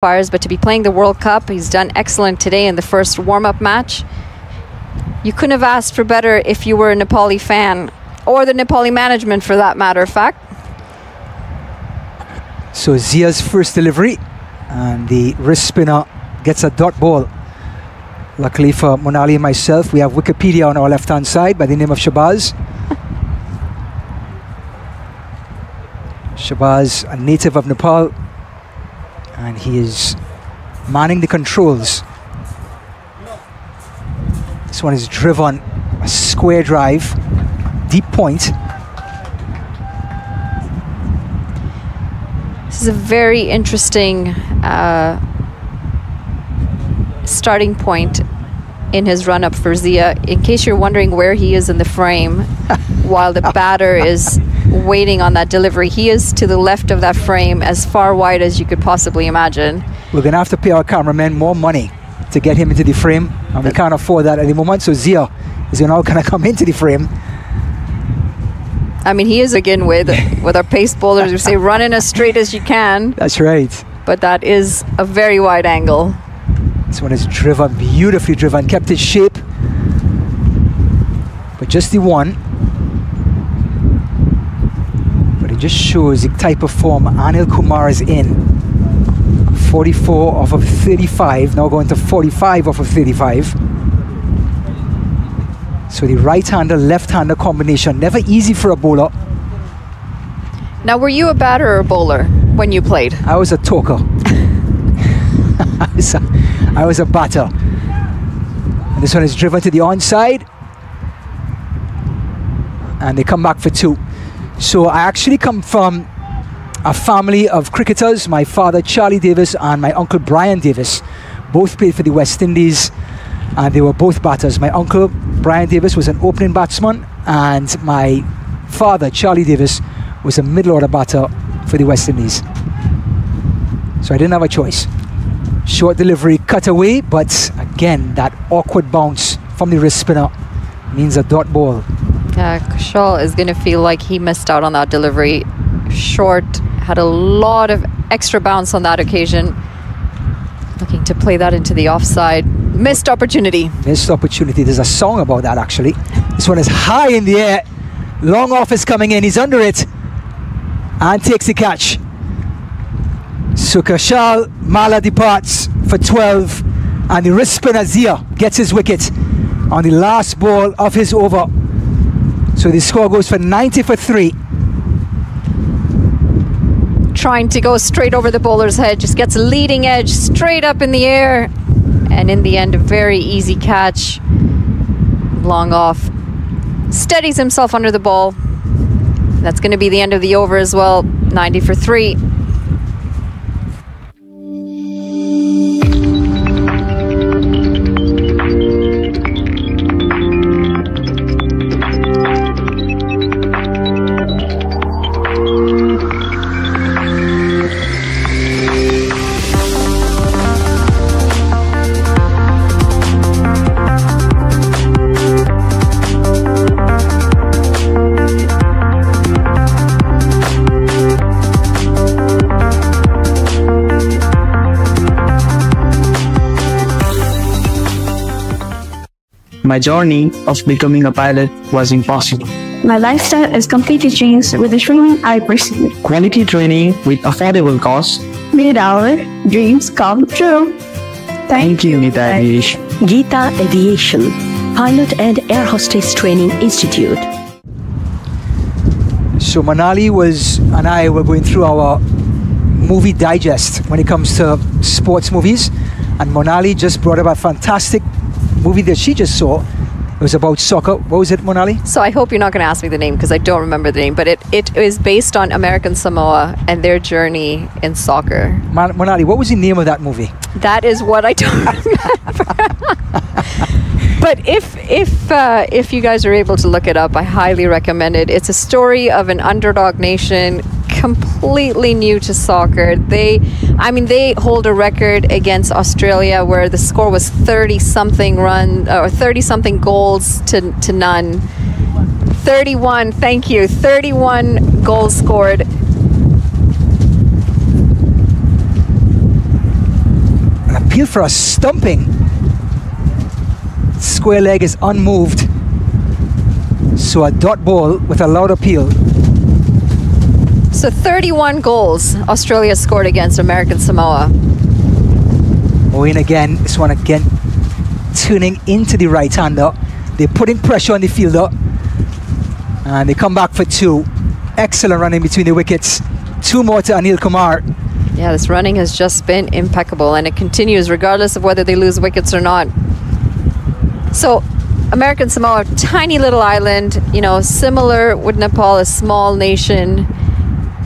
qualifiers, but to be playing the World Cup, he's done excellent today in the first warm-up match. You couldn't have asked for better if you were a Nepali fan, or the Nepali management for that matter of fact. So Zia's first delivery, and the wrist spinner gets a dot ball. Luckily for Monali and myself, we have Wikipedia on our left-hand side by the name of Shabazz. Shabazz, a native of Nepal, and he is manning the controls. This one is driven, a square drive, deep point. This is a very interesting starting point in his run-up for Zia. In case you're wondering where he is in the frame, while the batter is waiting on that delivery, he is to the left of that frame, as far wide as you could possibly imagine. We're going to have to pay our cameraman more money to get him into the frame, and we can't afford that at the moment, so Zia is now going to come into the frame. I mean, he is again with our pace bowlers who say run in as straight as you can. That's right. But that is a very wide angle. This one is driven, beautifully driven, kept its shape. But just the one. But it just shows the type of form Anil Kumar is in. 44 off of 35, now going to 45 off of 35. So the right-hander, left-hander combination, never easy for a bowler. Now, were you a batter or a bowler when you played? I was a talker. I was a batter. And this one is driven to the onside. And they come back for two. So I actually come from a family of cricketers. My father, Charlie Davis, and my uncle, Brian Davis, both played for the West Indies. And they were both batters. My uncle, Brian Davis, was an opening batsman. And my father, Charlie Davis, was a middle order batter for the West Indies. So I didn't have a choice. Short delivery, cut away, but again, that awkward bounce from the wrist spinner means a dot ball. Yeah, Kushal is going to feel like he missed out on that delivery. Short, had a lot of extra bounce on that occasion. Looking to play that into the offside. Missed opportunity. Missed opportunity. There's a song about that, actually. This one is high in the air. Long off is coming in. He's under it and takes the catch. So Kushal Mala departs for 12, and the wrist spinner Zia gets his wicket on the last ball of his over. So the score goes for 90 for 3. Trying to go straight over the bowler's head, just gets a leading edge straight up in the air, and in the end a very easy catch. Long off, steadies himself under the ball. That's going to be the end of the over as well. 90 for 3. My journey of becoming a pilot was impossible. My lifestyle is completely changed with the training I received. Quality training with affordable costs Made our dreams come true. Thank you, Geeta Aviation. Geeta Aviation, Pilot and Air Hostess Training Institute. So Manali and I were going through our movie digest when it comes to sports movies, and Monali just brought up a fantastic movie that she just saw. It was about soccer. What was it, Monali? So I hope you're not going to ask me the name, because I don't remember the name, but it is based on American Samoa and their journey in soccer. Monali, what was the name of that movie? That is what I don't remember. But if you guys are able to look it up, I highly recommend it. It's a story of an underdog nation, completely new to soccer. They hold a record against Australia where the score was 30-something goals to none. 31, thank you. 31 goals scored. appeal for a stumping. Square leg is unmoved. So a dot ball with a loud appeal. So 31 goals Australia scored against American Samoa. Moeen again, this one again turning into the right-hander. They're putting pressure on the fielder. And they come back for two. Excellent running between the wickets. Two more to Anil Kumar. Yeah, this running has just been impeccable, and it continues regardless of whether they lose wickets or not. So American Samoa, tiny little island, you know, similar with Nepal, a small nation.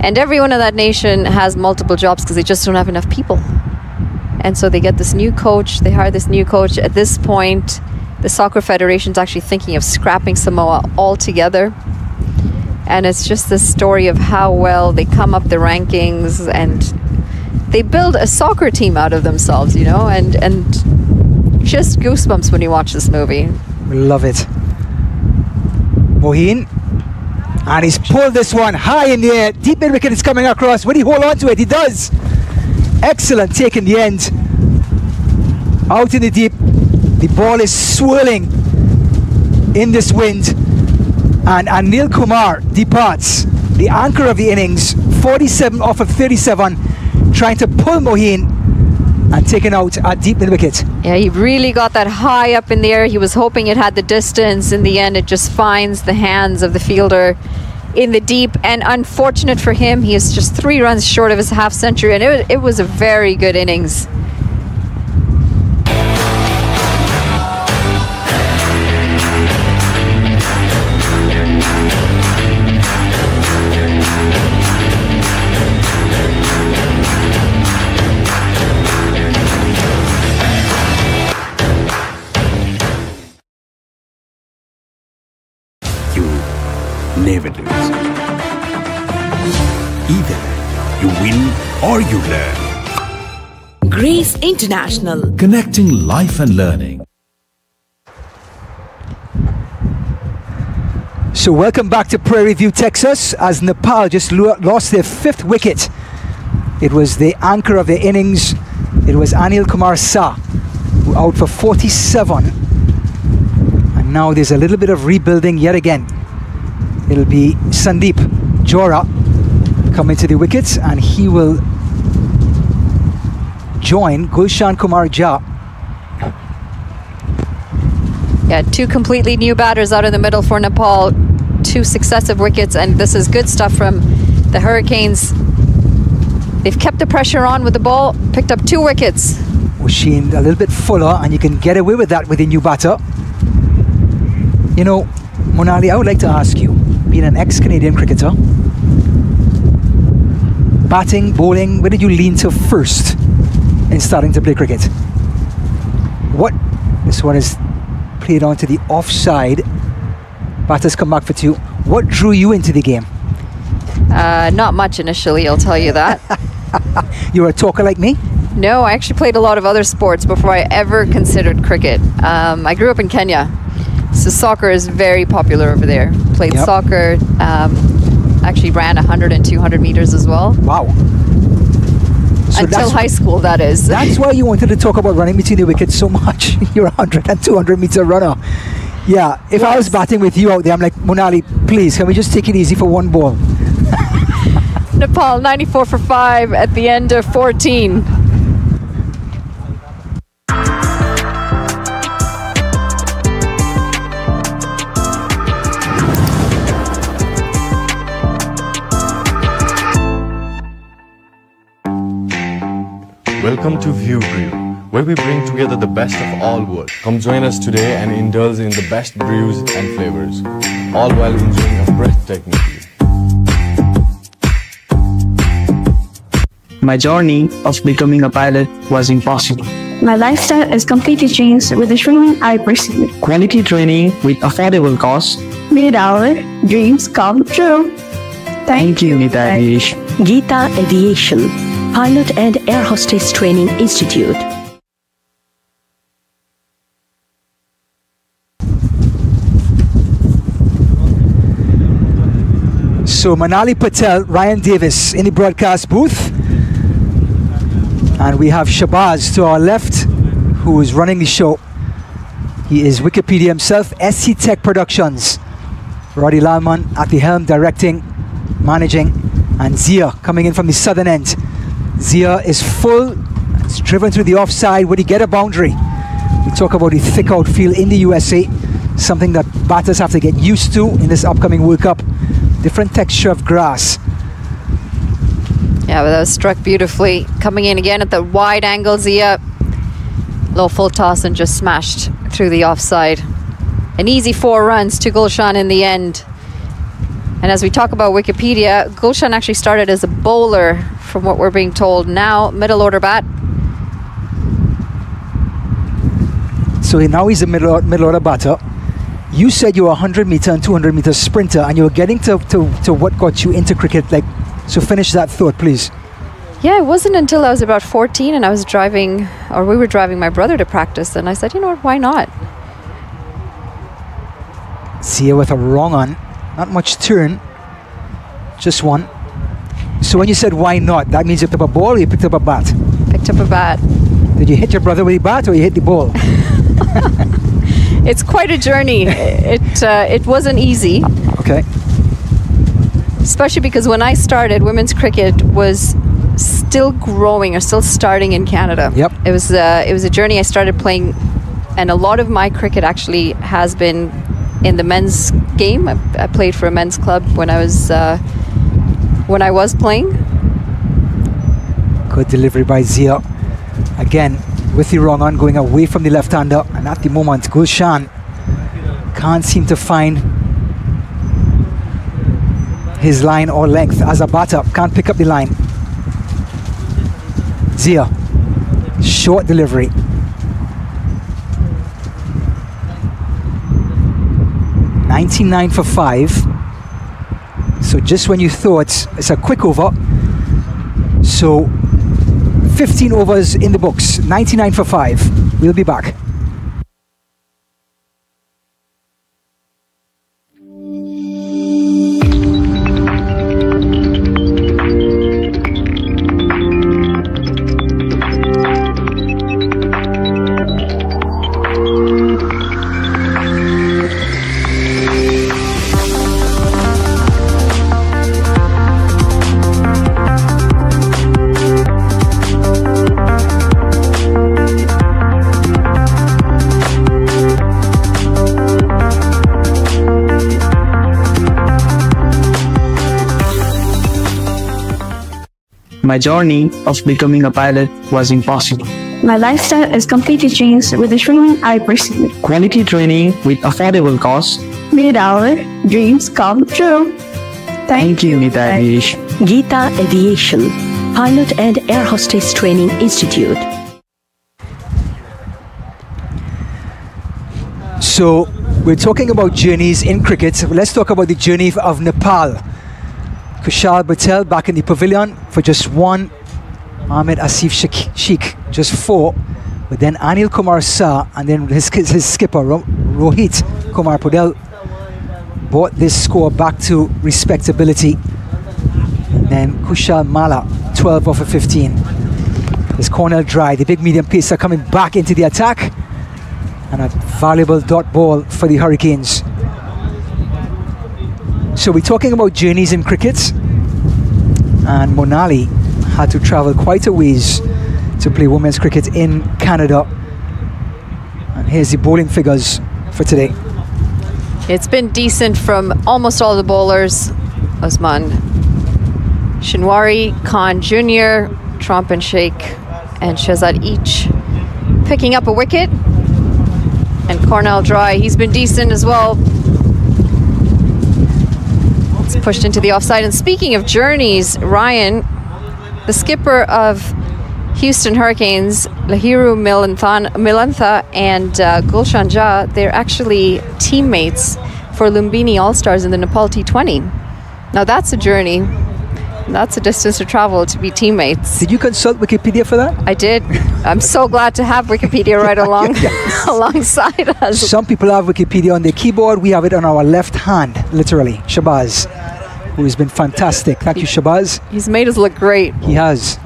And everyone in that nation has multiple jobs because they just don't have enough people. And so they get this new coach, they hire this new coach. At this point, the Soccer Federation's actually thinking of scrapping Samoa altogether. And it's just this story of how well they come up the rankings and they build a soccer team out of themselves, you know, and just goosebumps when you watch this movie. We love it. Moeen, and he's pulled this one high in the air. Deep mid wicket is coming across. Will he hold on to it? He does. Excellent take in the end. Out in the deep. The ball is swirling in this wind. And Anil Kumar departs, the anchor of the innings, 47 off of 37, trying to pull Moeen and taken out at deep mid wicket. Yeah, he really got that high up in the air. He was hoping it had the distance. In the end, it just finds the hands of the fielder in the deep. And unfortunate for him, he is just 3 runs short of his half century. And it was a very good innings. Never lose. Either you win or you learn. Grace International. Connecting life and learning. So welcome back to Prairie View, Texas, as Nepal just lost their 5th wicket. It was the anchor of the innings. It was Anil Kumar Shah, who out for 47. And now there's a little bit of rebuilding yet again. It'll be Sandeep Jora coming to the wickets, and he will join Gulshan Kumar Jha. Yeah, 2 completely new batters out in the middle for Nepal. 2 successive wickets, and this is good stuff from the Hurricanes. They've kept the pressure on with the ball, picked up 2 wickets. Washeen a little bit fuller, and you can get away with that with a new batter. You know, Monali, I would like to ask you, being an ex-Canadian cricketer, batting, bowling, where did you lean to first in starting to play cricket? This one is played onto the offside. Batters come back for 2. What drew you into the game? Not much initially, I'll tell you that. You were a talker like me? No, I actually played a lot of other sports before I ever considered cricket. I grew up in Kenya. So soccer is very popular over there. Played soccer, actually ran 100 and 200 meters as well. Wow. So until high school, that is. That's why you wanted to talk about running between the wickets so much. You're a 100 and 200 meter runner. Yeah, if I was batting with you out there, I'm like, Monali, please, can we just take it easy for 1 ball? Nepal, 94 for 5 at the end of 14. Welcome to View Brew, where we bring together the best of all worlds. Come join us today and indulge in the best brews and flavors, all while enjoying a breathtaking view. My journey of becoming a pilot was impossible. My lifestyle has completely changed with the training I pursued. Quality training with affordable costs. Made our dreams come true. Thank you, Gita Aviation. Gita Aviation, Pilot and Air Hostess Training Institute. So Manali Patel, Ryan Davis in the broadcast booth. And we have Shabazz to our left, who is running the show. He is Wikipedia himself, SC Tech Productions. Roddy Lalman at the helm, directing, managing, and Zia coming in from the southern end. Zia is full, it's driven through the offside. Would he get a boundary? We talk about the thick outfield in the USA, something that batters have to get used to in this upcoming World Cup. Different texture of grass. Yeah, but that was struck beautifully. Coming in again at the wide angle, Zia. Low full toss and just smashed through the offside. An easy 4 runs to Gulshan in the end. And as we talk about Wikipedia, Gulshan actually started as a bowler, from what we're being told. Now, middle order bat. So now he's a middle order batter. You said you were a 100-meter and 200-meter sprinter, and you were getting to what got you into cricket. Like, so finish that thought, please. Yeah, it wasn't until I was about 14 and I was driving, or we were driving my brother to practice, and I said, you know what, why not? Zia with a wrong on. Not much turn. Just one. So when you said why not, that means you picked up a ball or you picked up a bat? Picked up a bat. Did you hit your brother with the bat or you hit the ball? It's quite a journey. It wasn't easy. Okay. Especially because when I started, women's cricket was still growing or still starting in Canada. Yep. It was a journey. I started playing, and a lot of my cricket actually has been in the men's game. I played for a men's club when I was playing. Good delivery by Zia. Again, with the wrong on, going away from the left-hander, and at the moment, Gulshan can't seem to find his line or length as a batter. Can't pick up the line. Zia, short delivery. $99 for 5. So just when you thought it's a quick over, so 15 overs in the books, 99 for 5. We'll be back. My journey of becoming a pilot was impossible. My lifestyle has completely changed with the training I received. Quality training with affordable cost. Made our dreams come true. Thank you, Gita Aviation. Gita Aviation, Pilot and Air Hostess Training Institute. So we're talking about journeys in cricket. Let's talk about the journey of Nepal. Kushal Patel back in the pavilion for just 1. Ahmed Asif Sheikh just 4. But then Anil Kumar Shah and then his skipper Rohit Kumar Podel brought this score back to respectability. And then Kushal Mala 12 off of 15. There's Cornell Dry, the big medium pacer, coming back into the attack. And a valuable dot ball for the Hurricanes. So we're talking about journeys in cricket, and Monali had to travel quite a ways to play women's cricket in Canada. And here's the bowling figures for today. It's been decent from almost all the bowlers. Osman Shinwari, Khan Jr., Trump and Sheikh, and Shahzad each picking up a wicket. And Cornell Dry, he's been decent as well. It's pushed into the offside. And speaking of journeys, Ryan, the skipper of Houston Hurricanes, Lahiru Milantha and Gulshan Jha, they're actually teammates for Lumbini All-Stars in the Nepal T20. Now that's a journey. That's a distance to travel to be teammates. Did you consult Wikipedia for that? I did. I'm so glad to have Wikipedia right along alongside us. Some people have Wikipedia on their keyboard. We have it on our left hand, literally. Shabazz, who has been fantastic. Thank you, Shabazz. He's made us look great. He has.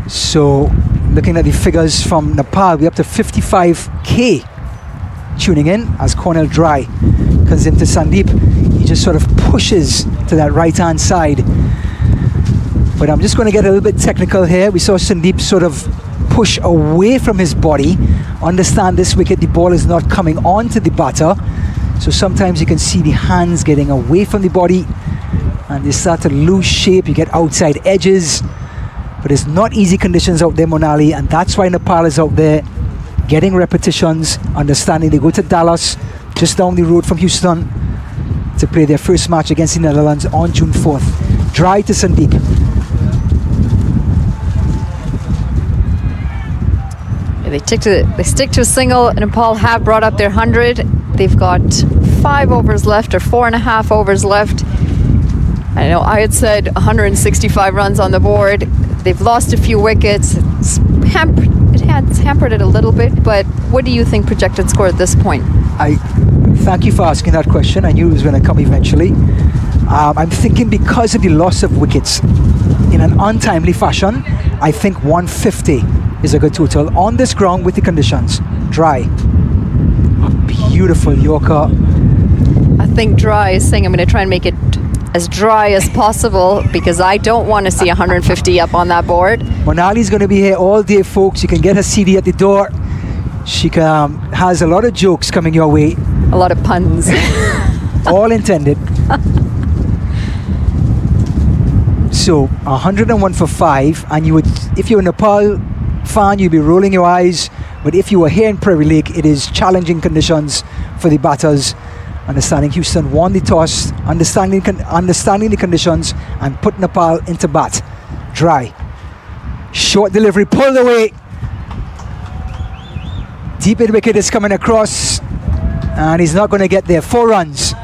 So looking at the figures from Nepal, we're up to 55k tuning in as Cornell Dry comes into Sandeep. He just sort of pushes to that right hand side. But I'm just going to get a little bit technical here. We saw Sandeep sort of push away from his body. Understand this wicket, the ball is not coming onto the batter. So sometimes you can see the hands getting away from the body and they start to lose shape. You get outside edges. But it's not easy conditions out there, Monali, and that's why Nepal is out there getting repetitions, understanding they go to Dallas, just down the road from Houston, to play their first match against the Netherlands on June 4th. Dry to Sandeep. Yeah, they stick to a single. Nepal have brought up their 100. They've got 5 overs left, or 4.5 overs left. I know I had said 165 runs on the board. They've lost a few wickets. It has hampered it a little bit, but what do you think projected score at this point? I thank you for asking that question. I knew it was going to come eventually. I'm thinking because of the loss of wickets in an untimely fashion, I think 150 is a good total on this ground with the conditions. Dry. A beautiful Yorker. I think Dry is saying I'm going to try and make it as dry as possible because I don't want to see 150 up on that board. Monali's going to be here all day, folks. You can get her CD at the door. She has a lot of jokes coming your way. A lot of puns. All intended. So 101 for 5, and you would, if you're a Nepal fan, you'd be rolling your eyes. But if you were here in Prairie Lake, it is challenging conditions for the batters. Understanding Houston won the toss, understanding the conditions, and put Nepal into bat. Dry. Short delivery, pulled away. Deep mid wicket is coming across, and he's not going to get there. 4 runs.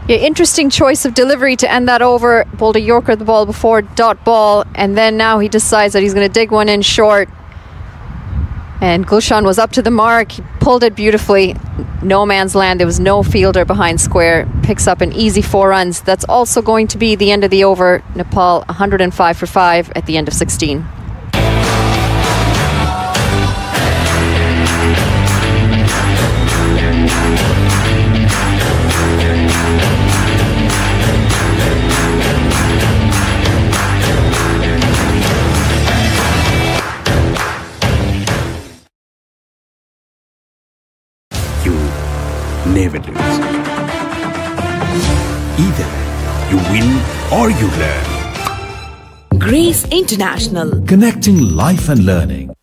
Yeah, interesting choice of delivery to end that over. Bowled a Yorker the ball before, dot ball, and then now he decides that he's going to dig one in short. And Gulshan was up to the mark. He pulled it beautifully. No man's land. There was no fielder behind square. Picks up an easy 4 runs. That's also going to be the end of the over. Nepal 105 for 5 at the end of 16. Never lose. Either you win or you learn. Grace International. Connecting life and learning.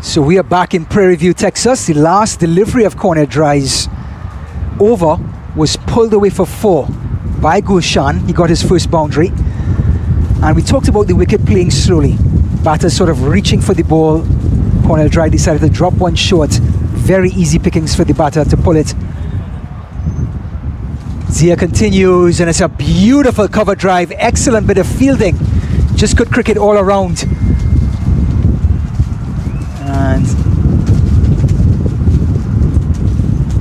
So we are back in Prairie View, Texas. The last delivery of Corner Dry's over was pulled away for 4 by Gulshan. He got his first boundary. And we talked about the wicket playing slowly. Batter sort of reaching for the ball. Cornell Dry decided to drop one short. Very easy pickings for the batter to pull it. Zia continues, and it's a beautiful cover drive. Excellent bit of fielding. Just good cricket all around. And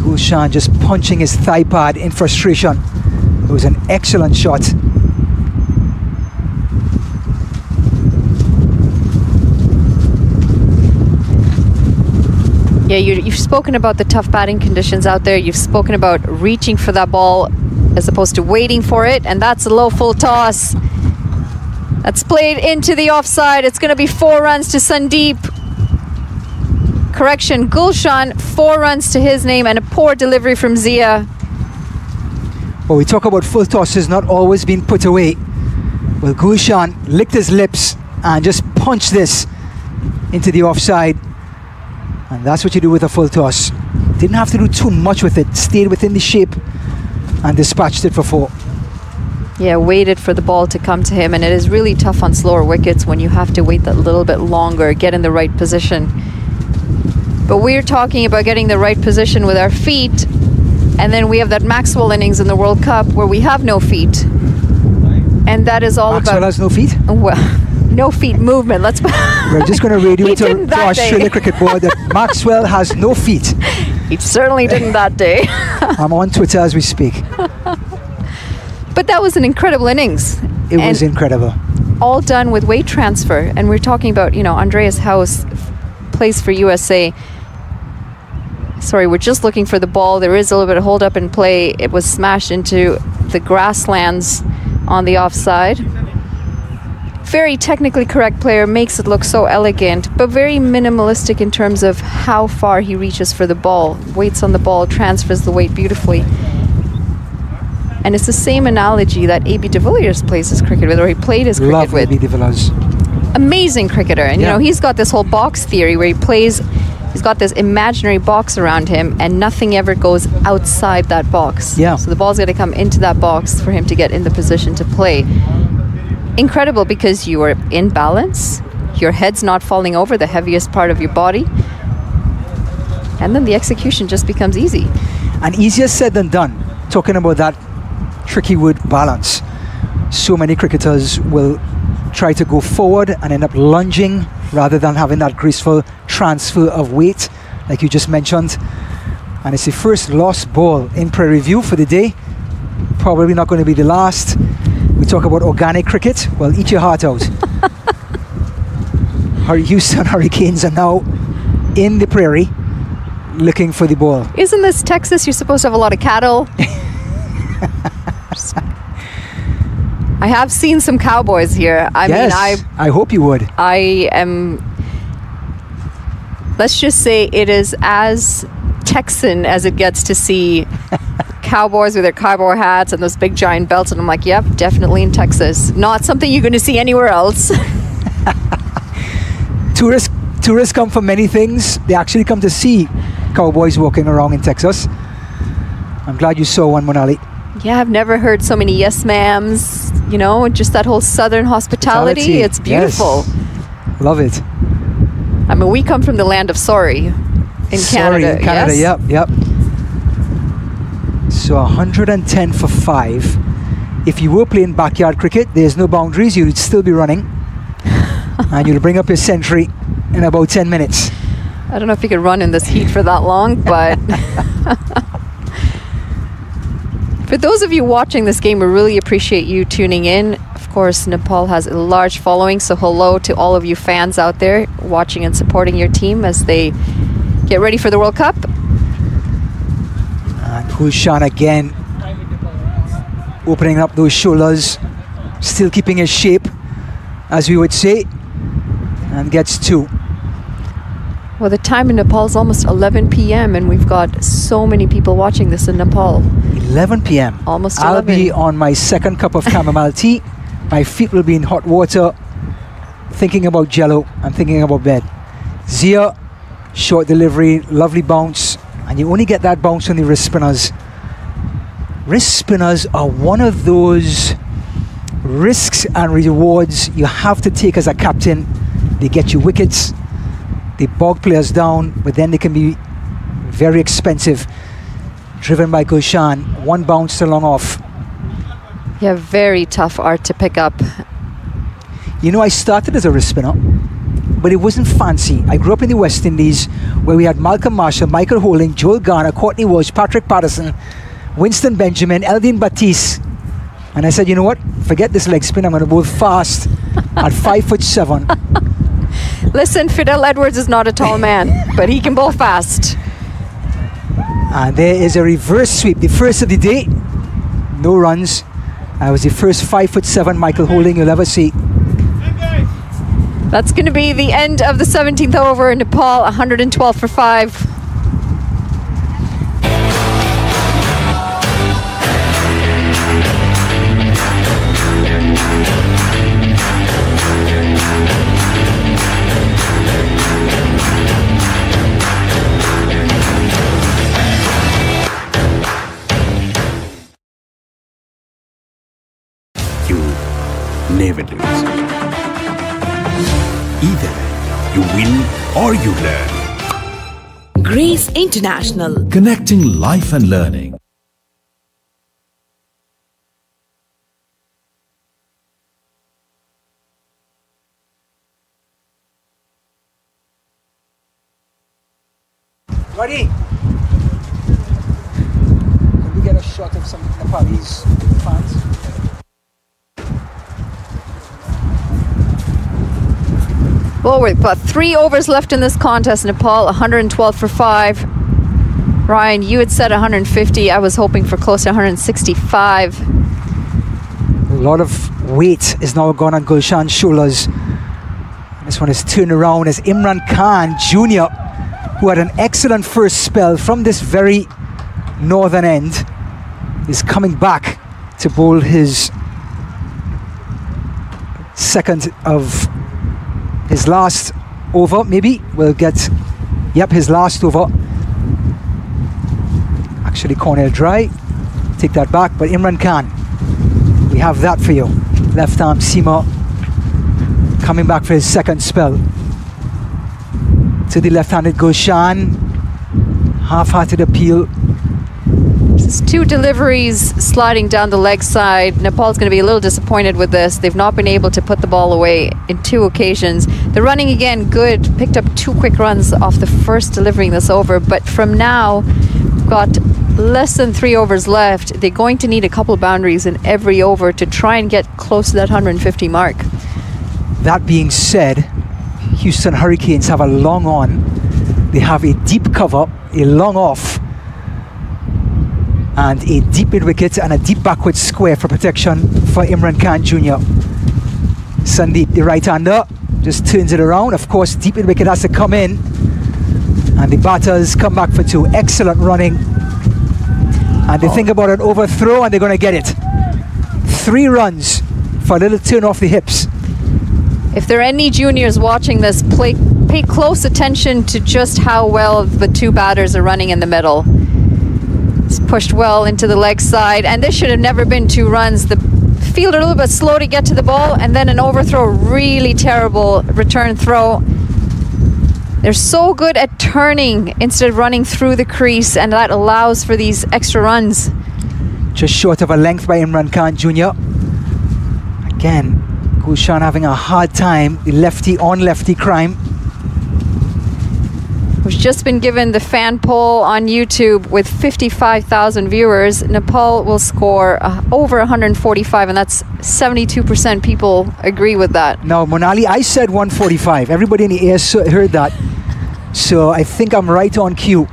Gulshan just punching his thigh pad in frustration. It was an excellent shot. Yeah, you've spoken about the tough batting conditions out there. You've spoken about reaching for that ball as opposed to waiting for it, and that's a low full toss. That's played into the offside. It's going to be 4 runs to Sandeep. Correction, Gulshan, 4 runs to his name, and a poor delivery from Zia. Well, we talk about full tosses not always being put away. Well, Gulshan licked his lips and just punched this into the offside. And that's what you do with a full toss. Didn't have to do too much with it. Stayed within the shape and dispatched it for 4. Yeah, waited for the ball to come to him, and it is really tough on slower wickets when you have to wait that little bit longer, get in the right position. But we're talking about getting the right position with our feet, and then we have that Maxwell innings in the World Cup where we have no feet. And that is all Maxwell about... has no feet? Well, no feet movement. Let's... We're just going to radio to Australia Cricket Board that Maxwell has no feet. He certainly didn't that day. I'm on Twitter as we speak. that was an incredible innings. It was incredible. All done with weight transfer. And we're talking about, you know, Andreas House plays for USA. Sorry, we're just looking for the ball. There is a little bit of hold up in play. It was smashed into the grasslands on the offside. Very technically correct player, makes it look so elegant, but very minimalistic in terms of how far he reaches for the ball. Waits on the ball, transfers the weight beautifully. And it's the same analogy that A.B. de Villiers plays his cricket with, or he played his cricket Love with. A.B. de Villiers. Amazing cricketer. And, you know, he's got this whole box theory where he plays, he's got this imaginary box around him and nothing ever goes outside that box. Yeah. So the ball's got to come into that box for him to get in the position to play. Incredible, because you are in balance, your head's not falling over, the heaviest part of your body, and then the execution just becomes easy. And easier said than done. Talking about that tricky word, balance. So many cricketers will try to go forward and end up lunging rather than having that graceful transfer of weight, like you just mentioned. And it's the first lost ball in Prairie View for the day. Probably not going to be the last. We talk about organic cricket. Well, eat your heart out. Houston Hurricanes are now in the prairie looking for the ball. Isn't this Texas? You're supposed to have a lot of cattle. I have seen some cowboys here. I mean, I hope you would. I am, let's just say it is as Texan as it gets to see cowboys with their cowboy hats and those big giant belts, and I'm like, yep, definitely in Texas. Not something you're going to see anywhere else. Tourists come for many things. They actually come to see cowboys walking around in Texas. I'm glad you saw one, Monali. Yeah, I've never heard so many yes ma'ams, you know, just that whole southern hospitality. It's beautiful. Yes. Love it. I mean, we come from the land of sorry in Canada. Canada, yes? yep. So 110 for 5. If you were playing backyard cricket, there's no boundaries, you'd still be running. And you'll bring up your century in about 10 minutes. I don't know if you could run in this heat for that long, but for those of you watching this game, we really appreciate you tuning in. Of course, Nepal has a large following, so hello to all of you fans out there watching and supporting your team as they get ready for the World Cup. And Gulshan again, opening up those shoulders, still keeping his shape, as we would say, and gets 2. Well, the time in Nepal is almost 11 p.m. and we've got so many people watching this in Nepal. 11 p.m. Almost I'll 11. be on my second cup of chamomile tea. My feet will be in hot water, thinking about jello and thinking about bed. Zia, short delivery, lovely bounce, and you only get that bounce on the wrist spinners. Wrist spinners are one of those risks and rewards you have to take as a captain. They get you wickets, they bog players down, but then they can be very expensive. Driven by Gulshan, one bounce to long off. Yeah, very tough art to pick up. You know, I started as a wrist spinner, but it wasn't fancy. I grew up in the West Indies, where we had Malcolm Marshall, Michael Holding, Joel Garner, Courtney Walsh, Patrick Patterson, Winston Benjamin, Eldin Batiste. And I said, you know what? Forget this leg spin. I'm going to bowl fast at 5'7". Listen, Fidel Edwards is not a tall man, but he can bowl fast. And there is a reverse sweep, the first of the day. No runs. I was the first 5'7" Michael Holding you'll ever see. That's going to be the end of the 17th over in Nepal, 112 for 5. Never lose. Either you win or you learn. Grace International. Connecting life and learning. Ready? Can we get a shot of some Nepalese fans? Well, we've got 3 overs left in this contest. Nepal, 112 for 5. Ryan, you had said 150. I was hoping for close to 165. A lot of weight is now gone on Gulshan's shoulders. This one is turned around as Imran Khan Jr., who had an excellent first spell from this very northern end, is coming back to bowl his second of his last over. Maybe we'll get, yep, his last over. Actually, Cornell dry. Take that back, but Imran Khan, we have that for you. Left arm seamer coming back for his second spell. To the left-handed Gulshan, half-hearted appeal. This is 2 deliveries sliding down the leg side. Nepal's going to be a little disappointed with this. They've not been able to put the ball away in 2 occasions. The running again good. Picked up 2 quick runs off the first delivering this over. But from now, we've got less than 3 overs left. They're going to need a couple of boundaries in every over to try and get close to that 150 mark. That being said, Houston Hurricanes have a long on. They have a deep cover, a long off, and a deep mid wicket and a deep backward square for protection for Imran Khan Jr. Sandeep, the right-hander, just turns it around. Of course, deep mid wicket has to come in, and the batters come back for 2. Excellent running, and they think about an overthrow, and they're going to get it. 3 runs for a little turn off the hips. If there are any juniors watching this, pay close attention to just how well the 2 batters are running in the middle. It's pushed well into the leg side, and this should have never been 2 runs. The fielder a little bit slow to get to the ball, and then an overthrow, really terrible return throw. They're so good at turning instead of running through the crease, and that allows for these extra runs. Just short of a length by Imran Khan Jr. Again, Gulshan having a hard time, the lefty on lefty crime. We've just been given the fan poll on YouTube with 55,000 viewers. Nepal will score over 145, and that's 72% people agree with that. Now, Monali, I said 145. Everybody in the air heard that. So I think I'm right on cue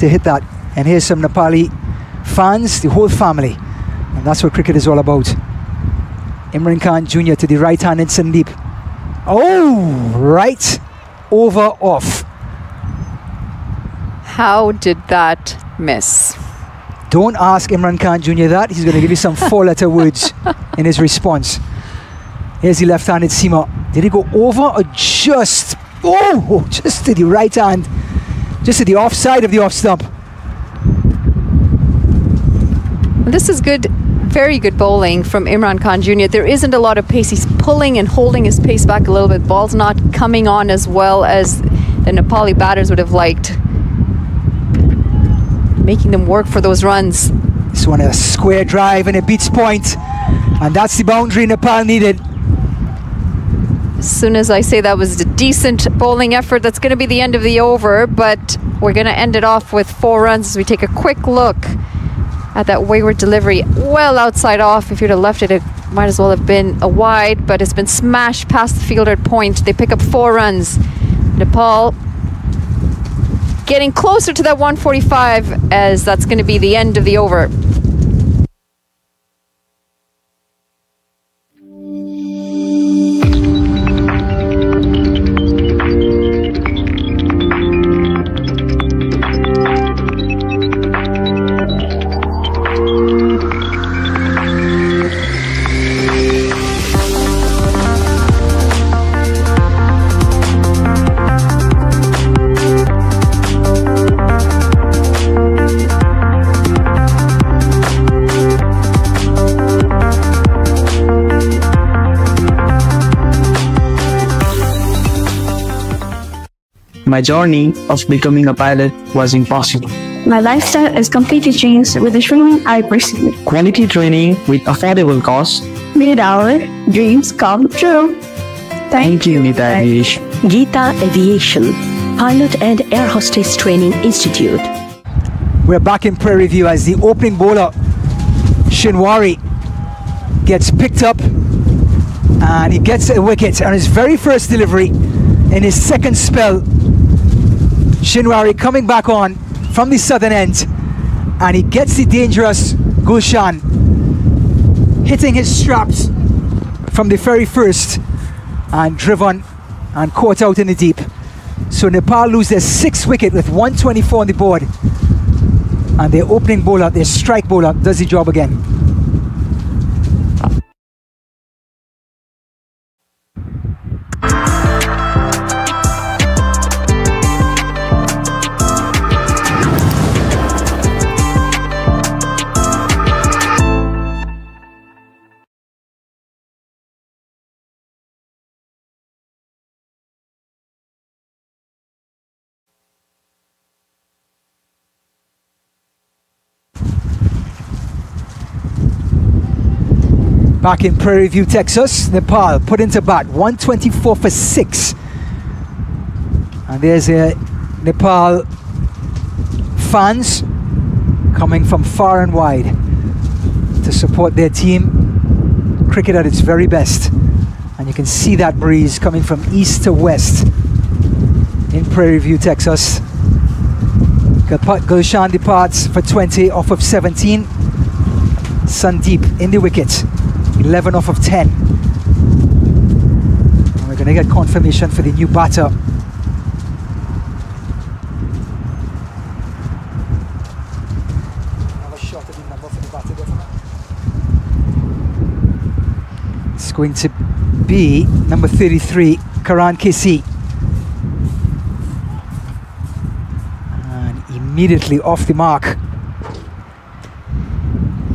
to hit that. And here's some Nepali fans, the whole family. And that's what cricket is all about. Imran Khan Jr. to the right hand in Sandeep. Oh, right over off. How did that miss? Don't ask Imran Khan Jr. that. He's going to give you some 4-letter words in his response. Here's the left-handed seamer. Did he go over or just? Oh, just to the right hand. Just to the offside of the off stump. This is good. Very good bowling from Imran Khan Jr. There isn't a lot of pace. He's pulling and holding his pace back a little bit. Ball's not coming on as well as the Nepali batters would have liked. Making them work for those runs. This one a square drive and it beats point. And that's the boundary Nepal needed. As soon as I say that was a decent bowling effort, that's going to be the end of the over. But we're going to end it off with 4 runs as we take a quick look at that wayward delivery, well outside off. If you'd have left it, it might as well have been a wide, but it's been smashed past the fielder at point. They pick up 4 runs. Nepal getting closer to that 145, as that's going to be the end of the over. My journey of becoming a pilot was impossible. My lifestyle has completely changed with the training I received. Quality training with affordable costs. Made our dreams come true. Thank you, Nita Aviation. Geeta Aviation, Pilot and Air Hostess Training Institute. We're back in Prairie View as the opening bowler, Shinwari, gets picked up and he gets a wicket on his very first delivery in his second spell. Shinwari coming back on from the southern end, and he gets the dangerous Gulshan, hitting his straps from the very first and driven and caught out in the deep. So Nepal lose their 6th wicket with 124 on the board, and their opening bowler, their strike bowler, does the job again. Back in Prairie View, Texas, Nepal put into bat 124 for 6. And there's Nepal fans coming from far and wide to support their team. Cricket at its very best. And you can see that breeze coming from east to west in Prairie View, Texas. Gulshan departs for 20 off of 17. Sandeep in the wicket. 11 off of 10. And we're going to get confirmation for the new batter. Have a shot at the number for the batter, definitely. It's going to be number 33, Karan Kesi. And immediately off the mark.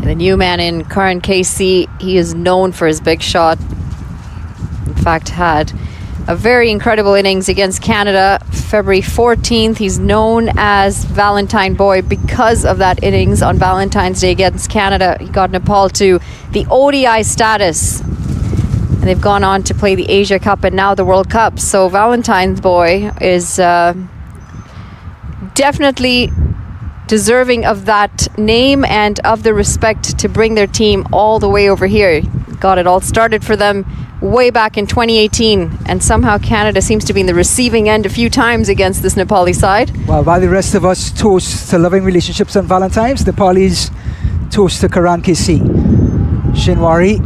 The new man in Karan Casey, he is known for his big shot. In fact, had a very incredible innings against Canada February 14th. He's known as Valentine Boy because of that innings on Valentine's Day against Canada. He got Nepal to the ODI status. And they've gone on to play the Asia Cup and now the World Cup. So Valentine's Boy is definitely deserving of that name and of the respect to bring their team all the way over here. Got it all started for them way back in 2018, and somehow Canada seems to be in the receiving end a few times against this Nepali side. Well, while the rest of us toast to loving relationships on Valentine's, Nepalis toast to Karan Kesi. Shinwari,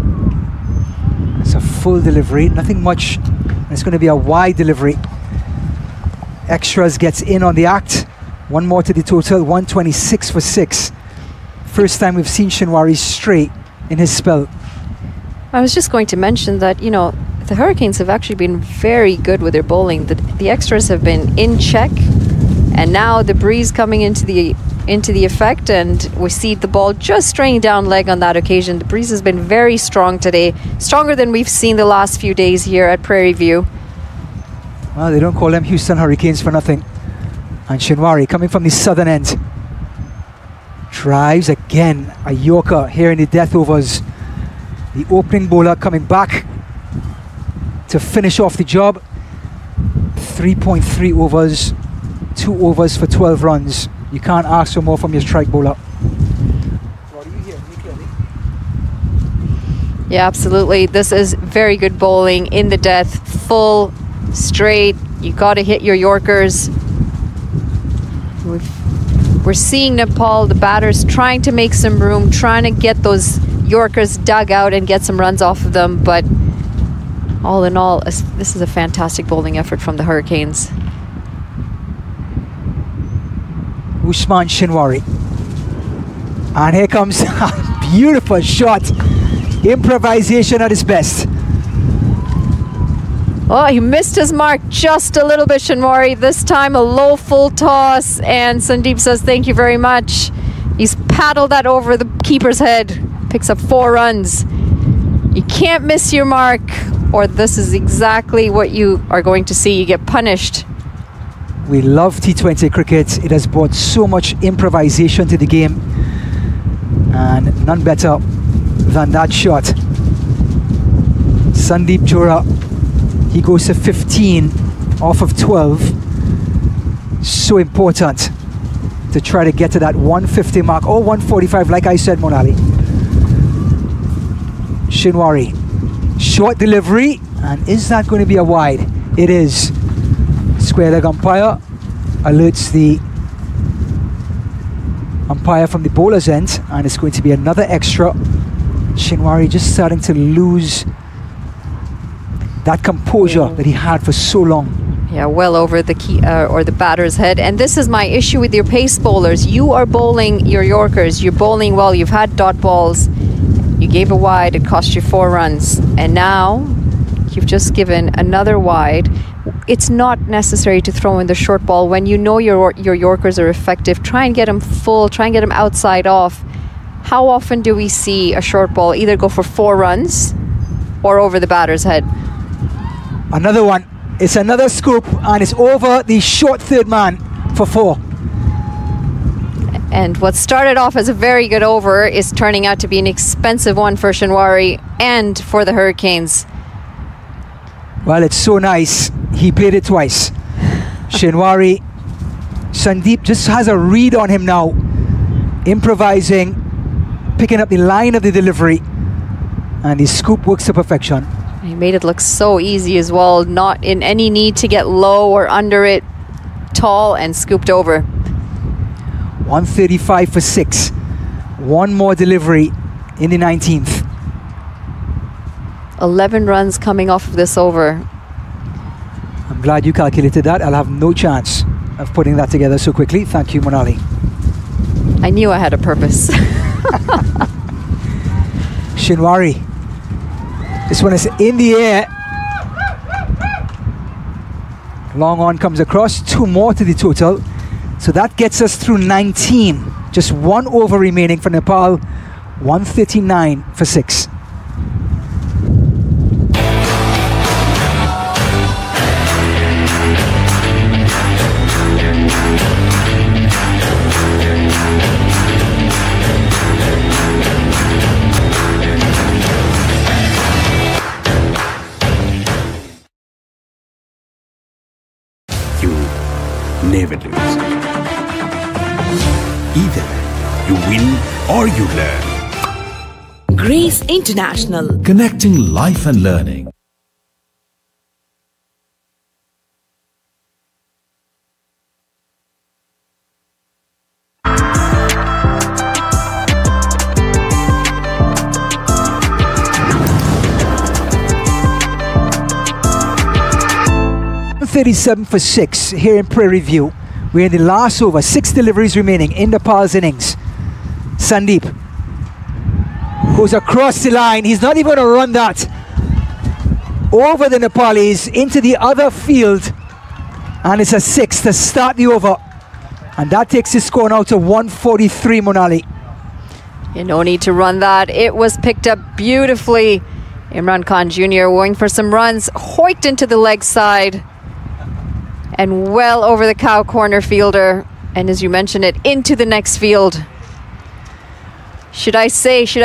it's a full delivery, nothing much. It's going to be a wide delivery. Extras gets in on the act. One more to the total, 126 for 6. First time we've seen Shinwari straight in his spell. I was just going to mention that, you know, the Hurricanes have actually been very good with their bowling. The extras have been in check, and now the breeze coming into the effect, and we see the ball just straying down leg on that occasion. The breeze has been very strong today, stronger than we've seen the last few days here at Prairie View. Well, they don't call them Houston Hurricanes for nothing. And Shinwari coming from the southern end. Drives again, a Yorker here in the death overs. The opening bowler coming back to finish off the job. 3.3 overs, 2 overs for 12 runs. You can't ask for more from your strike bowler. Yeah, absolutely. This is very good bowling in the death, full, straight. You got to hit your Yorkers. We're seeing Nepal, the batters, trying to make some room, trying to get those Yorkers dug out and get some runs off of them. But all in all, this is a fantastic bowling effort from the Hurricanes. Usman Shinwari. And here comes a beautiful shot. Improvisation at its best. Oh, he missed his mark just a little bit, Shinwari. This time a low full toss, and Sandeep says thank you very much. He's paddled that over the keeper's head. Picks up 4 runs. You can't miss your mark, or this is exactly what you are going to see. You get punished. We love T20 cricket. It has brought so much improvisation to the game, and none better than that shot. Sandeep Jora, he goes to 15 off of 12. So important to try to get to that 150 mark, or 145 like I said, Monali. Shinwari, short delivery, and is that going to be a wide? It is. Square leg umpire alerts the umpire from the bowler's end, and it's going to be another extra. Shinwari just starting to lose that composure that he had for so long. Yeah, well over the key or the batter's head. And this is my issue with your pace bowlers. You are bowling your Yorkers. You're bowling well. You've had dot balls. You gave a wide. It cost you 4 runs. And now you've just given another wide. It's not necessary to throw in the short ball when you know your Yorkers are effective. Try and get them full. Try and get them outside off. How often do we see a short ball either go for 4 runs or over the batter's head? Another one. It's another scoop, and it's over the short third man for 4. And what started off as a very good over is turning out to be an expensive one for Shinwari and for the Hurricanes. Well, it's so nice. He played it twice. Shinwari, Sandeep just has a read on him now. Improvising, picking up the line of the delivery, and his scoop works to perfection. He made it look so easy as well, not in any need to get low or under it, tall and scooped over. 135 for 6. One more delivery in the 19th. 11 runs coming off of this over. I'm glad you calculated that. I'll have no chance of putting that together so quickly. Thank you, Monali. I knew I had a purpose. Shinwari. This one is in the air. Long on comes across. 2 more to the total. So that gets us through 19. Just 1 over remaining for Nepal. 139 for 6. Never lose. Either you win or you learn. Grace International. Connecting life and learning. .37 for 6 here in Prairie View. We're in the last over. 6 deliveries remaining in Nepal's innings. Sandeep goes across the line. He's not even going to run that over the Nepalis into the other field, and it's a 6 to start the over, and that takes his score now to 143. Monali. No need to run that. It was picked up beautifully. Imran Khan Jr. going for some runs, hoiked into the leg side and well over the cow corner fielder, and as you mentioned it, into the next field. Should I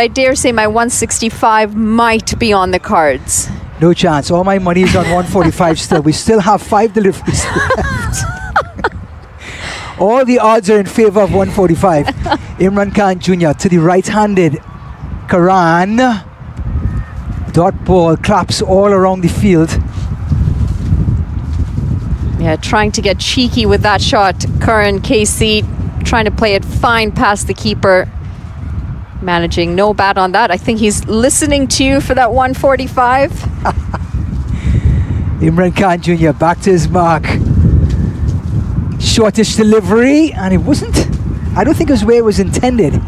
dare say my 165 might be on the cards? No chance. All my money is on 145 still. We still have 5 deliveries left. All the odds are in favor of 145. Imran Khan Jr. to the right-handed Karan. Dot ball claps all around the field. Yeah, trying to get cheeky with that shot. Karan KC trying to play it fine past the keeper. Managing no bat on that. I think he's listening to you for that 145. Imran Khan Jr. back to his mark. Shortish delivery, and it wasn't, I don't think it was where it was intended.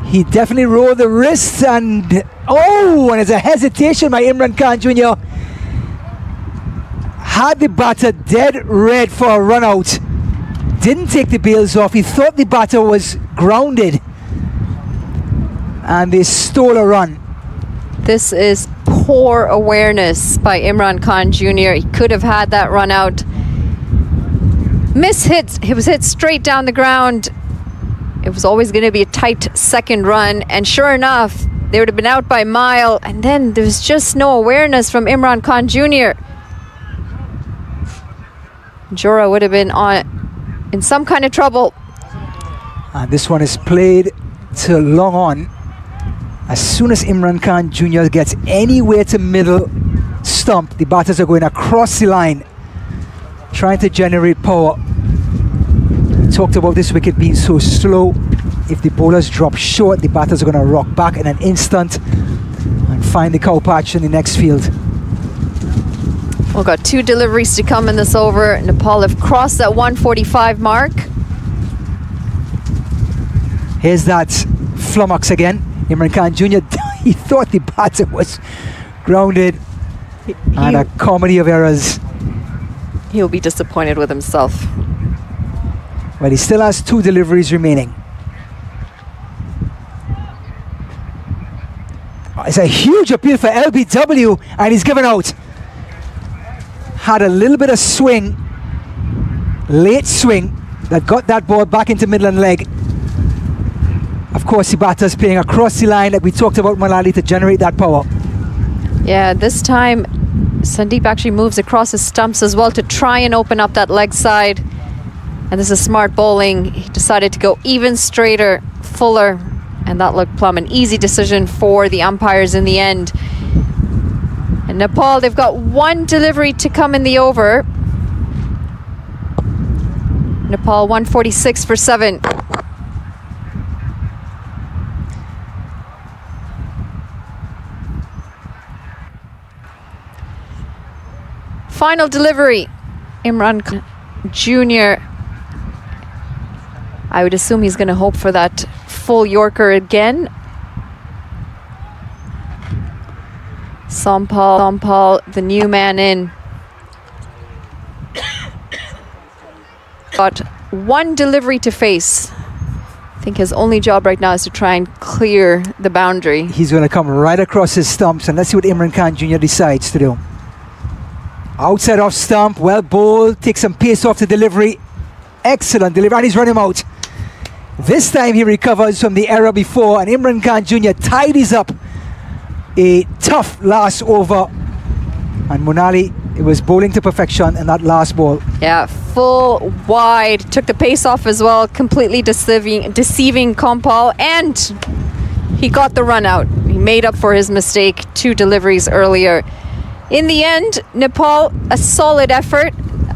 He definitely rolled the wrist, and and it's a hesitation by Imran Khan Jr. Had the batter dead red for a run out. Didn't take the bails off. He thought the batter was grounded, and they stole a run. This is poor awareness by Imran Khan Jr. He could have had that run out. Mishit. He was hit straight down the ground. It was always going to be a tight second run, and sure enough, they would have been out by a mile, and then there's just no awareness from Imran Khan Jr. Jora would have been in some kind of trouble. And this one is played to long on. As soon as Imran Khan Jr. gets anywhere to middle stump, the batters are going across the line trying to generate power. Talked about this wicket being so slow. If the bowlers drop short, the batters are going to rock back in an instant and find the cow patch in the next field. We've got 2 deliveries to come in this over. Nepal have crossed that 145 mark. Here's that flummox again. Imran Khan Jr. he thought the batter was grounded, and a comedy of errors. He'll be disappointed with himself. Well, he still has 2 deliveries remaining. It's a huge appeal for LBW, and he's given out. Had a little bit of swing, late swing, that got that ball back into Midland leg. Of course, the batter's playing across the line like we talked about Malali to generate that power. Yeah, this time Sandeep actually moves across his stumps as well to try and open up that leg side. And this is smart bowling. He decided to go even straighter, fuller, and that looked plumb an easy decision for the umpires in the end. And Nepal, they've got 1 delivery to come in the over. Nepal 146 for 7. Final delivery, Imran Khan Jr. I would assume he's going to hope for that full Yorker again. Sompal, the new man in. Got 1 delivery to face. I think his only job right now is to try and clear the boundary. He's going to come right across his stumps, and let's see what Imran Khan Jr. decides to do. Outside off stump, well bowled, takes some pace off the delivery. Excellent delivery, and he's run him out. This time he recovers from the error before, and Imran Khan Jr. tidies up a tough last over. And Monali, it was bowling to perfection in that last ball. Yeah, full wide, took the pace off as well, completely deceiving Kompal, and he got the run out. He made up for his mistake 2 deliveries earlier. In the end, Nepal, a solid effort.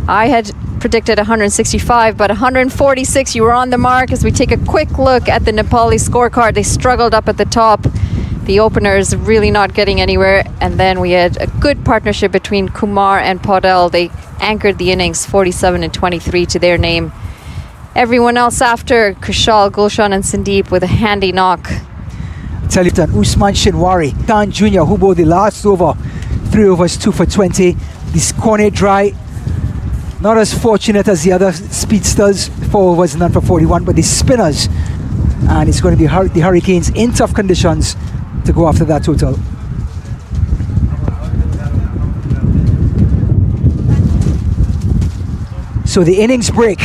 I had predicted 165, but 146, you were on the mark. As we take a quick look at the Nepali scorecard, they struggled up at the top. The openers really not getting anywhere. And then we had a good partnership between Kumar and Paudel. They anchored the innings 47 and 23 to their name. Everyone else after, Kushal, Gulshan and Sandeep with a handy knock. Tell you that Usman Shinwari, Khan Jr., who bowled the last over, 3 overs, 2 for 20. This corner dry, not as fortunate as the other speedsters, 4 overs, none for 41, but the spinners. And it's going to be the Hurricanes in tough conditions to go after that total. So the innings break,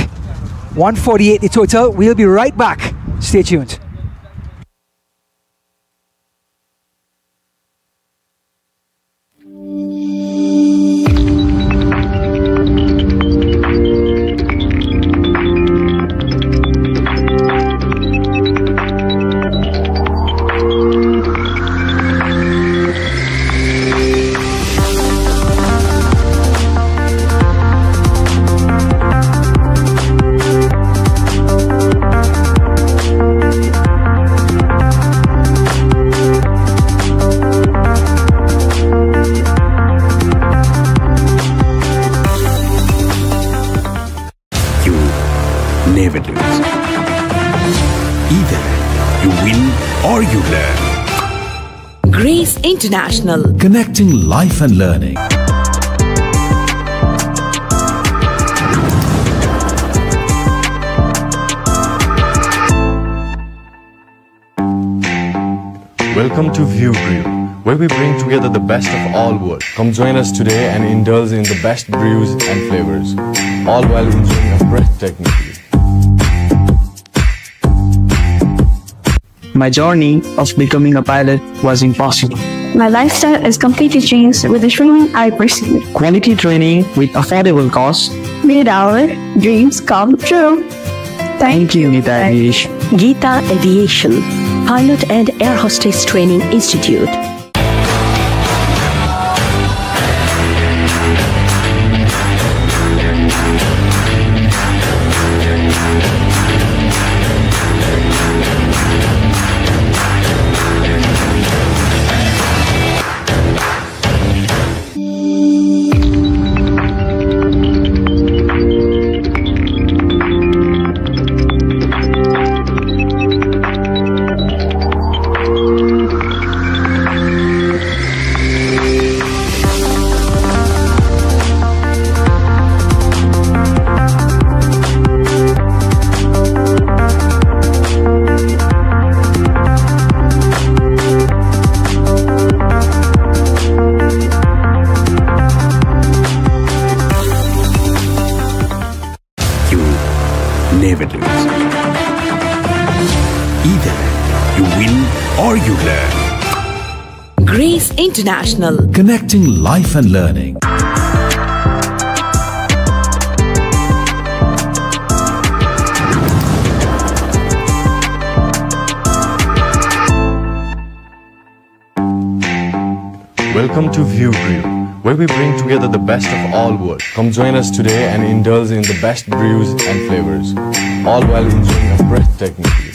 148 the total. We'll be right back. Stay tuned. Never lose. Either you win or you learn. Grace International. Connecting life and learning. Welcome to View Brew, where we bring together the best of all worlds. Come join us today and indulge in the best brews and flavors, all while enjoying a breathtaking view. My journey of becoming a pilot was impossible. My lifestyle is completely changed with the training I pursued. Quality training with affordable costs. Made our dreams come true. Thank you, Gita Aviation. Gita Aviation, Pilot and Air Hostess Training Institute. Grace International. Connecting life and learning. Welcome to View Brew, where we bring together the best of all worlds. Come join us today and indulge in the best brews and flavors, all while enjoying a breathtaking view.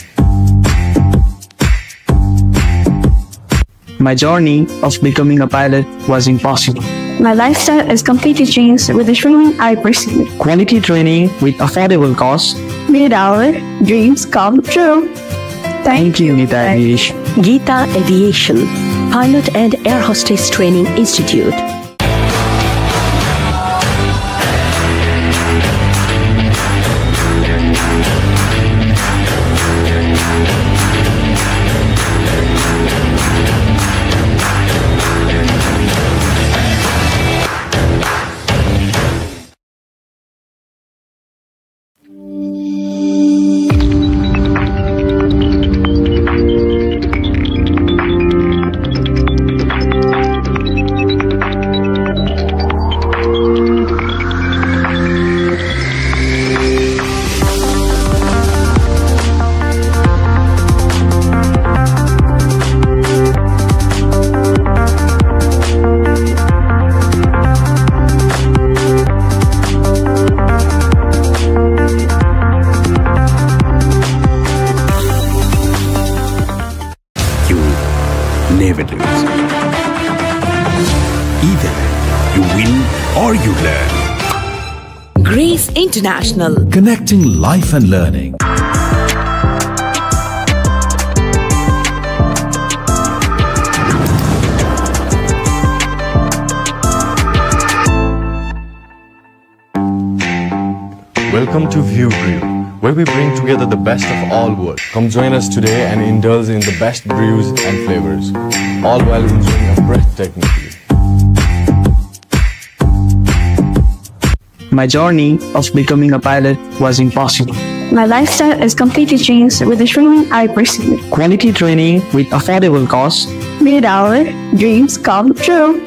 My journey of becoming a pilot was impossible. My lifestyle is completely changed with the training I pursued. Quality training with affordable costs. Made our dreams come true. Thank you, Gita Aviation. Gita Aviation, Pilot and Air Hostess Training Institute. Never lose. Either you win or you learn. Grace International. Connecting life and learning. Welcome to View Brew, where we bring together the best of all worlds. Come join us today and indulge in the best brews and flavors, all while enjoying a breathtaking view. My journey of becoming a pilot was impossible. My lifestyle is completely changed with the training I pursued. Quality training with affordable costs. Made our dreams come true.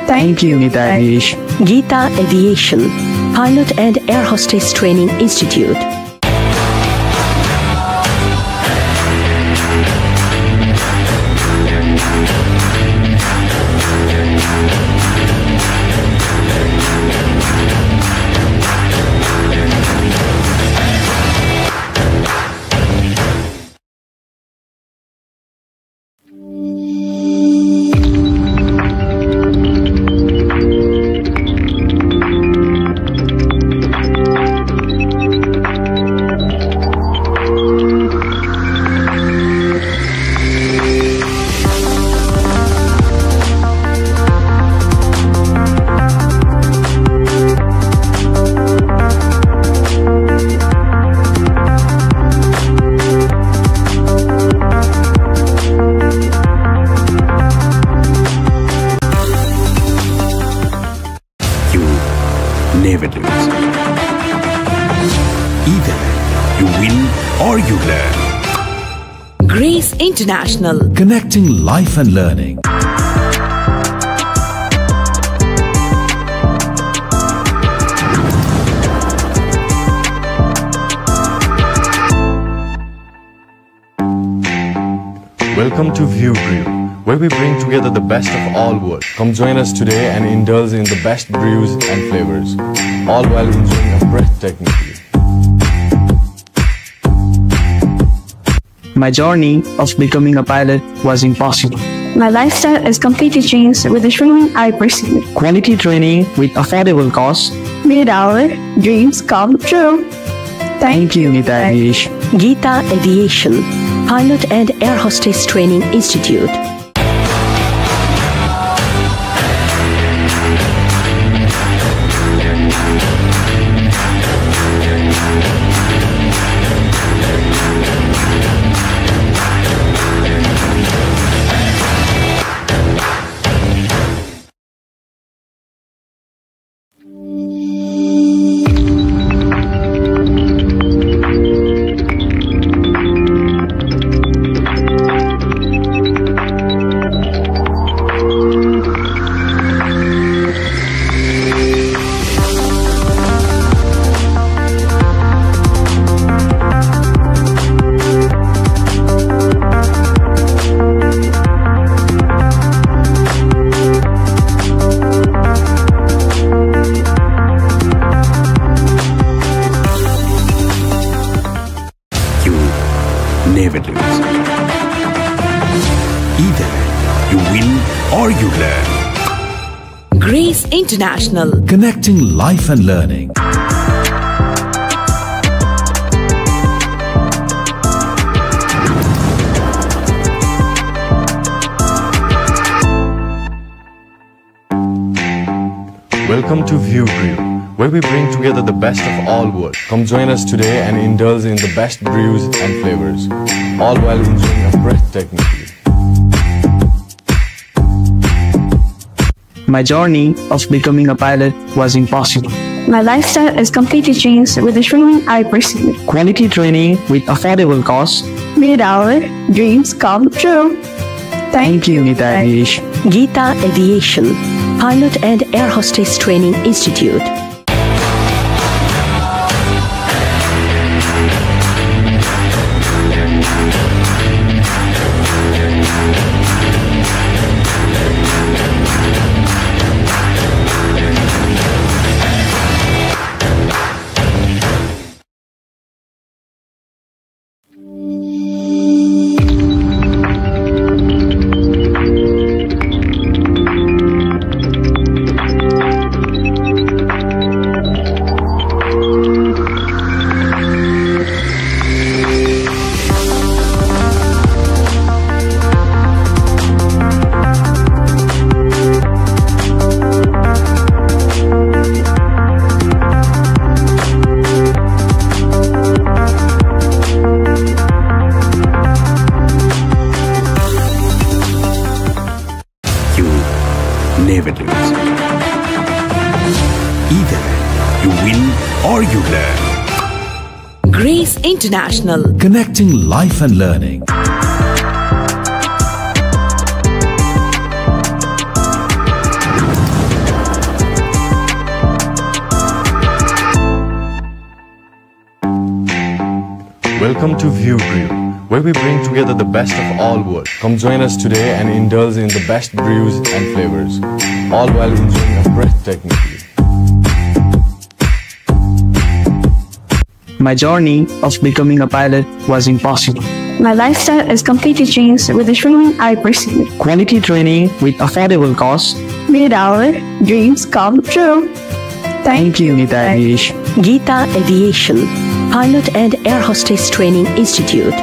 Thank you, Gita Aviation. Gita Aviation, Pilot and Air Hostess Training Institute. Never lose. Either you win or you learn. Grace International. Connecting life and learning. Welcome to View Brew, where we bring together the best of all worlds. Come join us today and indulge in the best brews and flavors, all while enjoying a breathtaking view. My journey of becoming a pilot was impossible. My lifestyle is completely changed with the training I pursued. Quality training with affordable costs. Made our dreams come true. Thank you, Gita Aviation. Gita Aviation, Pilot and Air Hostess Training Institute. or you learn. Grace International. Connecting life and learning. Welcome to ViewBrew, where we bring together the best of all worlds. Come join us today and indulge in the best brews and flavors, all while enjoying a breathtaking view. My journey of becoming a pilot was impossible. My lifestyle has completely changed with the training I pursued. Quality training with affordable costs. Made our dreams come true. Thank you, Nita Aviation. Geeta Aviation, Pilot and Air Hostess Training Institute. Never lose. Either you win or you learn. Grace International. Connecting life and learning. Welcome to ViewBrew, where we bring together the best of all worlds. Come join us today and indulge in the best brews and flavors, all while enjoying a breathtaking view. My journey of becoming a pilot was impossible. My lifestyle has completely changed with the training I pursued. Quality training with affordable costs. Made our dreams come true. Thank you, Nita Aviation. Geeta Aviation, Pilot and Air Hostess Training Institute.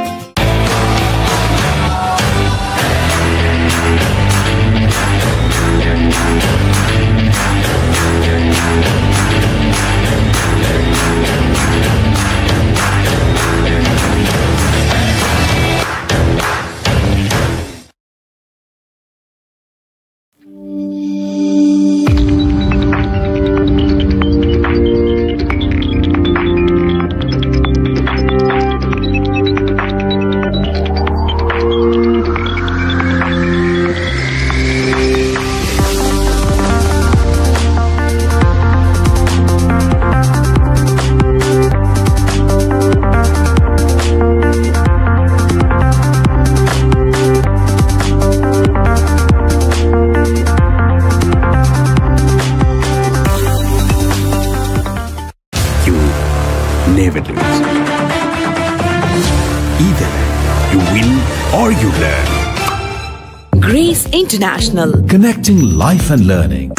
Never lose. Either you win or you learn. Grace International. Connecting life and learning.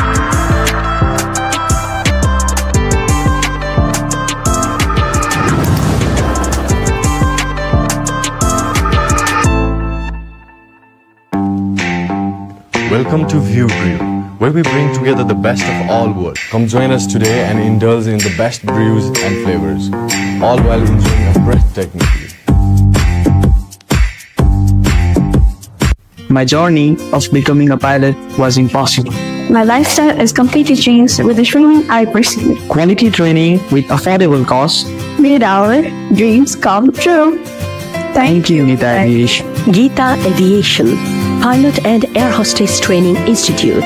Welcome to ViewBrew, where we bring together the best of all worlds. Come join us today and indulge in the best brews and flavors, all while enjoying a breathtaking view. My journey of becoming a pilot was impossible. My lifestyle has completely changed with the training I pursued. Quality training with affordable costs. Made our dreams come true. Thank you, Nita Aviation. Geeta Aviation, Pilot and Air Hostess Training Institute.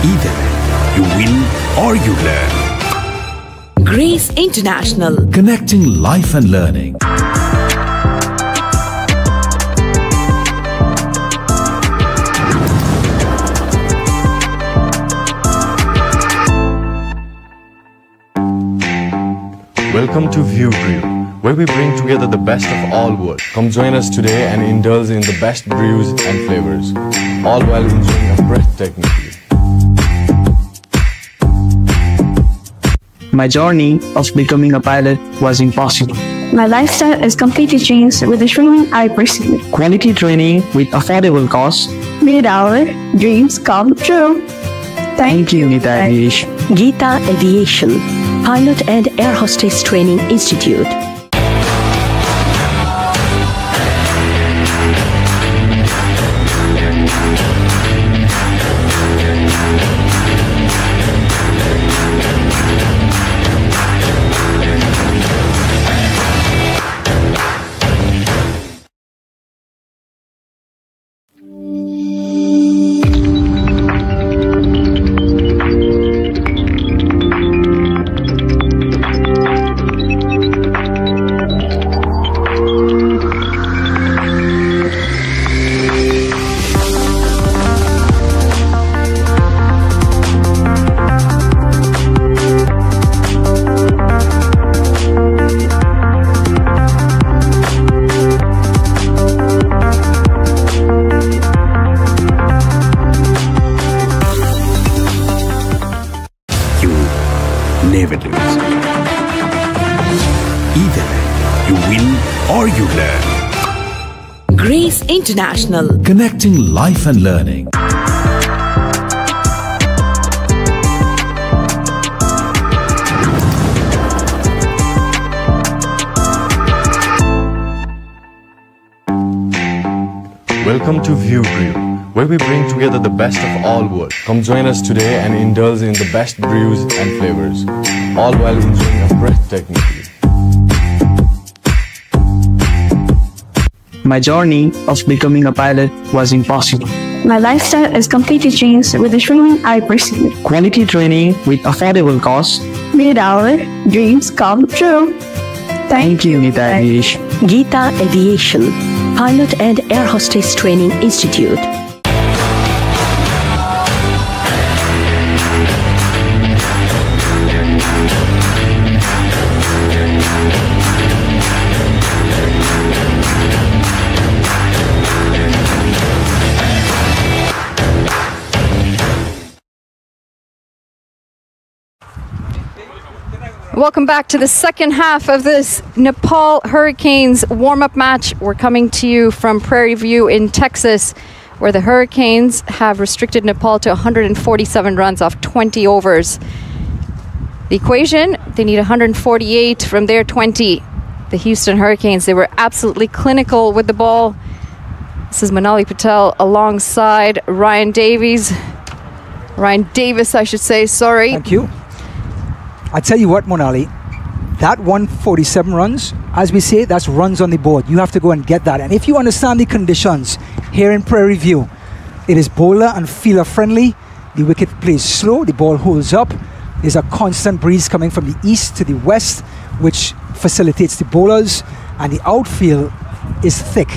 Either you win or you learn. Grace International. Connecting life and learning. Welcome to View Brew, where we bring together the best of all worlds. Come join us today and indulge in the best brews and flavors, all while enjoying a breathtaking view. My journey of becoming a pilot was impossible. My lifestyle is completely changed with the training I pursued. Quality training with affordable costs. Made our dreams come true. Thank you, Gita Aviation. Gita Aviation, Pilot and Air Hostess Training Institute. Never lose. Either you win or you learn. Grace International. Connecting life and learning. Welcome to View Brew, where we bring together the best of all worlds. Come join us today and indulge in the best brews and flavors, all while enjoying a breathtaking view. My journey of becoming a pilot was impossible. My lifestyle is completely changed with the training I pursued. Quality training with affordable costs. Made our dreams come true. Thank you, Gita Aviation. Gita Aviation, Pilot and Air Hostess Training Institute. Welcome back to the second half of this Nepal Hurricanes warm-up match. We're coming to you from Prairie View in Texas, where the Hurricanes have restricted Nepal to 147 runs off 20 overs. The equation, they need 148 from their 20. The Houston Hurricanes, they were absolutely clinical with the ball. This is Manali Patel alongside Ryan Davies. Ryan Davis, I should say, sorry. Thank you. I tell you what, Monali, that 147 runs, as we say, that's runs on the board. You have to go and get that. And if you understand the conditions here in Prairie View, it is bowler and fielder friendly. The wicket plays slow, the ball holds up. There's a constant breeze coming from the east to the west, which facilitates the bowlers, and the outfield is thick.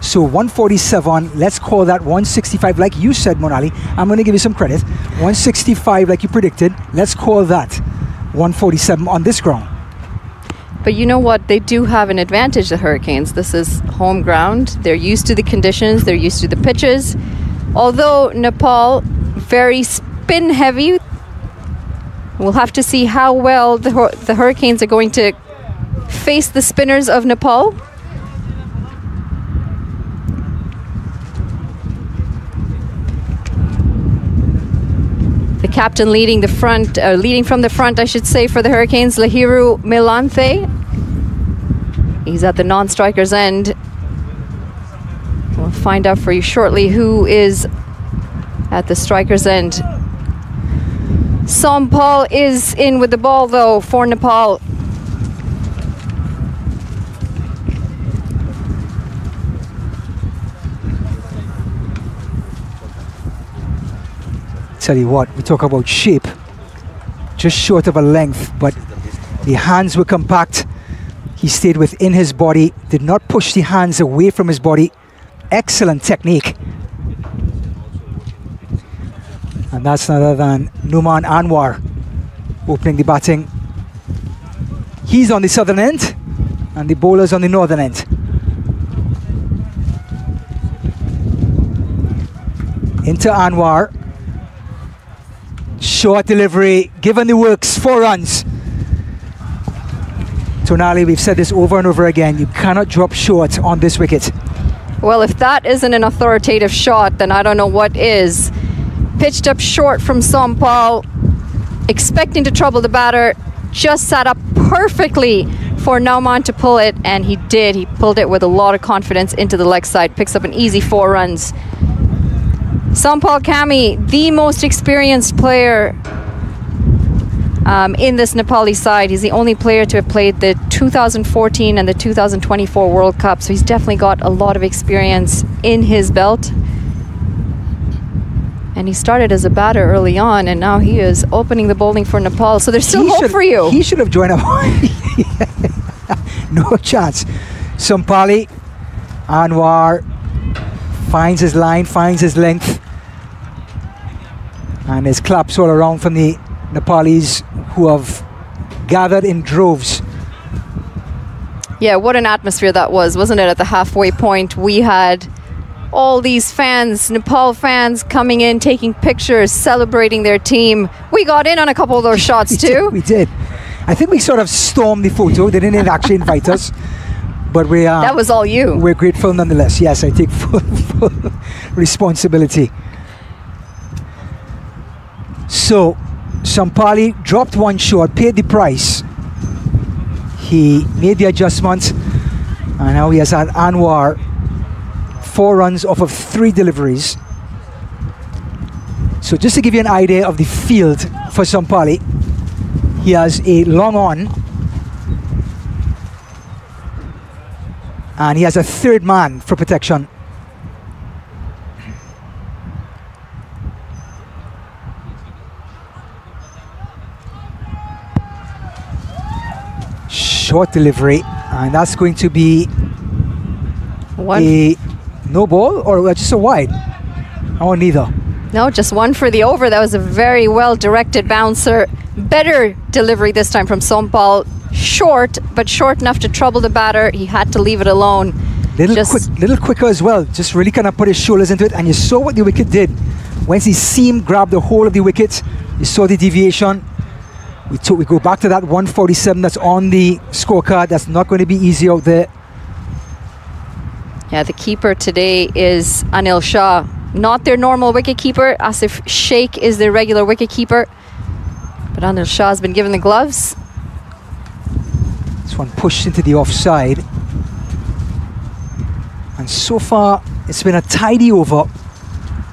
So 147, let's call that 165, like you said, Monali. I'm going to give you some credit. 165, like you predicted, let's call that 147 on this ground. But you know what? They do have an advantage, the Hurricanes. This is home ground. They're used to the conditions. They're used to the pitches. Although Nepal, very spin heavy. We'll have to see how well the Hurricanes are going to face the spinners of Nepal. The captain leading the front, leading from the front, I should say, for the Hurricanes, Lahiru Milanthe. He's at the non-striker's end. We'll find out for you shortly who is at the striker's end. Sompal is in with the ball, though, for Nepal. Tell you what, we talk about shape, just short of a length, but the hands were compact. He stayed within his body, did not push the hands away from his body. Excellent technique. And that's none other than Numan Anwar opening the batting. He's on the southern end and the bowler's on the northern end. Into Anwar. Short delivery, given the works, 4 runs. Tonali, we've said this over and over again, you cannot drop short on this wicket. Well, if that isn't an authoritative shot, then I don't know what is. Pitched up short from Sampal, expecting to trouble the batter, just sat up perfectly for Nauman to pull it, and he did. He pulled it with a lot of confidence into the leg side, picks up an easy 4 runs. Sampal Kami, the most experienced player in this Nepali side. He's the only player to have played the 2014 and the 2024 World Cup, so he's definitely got a lot of experience in his belt. And he started as a batter early on, and now he is opening the bowling for Nepal. So there's still hope for you. He should have joined up. No chance. Sampali, Anwar finds his line, finds his length, and there's claps all around from the Nepalis who have gathered in droves. Yeah, what an atmosphere that was, wasn't it? At the halfway point, we had all these fans, Nepal fans, coming in, taking pictures, celebrating their team. We got in on a couple of those shots too. We did. I think we sort of stormed the photo. They didn't actually invite us, but we that was all you. We're grateful nonetheless. Yes, I take full responsibility. So Sampali dropped 1 shot, paid the price. He made the adjustment, and now he has had Anwar 4 runs off of 3 deliveries. So just to give you an idea of the field for Sampali, he has a long on, and he has a 3rd man for protection. Short delivery, and that's going to be a no ball or just a wide. Oh, neither. No, just 1 for the over. That was a very well directed bouncer. Better delivery this time from Sampal. Short, but short enough to trouble the batter. He had to leave it alone. Little quicker as well. Just really kind of put his shoulders into it, and you saw what the wicket did. Once the seam grabbed the whole of the wicket, you saw the deviation. We go back to that 147 that's on the scorecard. That's not going to be easy out there. Yeah, the keeper today is Anil Shah. Not their normal wicket keeper. Asif Sheikh is their regular wicket keeper. But Anil Shah has been given the gloves. This one pushed into the offside. And so far, it's been a tidy over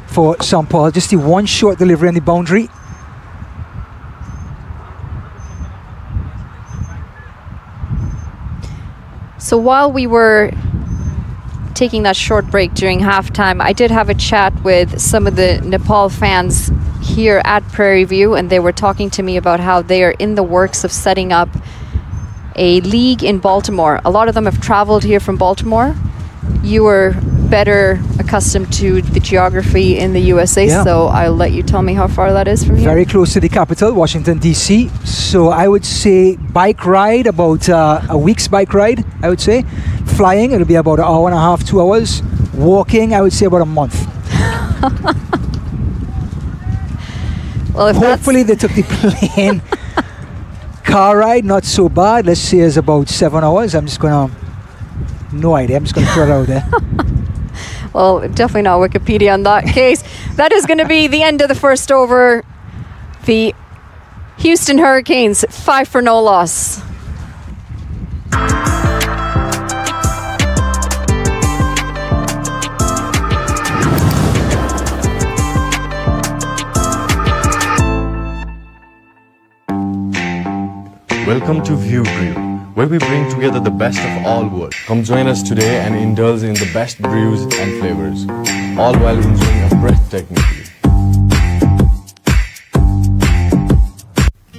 for Sampal. Just the 1 short delivery on the boundary. So while we were taking that short break during halftime, I did have a chat with some of the Nepal fans here at Prairie View, and they were talking to me about how they are in the works of setting up a league in Baltimore. A lot of them have traveled here from Baltimore. You were better accustomed to the geography in the USA, so I'll let you tell me how far that is from here. Very close to the capital, Washington, D.C. So I would say bike ride, about a week's bike ride, I would say. Flying, it'll be about 1.5 hours, 2 hours. Walking, I would say about a month. Well, hopefully they took the plane. Car ride, not so bad. Let's say it's about 7 hours. I'm just going to... No idea. I'm just going to throw it out there. Well, definitely not Wikipedia in that case. That is going to be the end of the first over. The Houston Hurricanes, 5 for no loss. Welcome to View Brew, where we bring together the best of all worlds. Come join us today and indulge in the best brews and flavors, all while enjoying a breathtaking view.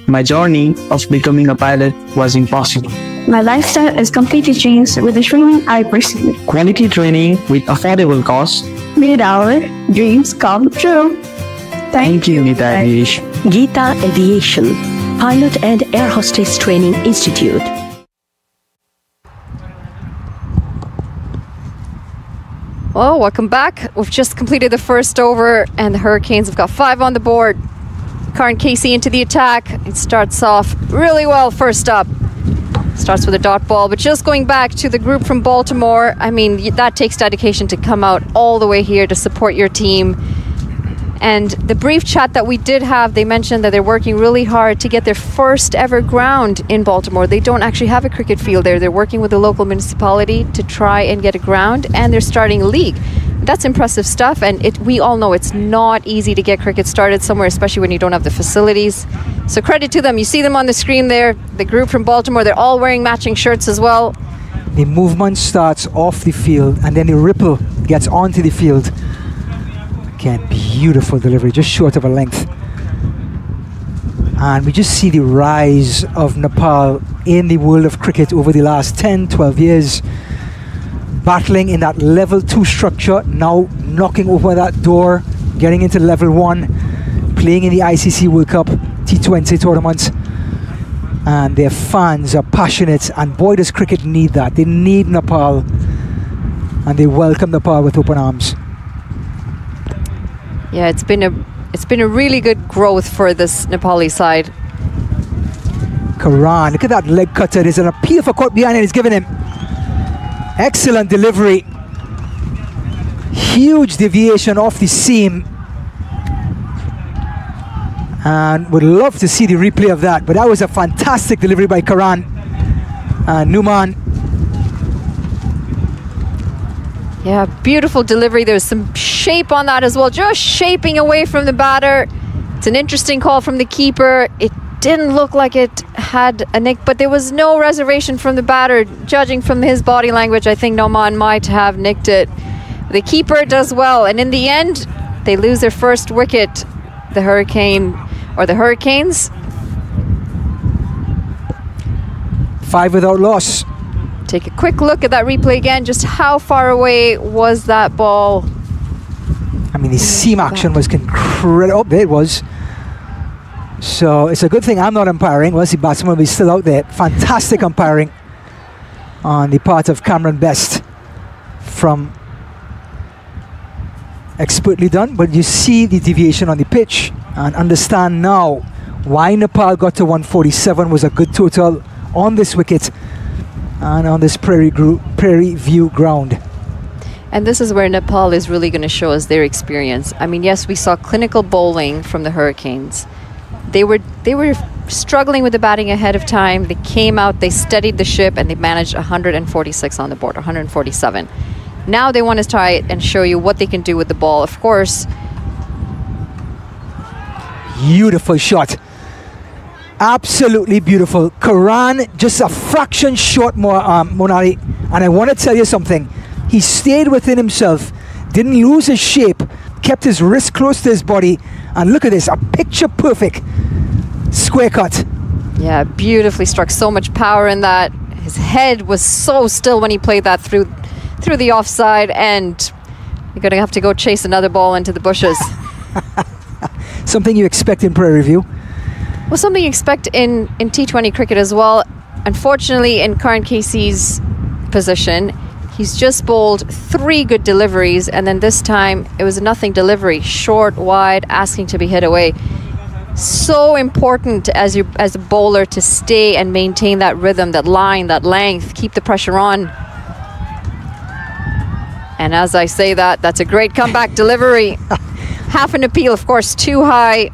My journey of becoming a pilot was impossible. My lifestyle has completely changed with the training I pursued. Quality training with affordable cost. Made our dreams come true. Thank you, Gita Aviation. Gita Aviation, Pilot and Air Hostess Training Institute. Well, welcome back. We've just completed the first over, and the Hurricanes have got 5 on the board. Karan Casey into the attack. It starts off really well first up. Starts with a dot ball, but just going back to the group from Baltimore, I mean, that takes dedication to come out all the way here to support your team. And the brief chat that we did have, they mentioned that they're working really hard to get their first ever ground in Baltimore. They don't actually have a cricket field there. They're working with the local municipality to try and get a ground, and they're starting a league. That's impressive stuff, and we all know it's not easy to get cricket started somewhere, especially when you don't have the facilities. So credit to them. You see them on the screen there, the group from Baltimore. They're all wearing matching shirts as well. The movement starts off the field, and then the ripple gets onto the field. Again, beautiful delivery, just short of a length. And we just see the rise of Nepal in the world of cricket over the last 10, 12 years. Battling in that level 2 structure, now knocking over that door, getting into level 1, playing in the ICC World Cup T20 tournament. And their fans are passionate, and boy does cricket need that. They need Nepal, and they welcome Nepal with open arms. Yeah, it's been a really good growth for this Nepali side. Karan, look at that leg cutter. There's an appeal for caught behind, and he's given him. Excellent delivery. Huge deviation off the seam. And would love to see the replay of that, but that was a fantastic delivery by Karan. Numan. Yeah, beautiful delivery. There's some shape on that as well, just shaping away from the batter. It's an interesting call from the keeper. It didn't look like it had a nick, but there was no reservation from the batter. Judging from his body language, I think Noman might have nicked it. The keeper does well, and in the end, they lose their first wicket. The Hurricanes. 5 without loss. Take a quick look at that replay again. Just how far away was that ball? I mean, the seam action was incredible. Oh, there it was. So it's a good thing I'm not umpiring. Well, the batsman will be still out there. Fantastic umpiring on the part of Cameron Best from expertly done. But you see the deviation on the pitch and understand now why Nepal got to 147 was a good total on this wicket and on this Prairie View ground. And this is where Nepal is really going to show us their experience. I mean, yes, we saw clinical bowling from the Hurricanes. They were struggling with the batting ahead of time. They came out, they steadied the ship, and they managed 146 on the board, 147. Now they want to try it and show you what they can do with the ball. Of course. Beautiful shot. Absolutely beautiful. Karan just a fraction short more, Monali. And I want to tell you something. He stayed within himself, didn't lose his shape, kept his wrist close to his body. And look at this, a picture perfect square cut. Yeah, beautifully struck. So much power in that. His head was so still when he played that through the offside, and you're going to have to go chase another ball into the bushes. Something you expect in Prairie View? Well, something you expect in T20 cricket as well. Unfortunately, in Karan Casey's position, he's just bowled 3 good deliveries, and then this time it was a nothing delivery, short, wide, asking to be hit away. So important as a bowler to stay and maintain that rhythm, that line, that length, keep the pressure on. And as I say that, that's a great comeback delivery. Half an appeal, of course, too high.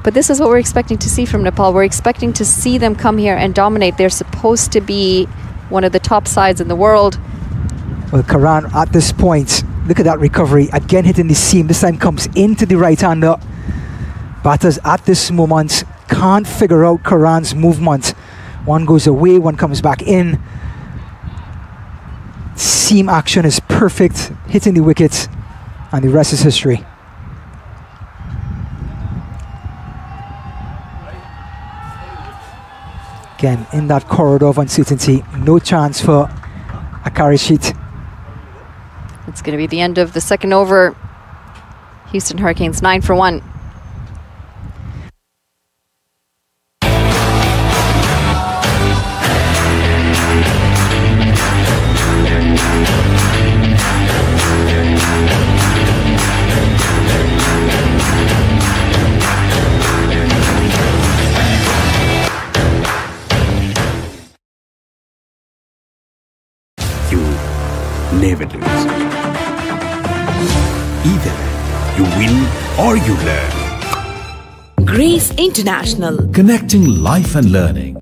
But this is what we're expecting to see from Nepal. We're expecting to see them come here and dominate. They're supposed to be one of the top sides in the world. Well, Karan at this point, look at that recovery. Again hitting the seam. This time comes into the right-hander. Batters at this moment can't figure out Karan's movement. One goes away, one comes back in. Seam action is perfect, hitting the wicket, and the rest is history. Again, in that corridor of uncertainty, no chance for a carry sheet. It's going to be the end of the second over. Houston Hurricanes 9 for 1. You never lose. Either you win or you learn. Grace International. Connecting life and learning.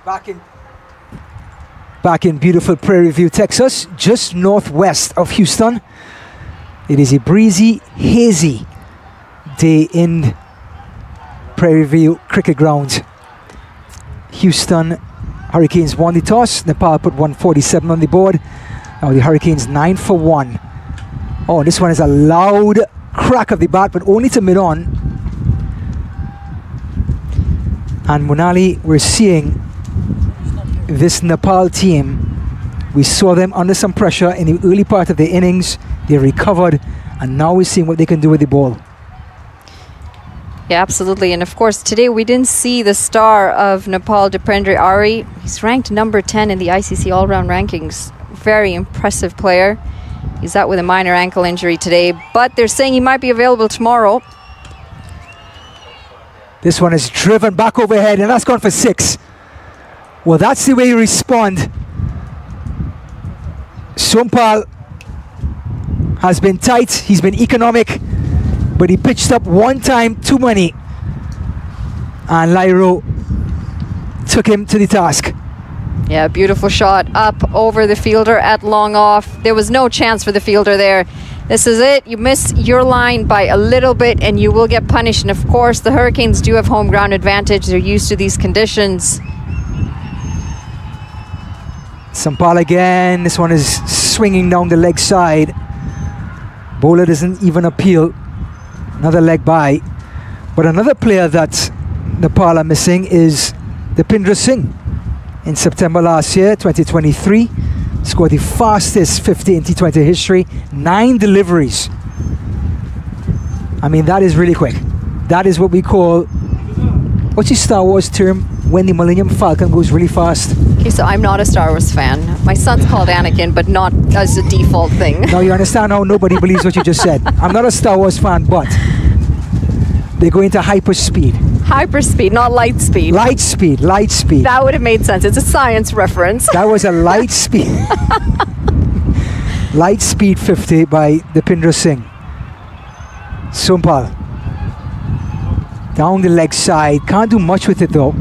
Back in beautiful Prairie View, Texas, just northwest of Houston. It is a breezy, hazy day in Prairie View Cricket Ground. Houston Hurricanes won the toss. Nepal put 147 on the board. Now the Hurricanes 9 for 1. Oh, this one is a loud crack of the bat, but only to mid-on. And Munali, we're seeing this Nepal team. We saw them under some pressure in the early part of the innings. They recovered, and now we're seeing what they can do with the ball. Yeah, absolutely. And of course, today we didn't see the star of Nepal, Dipendra Ari. He's ranked number 10 in the ICC all-round rankings. Very impressive player. He's out with a minor ankle injury today, but they're saying he might be available tomorrow. This one is driven back overhead, and that's gone for 6. Well, that's the way you respond. Sompal has been tight, he's been economic, but he pitched up one time too many. And Lyro took him to the task. Yeah, beautiful shot up over the fielder at long off. There was no chance for the fielder there. This is it. You miss your line by a little bit and you will get punished. And of course, the Hurricanes do have home ground advantage. They're used to these conditions. Sompal again. This one is swinging down the leg side. Bowler doesn't even appeal. Another leg by. But another player that Nepal are missing is Dipendra Singh. In September last year, 2023, scored the fastest 50 in T20 history, 9 deliveries. I mean, that is really quick. That is what we call, what's the Star Wars term, when the Millennium Falcon goes really fast? Okay, so I'm not a Star Wars fan. My son's called Anakin, but not as a default thing. Now you understand how nobody believes what you just said. I'm not a Star Wars fan, but they go into hyper speed. Hyper speed, not light speed. Light speed, light speed. That would have made sense. It's a science reference. That was a light speed. Light speed 50 by Dipendra Singh. Sompal. Down the leg side. Can't do much with it though.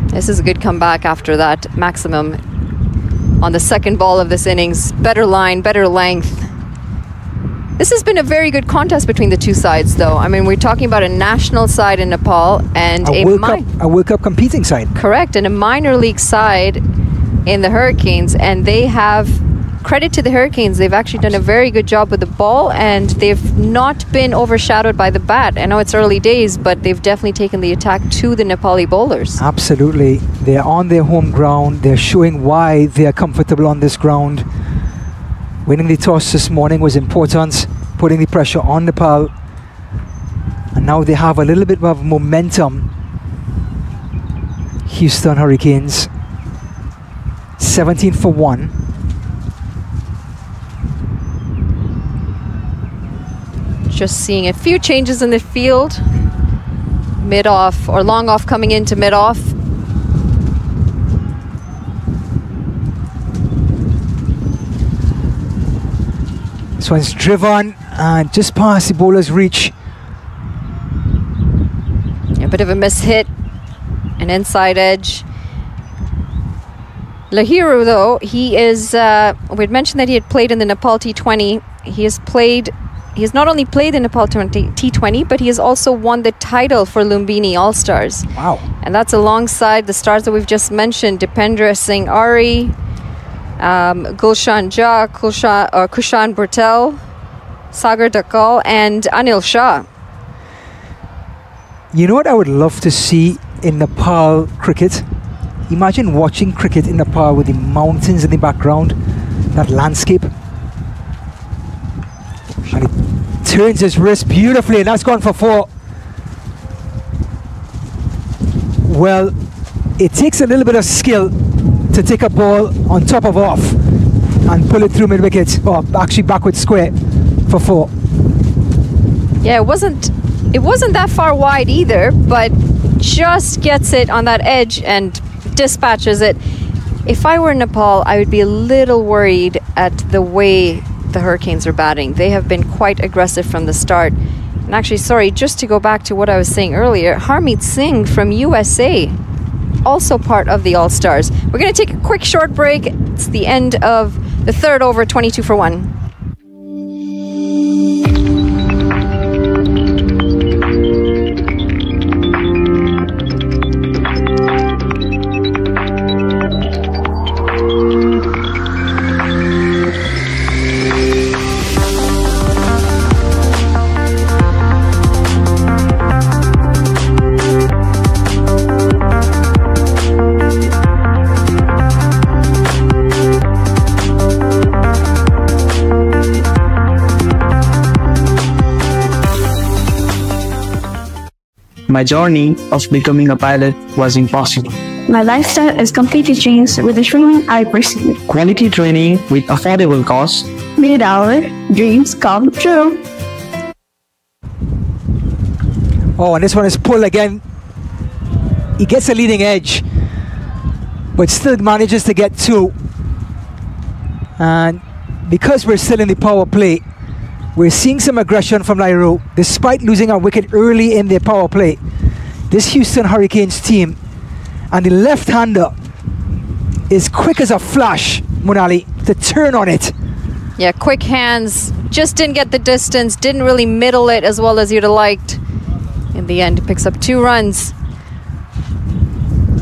This is a good comeback after that maximum on the second ball of this innings. Better line, better length. This has been a very good contest between the two sides, though. I mean, we're talking about a national side in Nepal and a World Cup competing side. Correct, and a minor league side in the Hurricanes. And they have, credit to the Hurricanes, they've actually done a very good job with the ball and they've not been overshadowed by the bat. I know it's early days, but they've definitely taken the attack to the Nepali bowlers. Absolutely. They're on their home ground. They're showing why they are comfortable on this ground. Winning the toss this morning was important, putting the pressure on Nepal. And now they have a little bit of momentum. Houston Hurricanes, 17 for 1. Just seeing a few changes in the field. Mid-off or long-off coming into mid-off. This one's driven and just past the bowler's reach. A bit of a mishit, an inside edge. Lahiru, though, he is, we'd mentioned that he had played in the Nepal T20. He has not only played in Nepal T20, but he has also won the title for Lumbini All-Stars. Wow. And that's alongside the stars that we've just mentioned, Dipendra Singh Ari, Gulshan Jha, Kushan Burtel, Sagar Dakal, and Anil Shah. You know what I would love to see in Nepal cricket? Imagine watching cricket in Nepal with the mountains in the background, that landscape. And he turns his wrist beautifully, and that's gone for 4. Well, it takes a little bit of skill to take a ball on top of off and pull it through mid-wicket, or actually backward square for 4. Yeah, it wasn't that far wide either, but just gets it on that edge and dispatches it. If I were Nepal, I would be a little worried at the way the Hurricanes are batting. They have been quite aggressive from the start. And actually, sorry, just to go back to what I was saying earlier, Harmeet Singh from USA, also part of the All-Stars. We're going to take a quick short break. It's the end of the third over, 22 for 1. My journey of becoming a pilot was impossible. My lifestyle has completely changed with the training I received. Quality training with affordable costs Made our dreams come true. Oh, and this one is pulled again. He gets a leading edge, but still manages to get 2. And because we're still in the power play, we're seeing some aggression from Nairo, despite losing a wicket early in their power play. This Houston Hurricanes team, and the left-hander is quick as a flash, Monali, to turn on it. Yeah, quick hands, just didn't get the distance, didn't really middle it as well as you'd have liked. In the end, picks up 2 runs.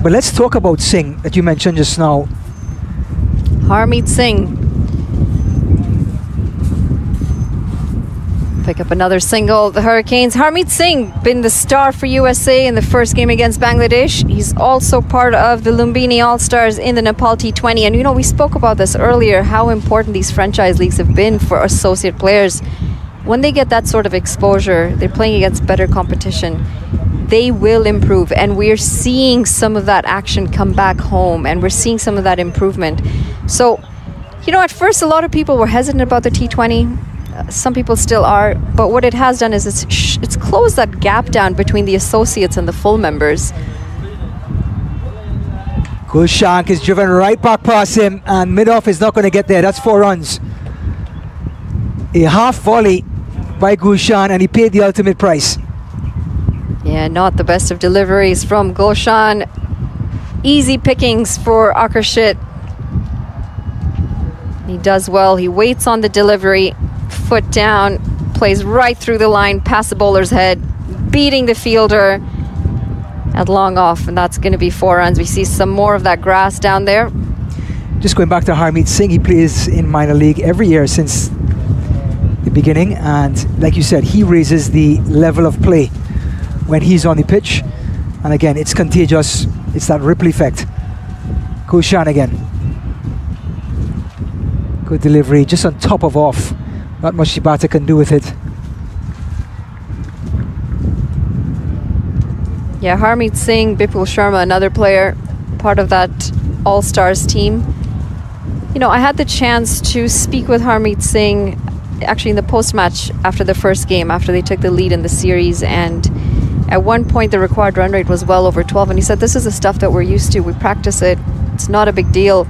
But let's talk about Singh, that you mentioned just now. Harmeet Singh. Pick up another single. The Hurricanes. Harmeet Singh, been the star for USA in the first game against Bangladesh. He's also part of the Lumbini All-Stars in the Nepal T20. And you know, we spoke about this earlier, how important these franchise leagues have been for associate players. When they get that sort of exposure, they're playing against better competition, they will improve. And we're seeing some of that action come back home, and we're seeing some of that improvement. So, you know, at first a lot of people were hesitant about the T20. Some people still are, but what it has done is it's closed that gap down between the associates and the full members. Gulshank is driven right back past him, and mid-off is not going to get there. That's 4 runs. A half volley by Gulshan, and he paid the ultimate price. Yeah, not the best of deliveries from Gulshan. Easy pickings for Akershit. He does well. He waits on the delivery. Foot down, plays right through the line, past the bowler's head, beating the fielder at long off, and that's going to be 4 runs. We see some more of that grass down there. Just going back to Harmeet Singh, he plays in minor league every year since the beginning, and like you said, he raises the level of play when he's on the pitch, and again, it's contagious. It's that ripple effect. Gulshan again. Good delivery, just on top of off. Not much Shibata can do with it. Yeah, Harmeet Singh, Bipul Sharma, another player, part of that All-Stars team. You know, I had the chance to speak with Harmeet Singh actually in the post-match after the first game, after they took the lead in the series, and at one point the required run rate was well over 12, and he said, this is the stuff that we're used to. We practice it. It's not a big deal.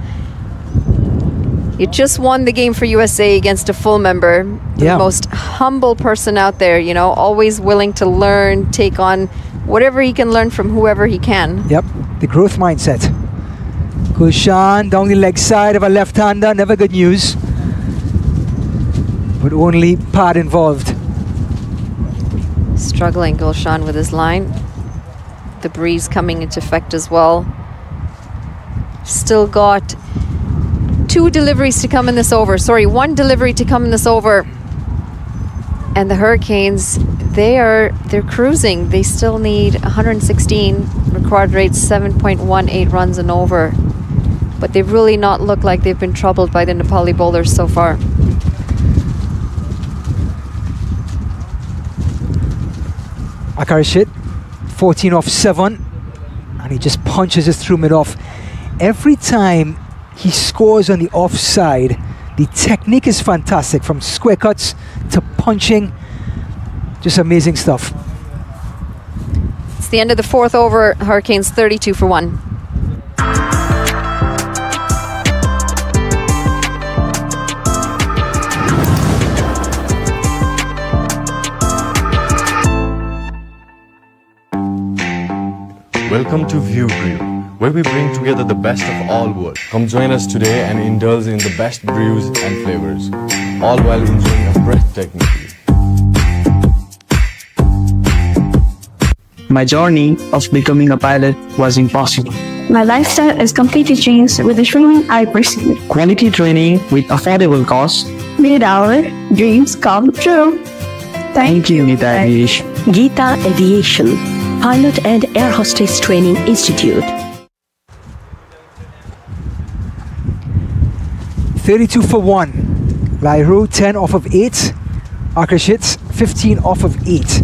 You just won the game for USA against a full member. The most humble person out there, you know, always willing to learn, take on whatever he can learn from whoever he can. Yep, the growth mindset. Gulshan down the leg side of a left-hander, never good news. But only pad involved. Struggling Gulshan with his line. The breeze coming into effect as well. Still got 2 deliveries to come in this over. Sorry, 1 delivery to come in this over. And the Hurricanes, they're cruising. They still need 116 required rates, 7.18 runs and over. But they've really not looked like they've been troubled by the Nepali bowlers so far. Akarshit, 14 off 7, and he just punches it through mid-off. Every time he scores on the offside, the technique is fantastic, from square cuts to punching. Just amazing stuff. It's the end of the fourth over. Hurricanes 32 for 1. Welcome to View Brew, where we bring together the best of all worlds. Come join us today and indulge in the best brews and flavors, all while enjoying a breathtaking view. My journey of becoming a pilot was impossible. My lifestyle is completely changed with the training I received. Quality training with affordable costs. Made our dreams come true. Thank you, Gita Aviation. Gita Aviation, Pilot and Air Hostess Training Institute. 32 for 1. Lairu 10 off of 8. Akarshit 15 off of 8.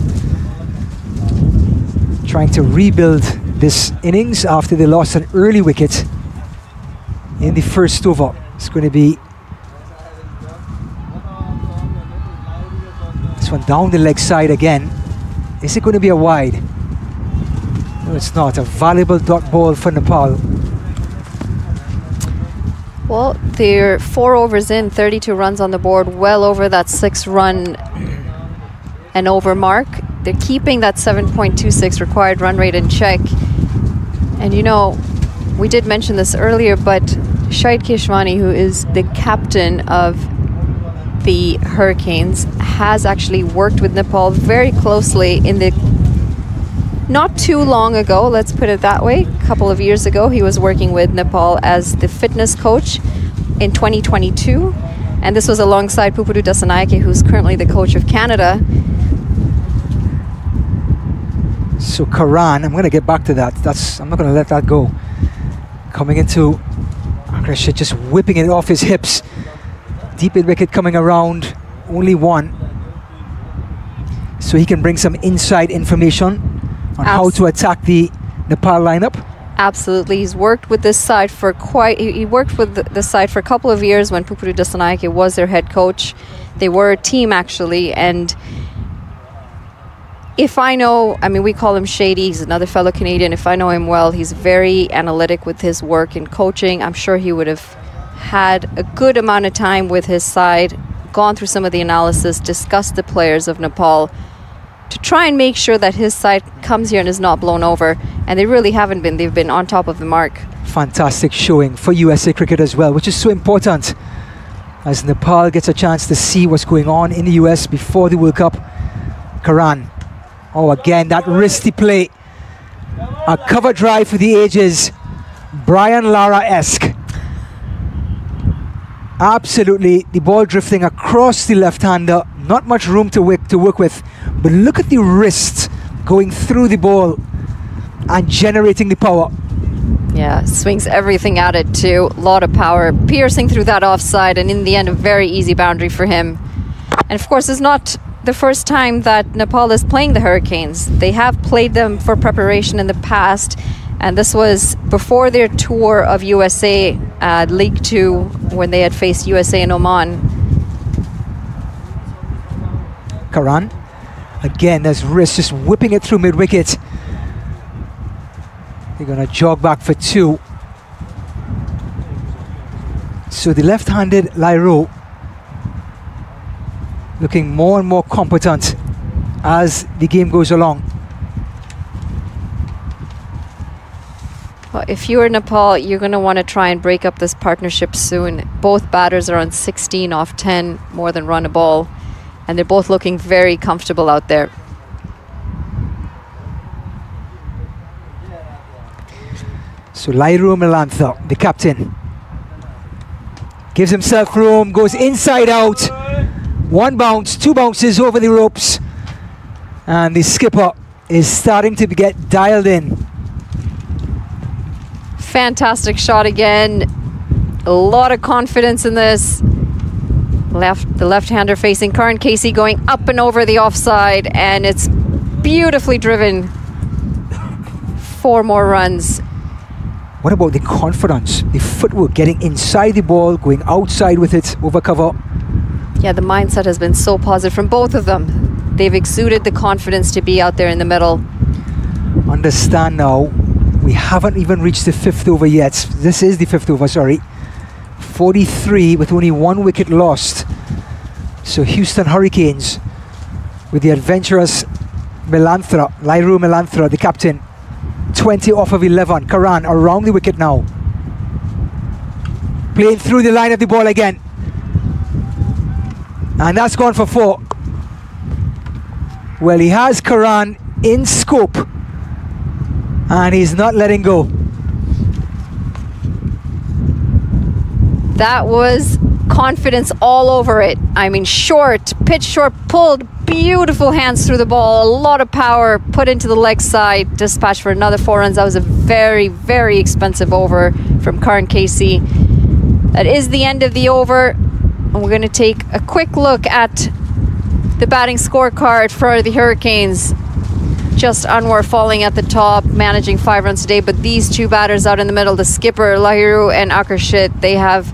Trying to rebuild this innings after they lost an early wicket in the first over. It's going to be this one down the leg side again. Is it going to be a wide? No, it's not. A valuable dot ball for Nepal. Well, they're 4 overs in, 32 runs on the board, well over that 6-run and over mark. They're keeping that 7.26 required run rate in check. And you know, we did mention this earlier, but Shahid Keshwani, who is the captain of the Hurricanes, has actually worked with Nepal very closely in the not too long ago, let's put it that way. A couple of years ago, he was working with Nepal as the fitness coach in 2022. And this was alongside Pupuru Dasanaike, who's currently the coach of Canada. So Karan, I'm going to get back to that. I'm not going to let that go. Coming into Akarshit, just whipping it off his hips. Deep in wicket coming around, only one. So he can bring some inside information on how to attack the Nepal lineup. Absolutely, he's worked with this side for he worked with the side for a couple of years when Pupuru Dasanaike was their head coach. They were a team actually, and if I know, I mean, we call him Shady, he's another fellow Canadian. If I know him well, he's very analytic with his work in coaching. I'm sure he would have had a good amount of time with his side, gone through some of the analysis, discussed the players of Nepal, to try and make sure that his side comes here and is not blown over. And they really haven't been. They've been on top of the mark. Fantastic showing for USA cricket as well, which is so important as Nepal gets a chance to see what's going on in the US before the World Cup. Karan. Oh, again, that wristy play. A cover drive for the ages. Brian Lara-esque. Absolutely, the ball drifting across the left-hander. Not much room to work with. But look at the wrist going through the ball and generating the power. Yeah, swings everything at it too. A lot of power, piercing through that offside, and in the end, a very easy boundary for him. And of course, it's not the first time that Nepal is playing the Hurricanes. They have played them for preparation in the past, and this was before their tour of USA, League 2, when they had faced USA and Oman. Karan. Again, there's wrist just whipping it through mid-wicket. They're going to jog back for 2. So the left-handed Lairu looking more and more competent as the game goes along. Well, if you're Nepal, you're going to want to try and break up this partnership soon. Both batters are on 16 off 10, more than run a ball. And they're both looking very comfortable out there. So Lairu Melantha, the captain, gives himself room, goes inside out. One bounce, two bounces over the ropes, and the skipper is starting to get dialed in. Fantastic shot again. A lot of confidence in this. The left-hander facing Karan Casey going up and over the offside, and it's beautifully driven. 4 more runs. What about the confidence, the footwork, getting inside the ball, going outside with it, over cover? Yeah, the mindset has been so positive from both of them. They've exuded the confidence to be out there in the middle. Understand now, we haven't even reached the 5th over yet. This is the 5th over, sorry. 43 with only 1 wicket lost. So Houston Hurricanes with the adventurous Lairu Melanthra, the captain. 20 off of 11. Karan around the wicket now. Playing through the line of the ball again. And that's gone for 4. Well, he has Karan in scope, and he's not letting go. That was confidence all over it. I mean, short, pitch short, pulled, beautiful hands through the ball, a lot of power put into the leg side, dispatched for another 4 runs. That was a very, very expensive over from Karan Casey. That is the end of the over, and we're going to take a quick look at the batting scorecard for the Hurricanes. Just Anwar falling at the top, managing 5 runs today, but these 2 batters out in the middle, the skipper Lahiru and Akarshit, they have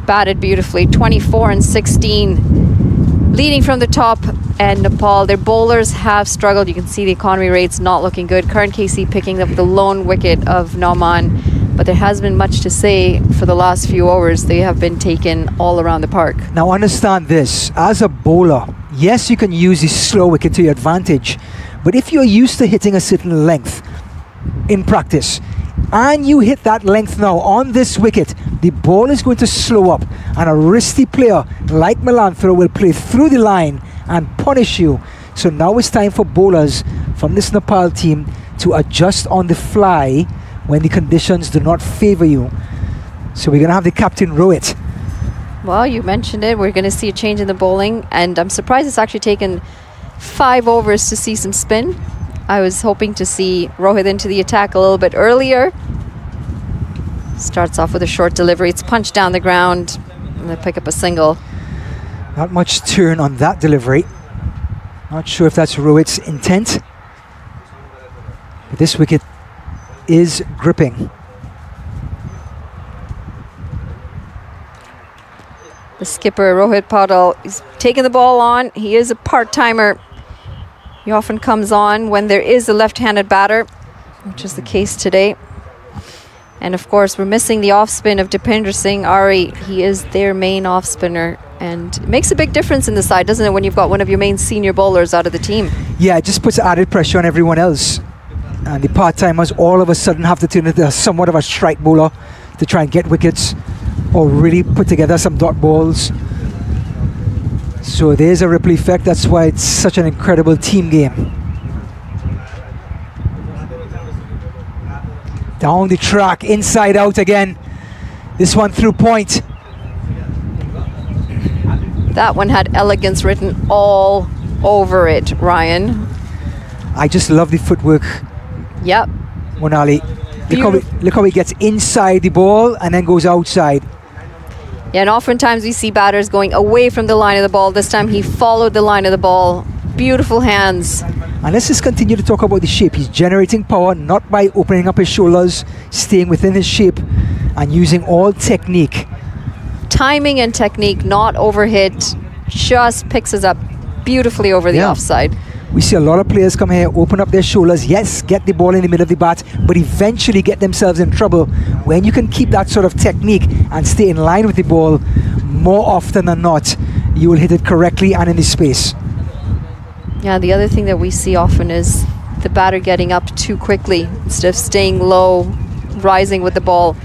batted beautifully. 24 and 16 leading from the top, and Nepal, their bowlers have struggled. You can see the economy rates not looking good. Karan Casey picking up the lone wicket of Nauman, but there has been much to say for the last few overs. They have been taken all around the park. Now understand this, as a bowler, yes, you can use the slow wicket to your advantage, but if you're used to hitting a certain length in practice, and you hit that length now on this wicket, the ball is going to slow up, and a wristy player like Melanthra will play through the line and punish you. So now it's time for bowlers from this Nepal team to adjust on the fly when the conditions do not favor you. So we're going to have the captain Rohit. Well, you mentioned it. We're going to see a change in the bowling, and I'm surprised it's actually taken 5 overs to see some spin. I was hoping to see Rohit into the attack a little bit earlier. Starts off with a short delivery. It's punched down the ground, and they pick up a single. Not much turn on that delivery. Not sure if that's Rohit's intent. But this wicket is gripping. The skipper, Rohit Paudal, is taking the ball on. He is a part-timer. He often comes on when there is a left-handed batter, which is the case today. And of course, we're missing the off-spin of Dipinder Singh Ari. He is their main off-spinner, and it makes a big difference in the side, doesn't it, when you've got one of your main senior bowlers out of the team? Yeah, it just puts added pressure on everyone else. And the part-timers all of a sudden have to turn into somewhat of a strike bowler to try and get wickets or really put together some dot balls. So there's a ripple effect. That's why it's such an incredible team game. Down the track, inside out again. This one through point. That one had elegance written all over it, Ryan. I just love the footwork. Yep. Monali. Look how he gets inside the ball and then goes outside. Yeah, and oftentimes we see batters going away from the line of the ball. This time he followed the line of the ball. Beautiful hands. And let's just continue to talk about the shape. He's generating power not by opening up his shoulders, staying within his shape, and using all technique. Timing and technique, not overhit. Just picks us up beautifully over the offside. We see a lot of players come here, open up their shoulders, yes, get the ball in the middle of the bat, but eventually get themselves in trouble. When you can keep that sort of technique and stay in line with the ball, more often than not, you will hit it correctly and in the space. Yeah, the other thing that we see often is the batter getting up too quickly instead of staying low, rising with the ball.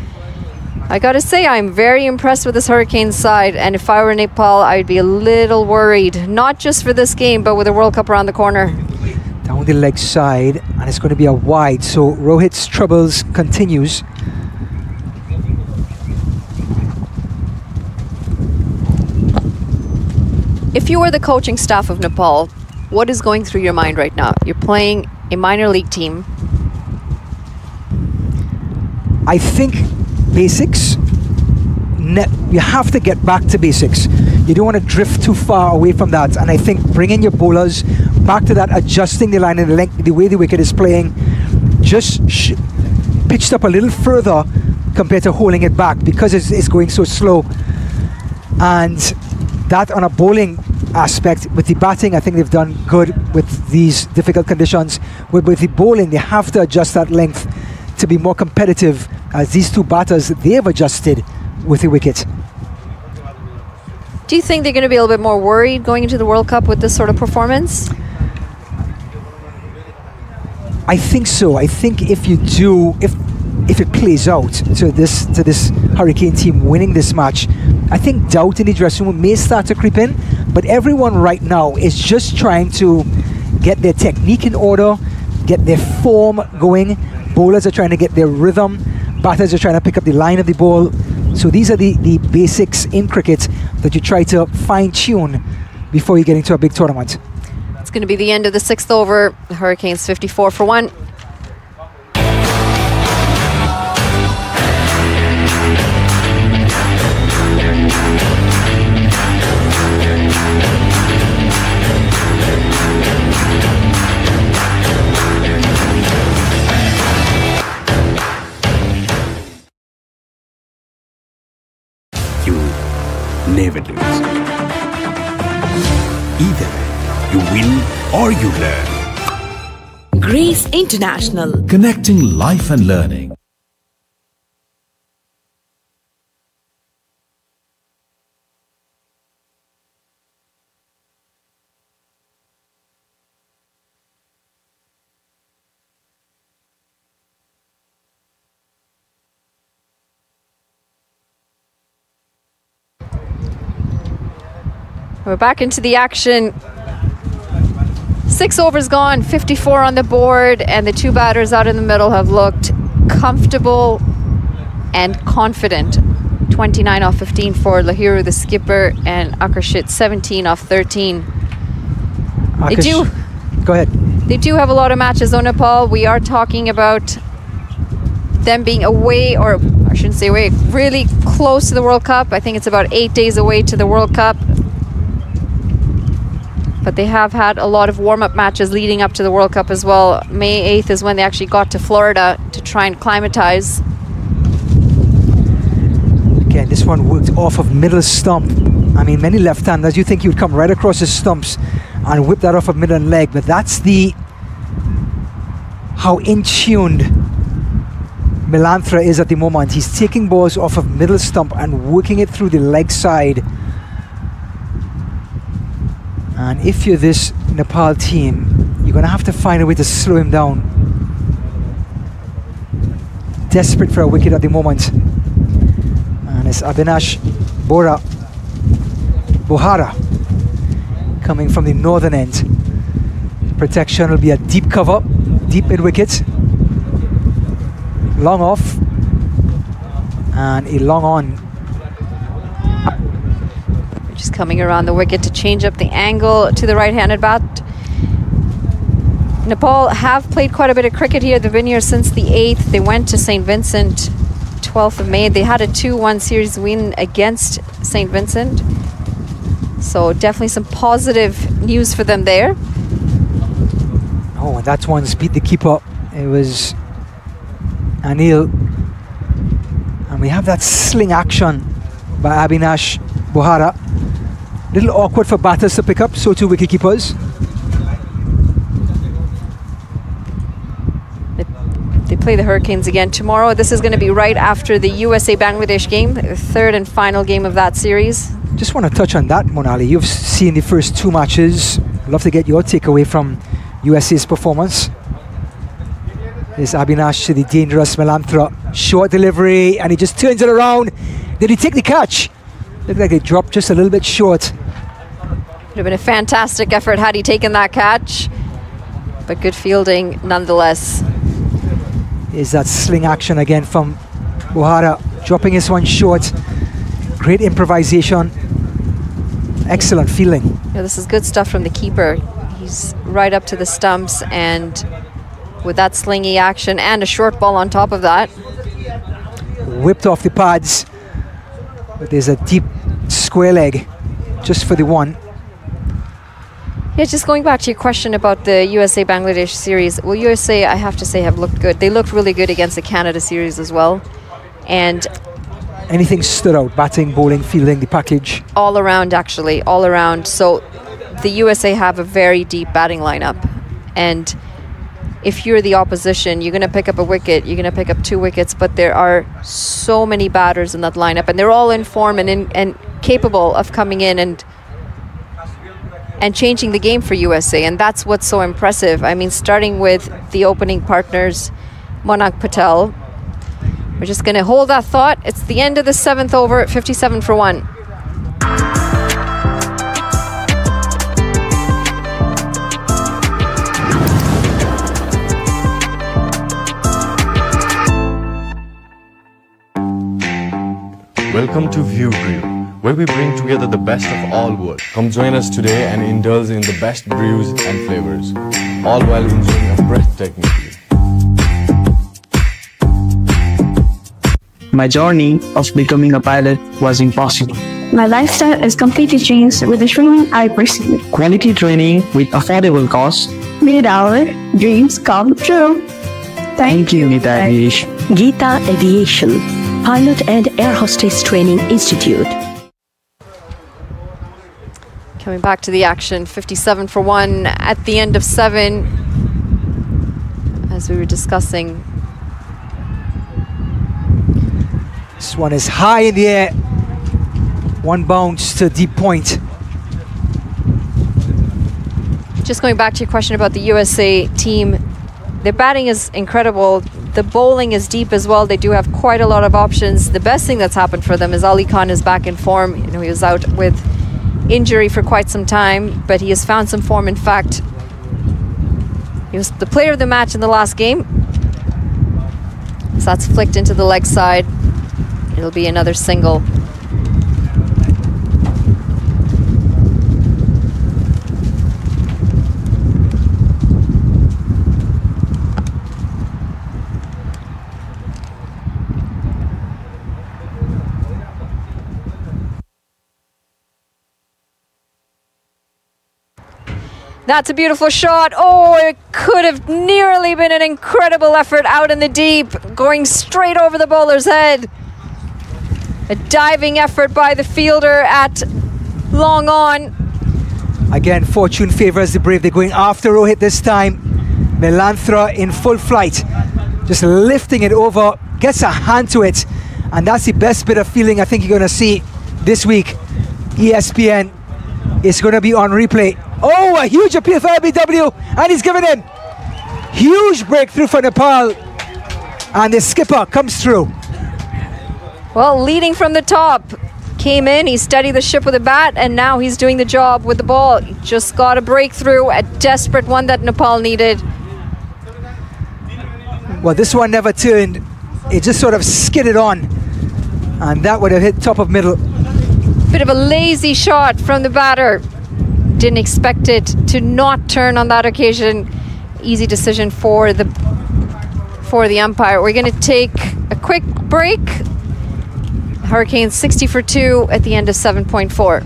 I gotta say, I'm very impressed with this Hurricanes side, and if I were Nepal, I'd be a little worried, not just for this game, but with the World Cup around the corner. Down the leg side, and it's going to be a wide, so Rohit's troubles continues. If you were the coaching staff of Nepal, what is going through your mind right now? You're playing a minor league team. I think basics. You have to get back to basics. You don't want to drift too far away from that. And I think bringing your bowlers back to that, adjusting the line and the length, the way the wicket is playing, just pitched up a little further compared to holding it back because it's going so slow. And that on a bowling aspect, with the batting, I think they've done good with these difficult conditions. With the bowling, they have to adjust that length to be more competitive, as these two batters, they've adjusted with the wicket. Do you think they're going to be a little bit more worried going into the World Cup with this sort of performance? I think so. I think if you do, if it plays out to this Hurricane team winning this match, I think doubt in the dressing room may start to creep in. But everyone right now is just trying to get their technique in order, get their form going. Bowlers are trying to get their rhythm. Batters are trying to pick up the line of the ball. So these are the basics in cricket that you try to fine-tune before you get into a big tournament. It's going to be the end of the 6th over. The Hurricanes 54 for 1. Never lose. Either you win or you learn. Grace International. Connecting life and learning. We're back into the action. 6 overs gone, 54 on the board, and the two batters out in the middle have looked comfortable and confident. 29 off 15 for Lahiru, the skipper, and Akershit 17 off 13. Go ahead. They do have a lot of matches on Nepal. We are talking about them being away, or I shouldn't say away, really close to the World Cup. I think it's about 8 days away to the World Cup. But they have had a lot of warm-up matches leading up to the World Cup as well. May 8th is when they actually got to Florida to try and acclimatize. Again, this one worked off of middle stump. I mean, many left-handers, you think you'd come right across the stumps and whip that off of middle leg, but that's how in-tuned Melanthra is at the moment. He's taking balls off of middle stump and working it through the leg side. And if you're this Nepal team, you're going to have to find a way to slow him down. Desperate for a wicket at the moment. And it's Abhinash Bohara coming from the northern end. Protection will be a deep cover, deep mid-wicket. Long off. And a long on. Just coming around the wicket to change up the angle to the right-handed bat. Nepal have played quite a bit of cricket here. They've been here since the 8th. They went to St. Vincent 12th of May. They had a 2-1 series win against St. Vincent. So definitely some positive news for them there. Oh, and that one's beat the keeper. It was Anil. And we have that sling action by Abhinash Bohara. Little awkward for batters to pick up, so too wicketkeepers. They play the Hurricanes again tomorrow. This is going to be right after the USA-Bangladesh game, the third and final game of that series. Just want to touch on that, Monali. You've seen the first two matches. I'd love to get your takeaway from USA's performance. There's Abhinash to the dangerous Melanthra. Short delivery, and he just turns it around. Did he take the catch? Looked like they dropped just a little bit short. Would have been a fantastic effort had he taken that catch, but good fielding nonetheless. Is that sling action again from Bohara, dropping his one short. Great improvisation. Excellent fielding. Yeah, this is good stuff from the keeper. He's right up to the stumps, and with that slingy action and a short ball on top of that. Whipped off the pads, but there's a deep square leg just for the one. Yeah, just going back to your question about the USA-Bangladesh series. Well, USA, I have to say, have looked good. They looked really good against the Canada series as well. And anything stood out? Batting, bowling, fielding, the package? All around, actually, all around. So the USA have a very deep batting lineup. And if you're the opposition, you're going to pick up a wicket, you're going to pick up 2 wickets, but there are so many batters in that lineup, and they're all in form and capable of coming in and changing the game for USA, and that's what's so impressive. I mean, starting with the opening partners, Monak Patel. We're just going to hold that thought. It's the end of the 7th over at 57 for 1. Welcome to View Brew, where we bring together the best of all worlds. Come join us today and indulge in the best brews and flavors, all while enjoying a breathtaking view. My journey of becoming a pilot was impossible. My lifestyle is completely changed with the training I pursued. Quality training with affordable costs Made our dreams come true. Thank you, Gita Aviation. Gita Aviation, Pilot and Air Hostess Training Institute. Coming back to the action, 57 for 1 at the end of 7. As we were discussing, This one is high in the air. One bounce to deep point. just going back to your question about the USA team, their batting is incredible. The bowling is deep as well. They do have quite a lot of options. The best thing that's happened for them is Ali Khan is back in form. You know, he was out with injury for quite some time, but he has found some form. In fact, he was the player of the match in the last game. So that's flicked into the leg side. It'll be another single. That's a beautiful shot. Oh, it could have nearly been an incredible effort out in the deep, going straight over the bowler's head. A diving effort by the fielder at long on. Again, fortune favors the brave. They're going after Rohit this time. Melanthra in full flight, just lifting it over, gets a hand to it, and that's the best bit of feeling I think you're going to see this week. ESPN is going to be on replay. Oh, a huge appeal for LBW, and he's given him. Huge breakthrough for Nepal, and the skipper comes through. Well, leading from the top, came in, he steadied the ship with a bat, and now he's doing the job with the ball. He just got a breakthrough, a desperate one that Nepal needed. Well, this one never turned. It just sort of skidded on, and that would have hit top of middle. Bit of a lazy shot from the batter. Didn't expect it to not turn on that occasion. Easy decision for the umpire. We're going to take a quick break. Hurricanes 60 for 2 at the end of 7.4.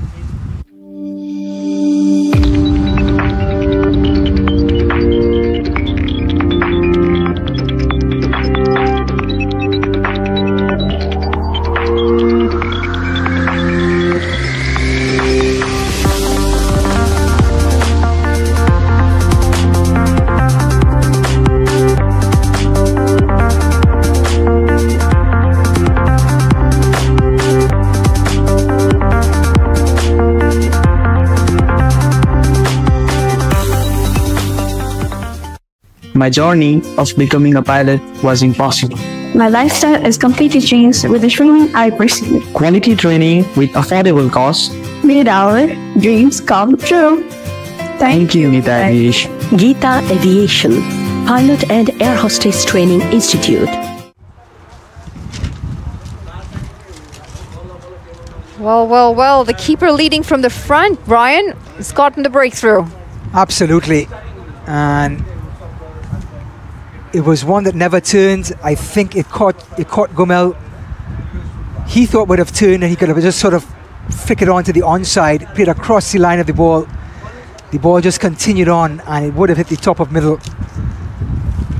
My journey of becoming a pilot was impossible. My lifestyle is completely changed with the training I pursued. Quality training with affordable costs Made our dreams come true. Thank you, Gita Aviation. Gita Aviation, Pilot and Air Hostess Training Institute. Well, Well, well, well, the keeper leading from the front, Brian, has gotten the breakthrough. Absolutely. And it was one that never turned. I think it caught Gomel. He thought would have turned and he could have just sort of flickered onto the onside, played across the line of the ball. The ball just continued on and it would have hit the top of middle.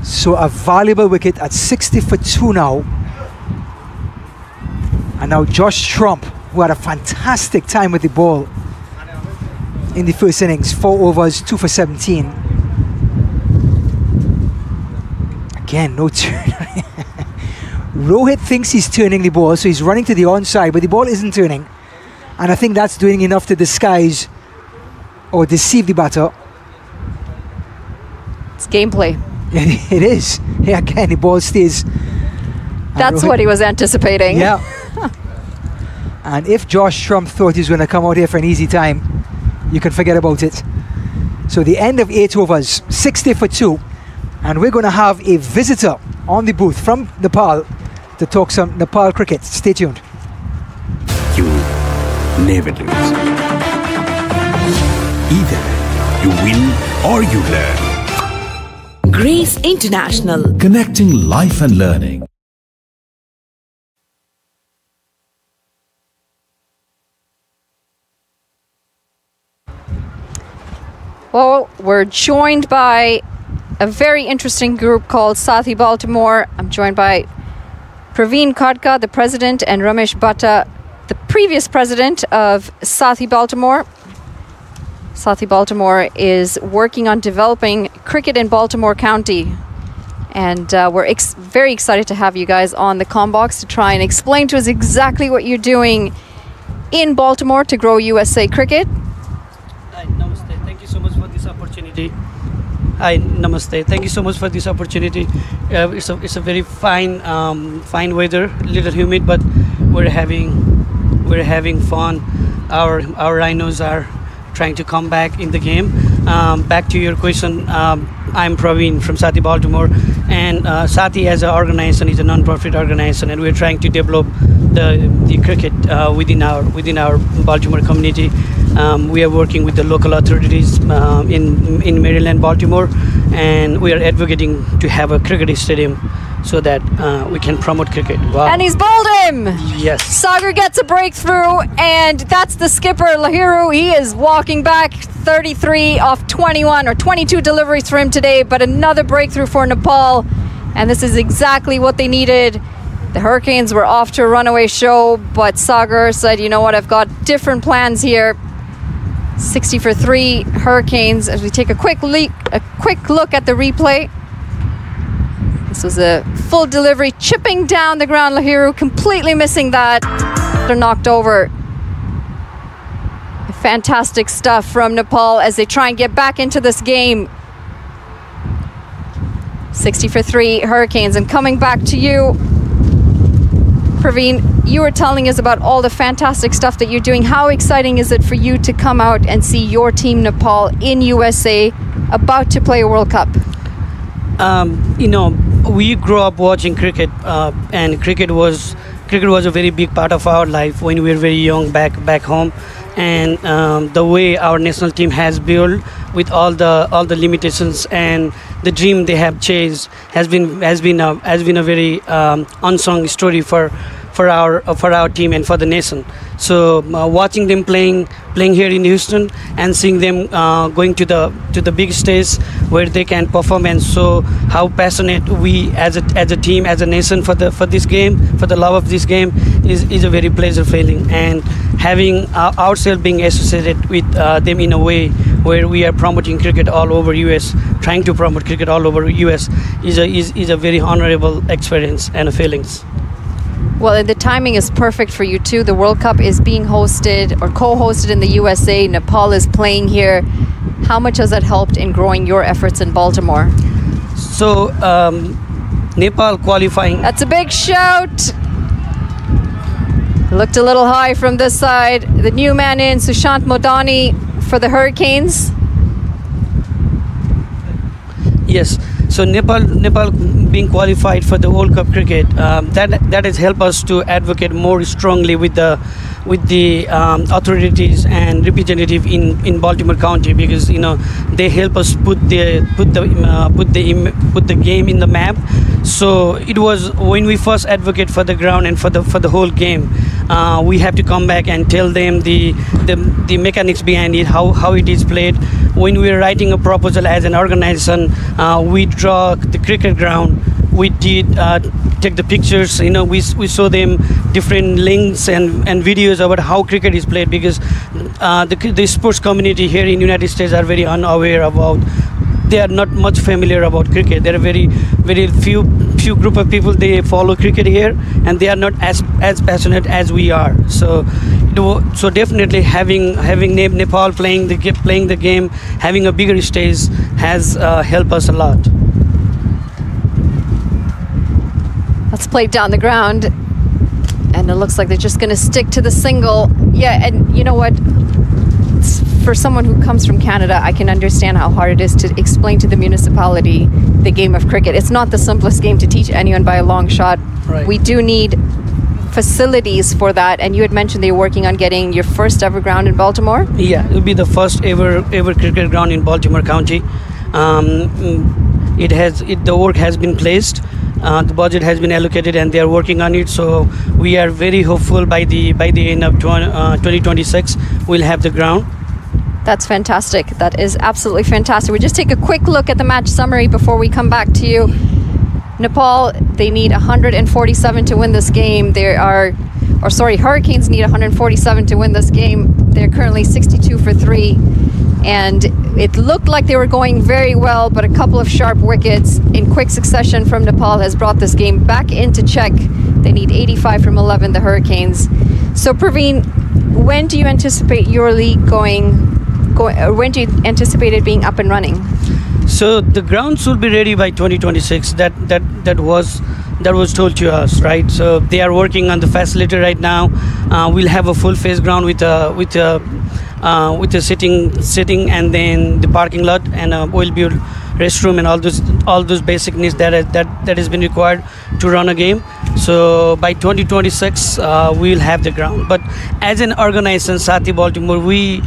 So a valuable wicket at 60 for 2 now. And now Josh Trump, who had a fantastic time with the ball in the first innings, 4 overs, 2 for 17. Again, no turn. Rohit thinks he's turning the ball, so he's running to the onside, but the ball isn't turning. And I think that's doing enough to disguise or deceive the batter. It's gameplay. It is. Yeah, again, the ball stays. That's what he was anticipating. Yeah. And if Josh Trump thought he was going to come out here for an easy time, you can forget about it. So the end of 8 overs, 60 for 2. And we're going to have a visitor on the booth from Nepal to talk some Nepal cricket. Stay tuned. You never lose. Either you win or you learn. Grace International. Connecting life and learning. Well, we're joined by a very interesting group called Sathi Baltimore. I'm joined by Praveen Khadka, the president, and Ramesh Bhatta, the previous president of Sathi Baltimore. Sathi Baltimore is working on developing cricket in Baltimore County. And we're very excited to have you guys on the Combox to try and explain to us exactly what you're doing in Baltimore to grow USA cricket. Hi, namaste. Thank you so much for this opportunity. Hi, namaste. Thank you so much for this opportunity. It's a very fine weather, little humid, but we're having fun. Our rhinos are trying to come back in the game. Back to your question, I'm Praveen from Sathi Baltimore, and Sathi as an organization is a non-profit organization, and we're trying to develop the cricket within our Baltimore community. We are working with the local authorities in Maryland, Baltimore, and we are advocating to have a cricket stadium so that we can promote cricket. Wow. And he's bowled him! Yes. Sagar gets a breakthrough, and that's the skipper, Lahiru. He is walking back 33 off 21 or 22 deliveries for him today, but another breakthrough for Nepal, and this is exactly what they needed. The Hurricanes were off to a runaway show, but Sagar said, you know what, I've got different plans here. 60 for 3 Hurricanes. As we take a quick look at the replay. This was a full delivery, chipping down the ground. Lahiru completely missing that. They're knocked over. Fantastic stuff from Nepal as they try and get back into this game. 60 for 3 Hurricanes. And coming back to you, Praveen, you were telling us about all the fantastic stuff that you're doing. How exciting is it for you to come out and see your team Nepal in USA about to play a World Cup? We grew up watching cricket, and cricket was a very big part of our life when we were very young back home. And the way our national team has built with all the limitations and the dream they have chased has been a very unsung story for our team and for the nation. So watching them playing here in Houston and seeing them going to the big stage where they can perform and show how passionate we as a team, as a nation for this game, for the love of this game is a very pleasure feeling. And having ourselves being associated with them in a way where we are promoting cricket all over US, trying to promote cricket all over US is a very honorable experience and feelings. Well, and the timing is perfect for you too. The World Cup is being hosted or co-hosted in the USA. Nepal is playing here. How much has that helped in growing your efforts in Baltimore? So, Nepal qualifying. That's a big shout. Looked a little high from this side. The new man in, Sushant Modani for the Hurricanes. Yes. So Nepal being qualified for the World Cup cricket, that has helped us to advocate more strongly with the the authorities and representative in Baltimore County, because they help us put the game in the map. So it was when we first advocate for the ground and for the whole game, we have to come back and tell them the mechanics behind it, how it is played. When we are writing a proposal as an organization, we draw the cricket ground. We did take the pictures. We show them different links and videos about how cricket is played, because the sports community here in United States are very unaware about. They are not much familiar about cricket. There are very few group of people, they follow cricket here, and they are not as passionate as we are. So definitely having Nepal playing the game, having a bigger stage has helped us a lot. Let's play it down the ground, and it looks like they're just going to stick to the single. Yeah, and you know what? For someone who comes from Canada, I can understand how hard it is to explain to the municipality the game of cricket. It's not the simplest game to teach anyone by a long shot. Right. We do need facilities for that, and you had mentioned they were working on getting your first ever ground in Baltimore. Yeah, it will be the first ever cricket ground in Baltimore County. The work has been placed. The budget has been allocated, and they are working on it. So we are very hopeful by the end of 2026 we'll have the ground. That's fantastic. That is absolutely fantastic. We just take a quick look at the match summary before we come back to you. Nepal, they need 147 to win this game. Hurricanes need 147 to win this game. They're currently 62 for 3. And it looked like they were going very well, but a couple of sharp wickets in quick succession from Nepal has brought this game back into check. They need 85 from 11, the Hurricanes. So Praveen, when do you anticipate your league when do you anticipate it being up and running? So the grounds will be ready by 2026. That was told to us, right? So they are working on the facility right now. We'll have a full face ground with a sitting and then the parking lot and a well-built restroom and all those basic needs that has been required to run a game. So by 2026 we'll have the ground. But as an organization, Sathi Baltimore, we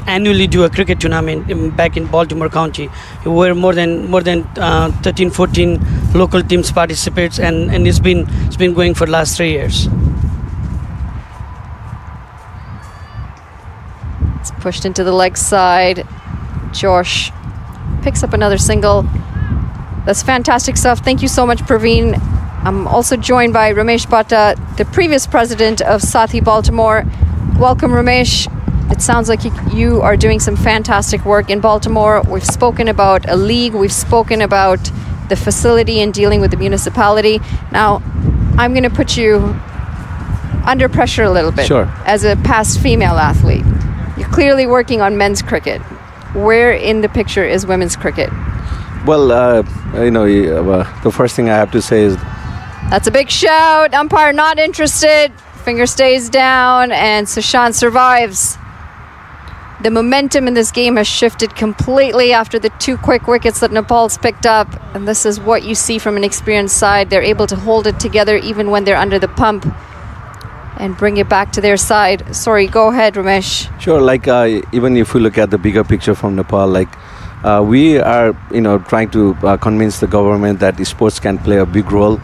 annually do a cricket tournament back in Baltimore County, where more than 13-14 local teams participates, and it's been going for the last 3 years. It's pushed into the leg side. Josh picks up another single. That's fantastic stuff. Thank you so much, Praveen. I'm also joined by Ramesh Bhatta, the previous president of Sathi Baltimore. Welcome, Ramesh. It sounds like you are doing some fantastic work in Baltimore. We've spoken about a league. We've spoken about the facility and dealing with the municipality. Now, I'm going to put you under pressure a little bit. Sure. As a past female athlete. You're clearly working on men's cricket. Where in the picture is women's cricket? Well, the first thing I have to say is... That's a big shout. Umpire not interested. Finger stays down, and Sushant survives. The momentum in this game has shifted completely after the 2 quick wickets that Nepal's picked up. And this is what you see from an experienced side. They're able to hold it together even when they're under the pump and bring it back to their side. Sorry, go ahead, Ramesh. Sure, even if we look at the bigger picture from Nepal, we are, trying to convince the government that sports can play a big role.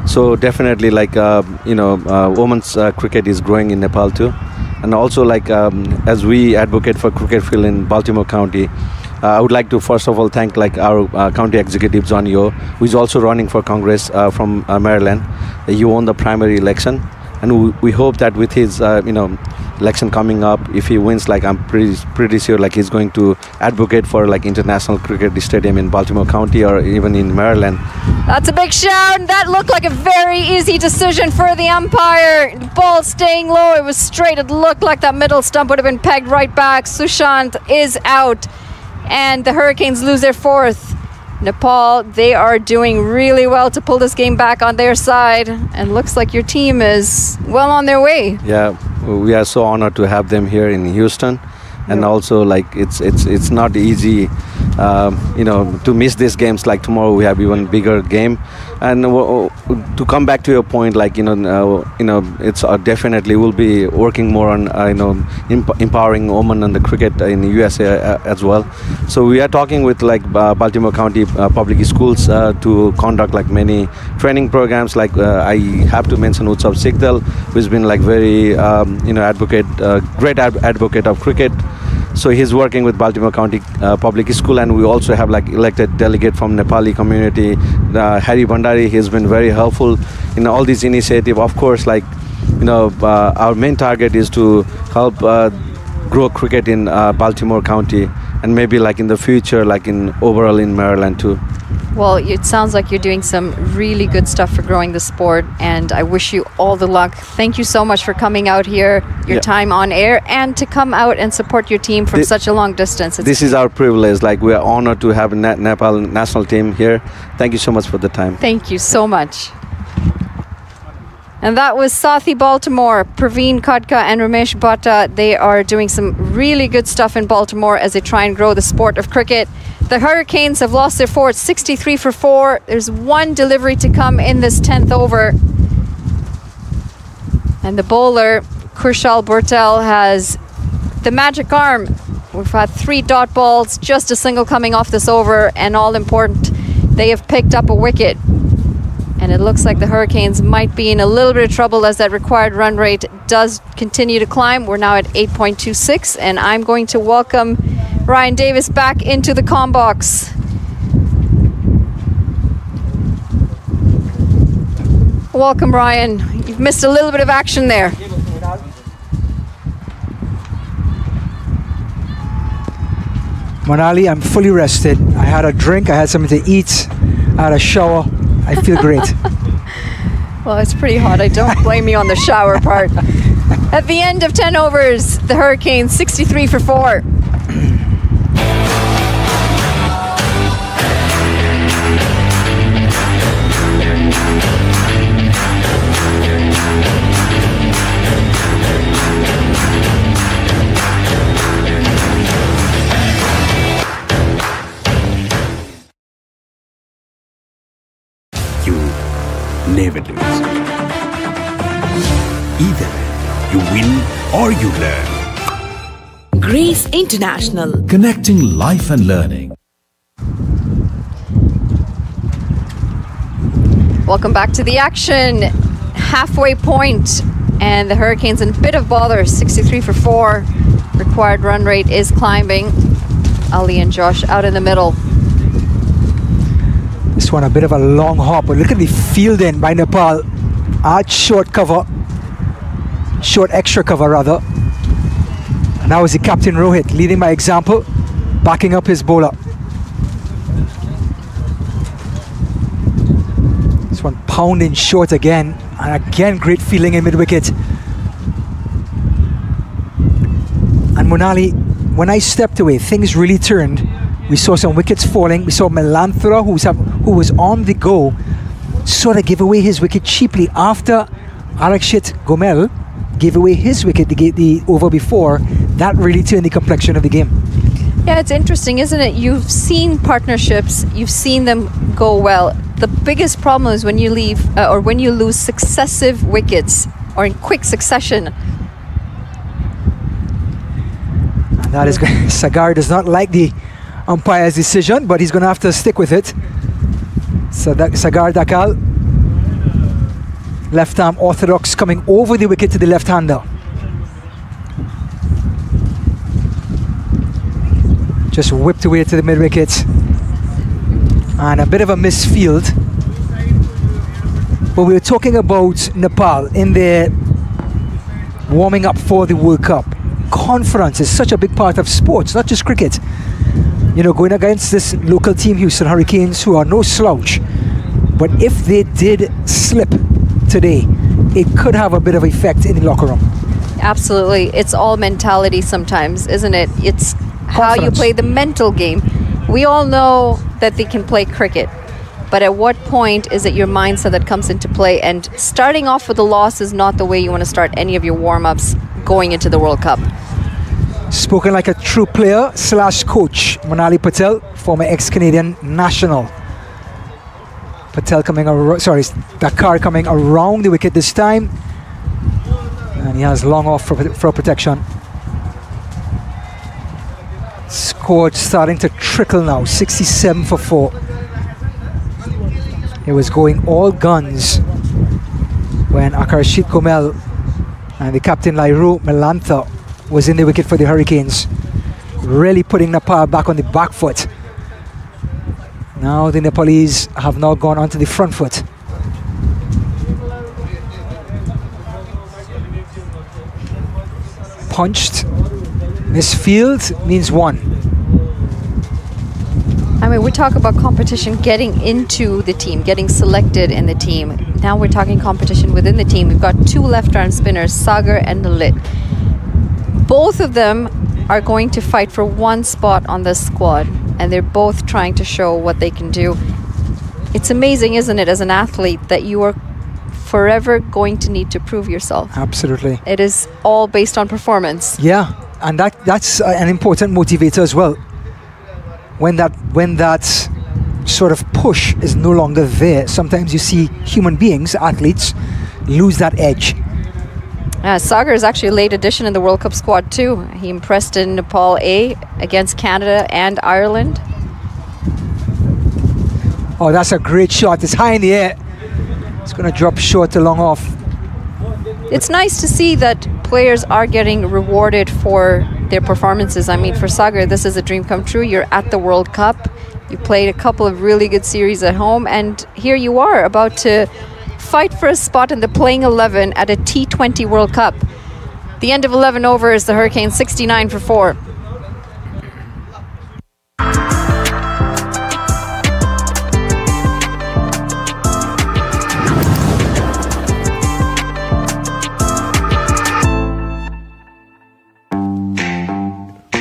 So definitely, women's cricket is growing in Nepal too. And also, as we advocate for cricket field in Baltimore County, I would like to first of all thank our county executive John Yo, who is also running for Congress from Maryland. He won the primary election. And we hope that with his, election coming up, if he wins, I'm pretty sure, he's going to advocate for, international cricket stadium in Baltimore County or even in Maryland. That's a big shout. That looked like a very easy decision for the umpire. The ball staying low. It was straight. It looked like that middle stump would have been pegged right back. Sushant is out, and the Hurricanes lose their 4th. Nepal, they are doing really well to pull this game back on their side, and looks like your team is well on their way. Yeah, we are so honored to have them here in Houston, and also like it's not easy, to miss these games. Like tomorrow we have even bigger game, and to come back to your point, like it's definitely we'll be working more on empowering women in the cricket in the USA as well. So we are talking with like Baltimore County public schools to conduct like many training programs. Like I have to mention Utsav Sikdal, who's been like very great advocate of cricket. So he's working with Baltimore County Public School, and we also have like elected delegate from Nepali community, Harry Bhandari. He's been very helpful in all these initiatives. Of course, like our main target is to help grow cricket in Baltimore County, and maybe like in the future, like in overall in Maryland too. Well, it sounds like you're doing some really good stuff for growing the sport, and I wish you all the luck. Thank you so much for coming out here, your time on air, and to come out and support your team from such a long distance. This is our privilege. Like, we are honored to have Nepal national team here. Thank you so much for the time. Thank you so much. And that was Sathi Baltimore, Praveen Khadka and Ramesh Bhatta. They are doing some really good stuff in Baltimore as they try and grow the sport of cricket. The Hurricanes have lost their four. It's 63 for 4. There's one delivery to come in this 10th over. And the bowler, Kurshal Bortel, has the magic arm. We've had 3 dot balls, just a single coming off this over, and all important, they have picked up a wicket. And it looks like the Hurricanes might be in a little bit of trouble as that required run rate does continue to climb. We're now at 8.26, and I'm going to welcome Ryan Davis back into the comm box. Welcome, Ryan. You've missed a little bit of action there. Monali, I'm fully rested. I had a drink, I had something to eat, I had a shower. I feel great. Well, it's pretty hot. I don't blame you on the shower part. At the end of 10 overs, the Hurricanes 63 for 4. Never lose. Either you win or you learn. Grace International. Connecting life and learning. Welcome back to the action. Halfway point, and the Hurricanes in a bit of bother. 63 for 4. Required run rate is climbing. Ali and Josh out in the middle. This one a bit of a long hop, but look at the fielding by Nepal. Arch short cover, short extra cover rather. And now is the captain Rohit leading by example, backing up his bowler. This one pounding short again, and again great fielding in mid-wicket. And Monali, when I stepped away, things really turned. We saw some wickets falling. We saw Melanthra, who was on the go, sort of give away his wicket cheaply after Arakshit Gomel gave away his wicket the over before. That really turned the complexion of the game. Yeah, it's interesting, isn't it? You've seen partnerships, you've seen them go well. The biggest problem is when you leave or when you lose successive wickets or in quick succession. And that is Sagar does not like the umpire's decision, but he's going to have to stick with it. So Sagar Dakal, left arm orthodox, coming over the wicket to the left-hander. Just whipped away to the mid-wicket. And a bit of a misfield. But we were talking about Nepal in their warming up for the World Cup. Confidence is such a big part of sports, not just cricket. You know, going against this local team, Houston Hurricanes, who are no slouch. But if they did slip today, it could have a bit of effect in the locker room. Absolutely. It's all mentality sometimes, isn't it? It's how you play the mental game. We all know that they can play cricket, but at what point is it your mindset that comes into play? And starting off with a loss is not the way you want to start any of your warm-ups going into the World Cup. Spoken like a true player / coach, Manali Patel, former ex-Canadian national. Patel coming around, sorry, Dakar coming around the wicket this time. And he has long off for protection. Scored starting to trickle now, 67 for 4. It was going all guns when Akarshit Komel and the captain Lairu Melantha was in the wicket for the Hurricanes, really putting Nepal back on the back foot. Now the Nepalese have now gone onto the front foot. Punched. Misfield means 1. I mean, we talk about competition getting into the team, getting selected in the team. Now we're talking competition within the team. We've got 2 left-arm spinners, Sagar and Lalit. Both of them are going to fight for 1 spot on this squad, and they're both trying to show what they can do. It's amazing, isn't it, as an athlete, that you are forever going to need to prove yourself. Absolutely. It is all based on performance. Yeah, and that's an important motivator as well. When that sort of push is no longer there, sometimes you see human beings, athletes, lose that edge. Sagar is actually a late addition in the World Cup squad too. He impressed in Nepal A against Canada and Ireland. Oh, that's a great shot. It's high in the air. It's going to drop short to long off. It's nice to see that players are getting rewarded for their performances. I mean, for Sagar, this is a dream come true. You're at the World Cup. You played a couple of really good series at home, and here you are about to fight for a spot in the playing 11 at a T20 World Cup. The end of 11 overs, the Hurricanes 69 for 4.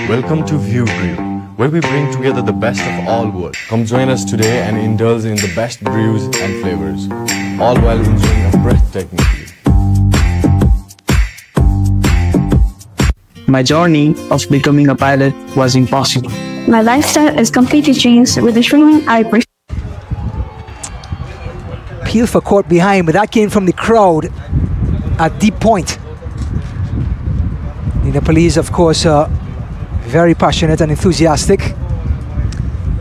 Welcome to View Brew, where we bring together the best of all worlds. Come join us today and indulge in the best brews and flavors, all while enjoying a breathtaking view. My journey of becoming a pilot was impossible. My lifestyle is completely changed with the swimming I prefer. Peel for caught behind, but that came from the crowd at deep point. The Nepalese, of course, are very passionate and enthusiastic.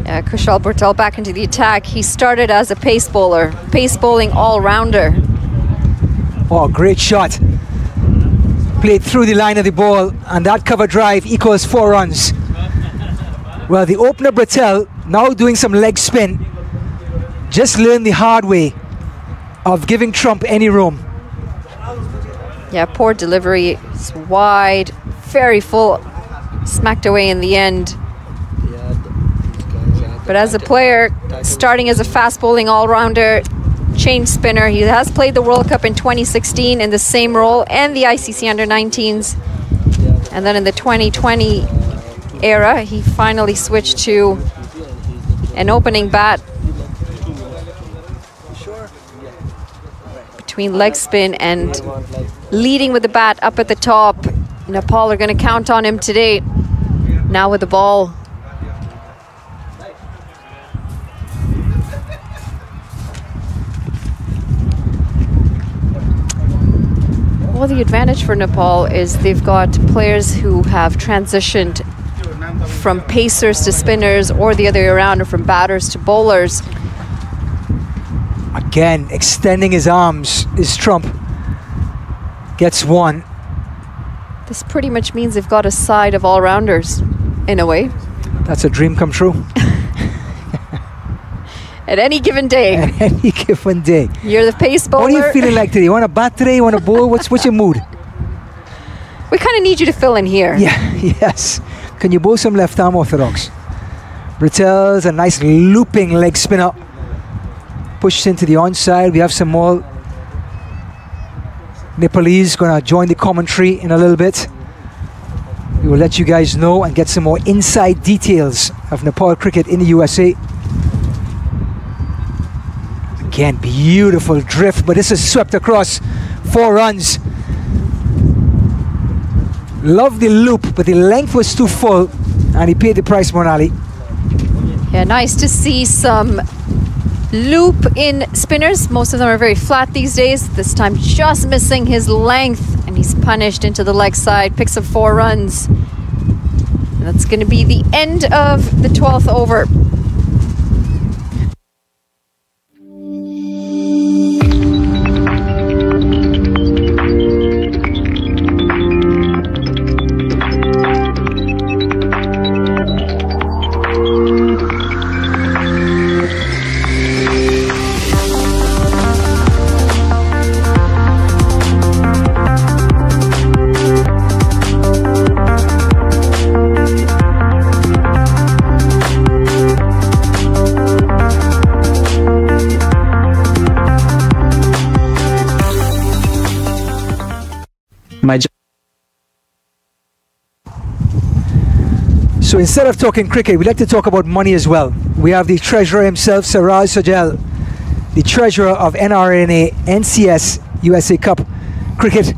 Kushal Bhurtel back into the attack. He started as a pace bowler, pace bowling all-rounder. Oh, great shot. Played through the line of the ball, and that cover drive equals 4 runs. Well, the opener Bhurtel now doing some leg spin. Just learned the hard way of giving Trump any room. Yeah, poor delivery. It's wide, very full. Smacked away in the end. But as a player, starting as a fast bowling all-rounder, change spinner, he has played the World Cup in 2016 in the same role and the ICC Under-19s. And then in the 2020 era, he finally switched to an opening bat between leg spin and leading with the bat up at the top. Nepal are going to count on him today. Now with the ball. Well, the advantage for Nepal is they've got players who have transitioned from pacers to spinners, or the other way around, or from batters to bowlers. Again, extending his arms is Trump. Gets 1. This pretty much means they've got a side of all-rounders, in a way. That's a dream come true. At any given day. At any given day. You're the pace bowler. What are you feeling like today? You want to bat today? You want to bowl? What's your mood? We kind of need you to fill in here. Yeah, yes. Can you bowl some left arm orthodox? Bhurtel's a nice looping leg spinner. Pushed into the onside. We have some more Nepalese going to join the commentary in a little bit. We will let you guys know and get some more inside details of Nepal cricket in the USA. Again, beautiful drift, but this is swept across. 4 runs. Loved the loop, but the length was too full, and he paid the price, Monali. Yeah, nice to see some loop in spinners. Most of them are very flat these days. This time just missing his length, and he's punished into the leg side, picks up 4 runs. And that's going to be the end of the 12th over. So instead of talking cricket, we'd like to talk about money as well. We have the treasurer himself, Siraj Sajal, the treasurer of NRNA NCS USA Cup Cricket.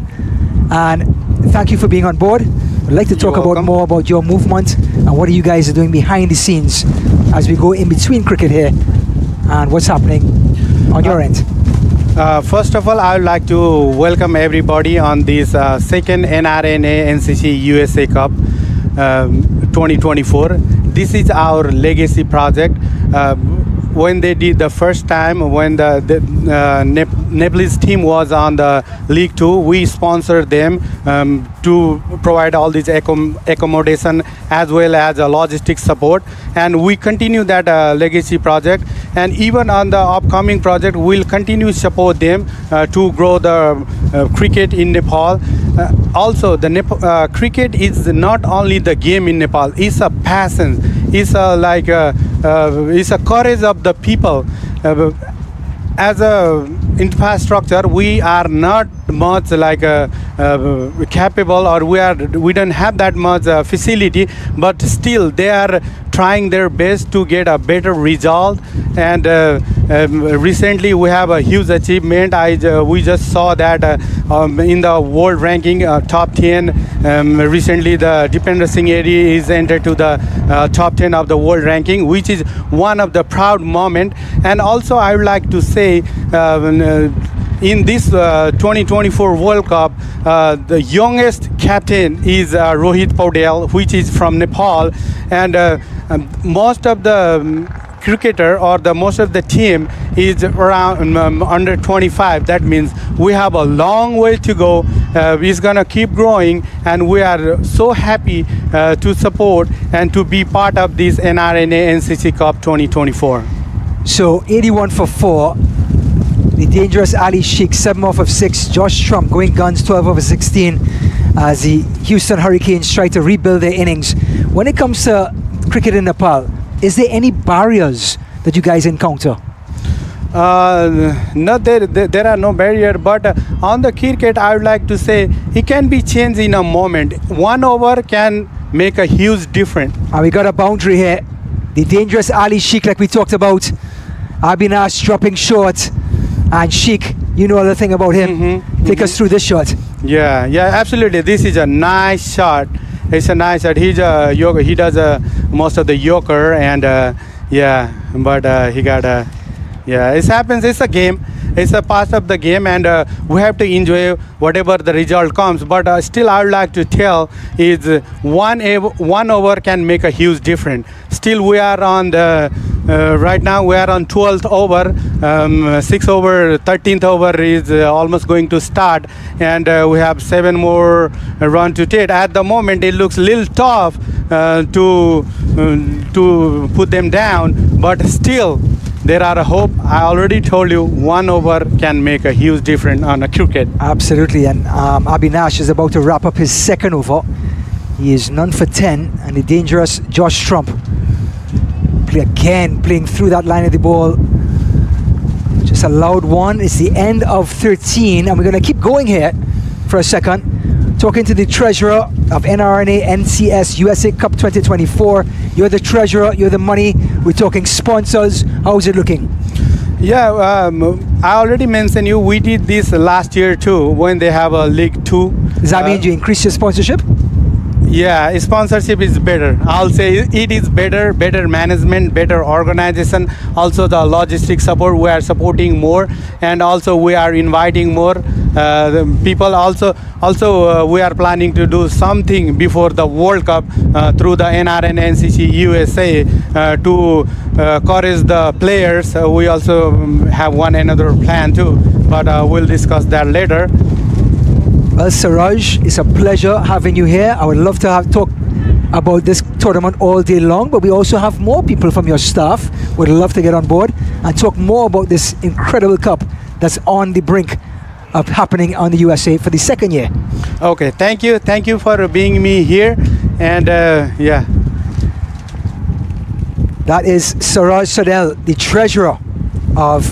And thank you for being on board. We'd like to talk about more about your movement and what you guys are doing behind the scenes as we go in between cricket here and what's happening on your end. First of all, I would like to welcome everybody on this second NRNA NCC USA Cup 2024. This is our legacy project. When they did the first time, when the Nepalese team was on the League 2, we sponsored them to provide all this accommodation as well as logistics support, and we continue that legacy project. And even on the upcoming project, we'll continue to support them to grow the cricket in Nepal. Also, the cricket is not only the game in Nepal; it's a passion. It's it's a courage of the people. As a infrastructure, we are not much capable, or we don't have that much facility, but still they are trying their best to get a better result. And recently we have a huge achievement. We just saw that in the world ranking, top 10. Recently the Dipender Singh Eri is entered to the top 10 of the world ranking, which is one of the proud moment. And also I would like to say, in this 2024 World Cup, the youngest captain is Rohit Paudel, which is from Nepal, and most of the cricketer or most of the team is around under 25. That means we have a long way to go. It's gonna keep growing, and we are so happy to support and to be part of this NRNA NCC Cup 2024. So 81 for 4. The dangerous Ali Sheikh, 7 off of 6. Josh Trump going guns, 12 over 16, as the Houston Hurricanes try to rebuild their innings. When it comes to cricket in Nepal, is there any barriers that you guys encounter? No, there are no barrier, but on the cricket, I would like to say it can be changed in a moment. 1 over can make a huge difference. And we got a boundary here. The dangerous Ali Sheikh, like we talked about. Abinash dropping short. And Sheikh, you know the thing about him. Take us through this shot. Yeah, absolutely. This is a nice shot. It's a nice shot. He's a yoker. He does most of the yoker, and but he got a. It happens. It's a game. It's a part of the game, and we have to enjoy whatever the result comes. But still, I would like to tell is one over can make a huge difference. Still, we are on the right now. We are on 12th over. 6 over, 13th over is almost going to start, and we have 7 more run to take. At the moment, it looks a little tough to put them down, but still. There are a hope. I already told you 1 over can make a huge difference on a cricket. Absolutely, and Abinash is about to wrap up his 2nd over. He is none for 10, and the dangerous Josh Trump playing through that line of the ball. Just a loud one. It's the end of 13, and we're going to keep going here for a second. Talking to the treasurer of NRNA NCS USA Cup 2024. You're the treasurer, you're the money. We're talking sponsors. How's it looking? Yeah, I already mentioned we did this last year too, when they have a League 2. Does that mean you increase your sponsorship? Yeah, sponsorship is better. I'll say it is better management, better organization. Also the logistic support, we are supporting more, and also we are inviting more the people. Also we are planning to do something before the World Cup through the NRN NCC USA to encourage the players. We also have one another plan too, but we'll discuss that later. Well, Siraj, it's a pleasure having you here. I would love to talk about this tournament all day long, but we also have more people from your staff who would love to get on board and talk more about this incredible cup that's on the brink of happening on the USA for the second year. Okay, thank you for being me here, and yeah. That is Siraj Sadel, the treasurer of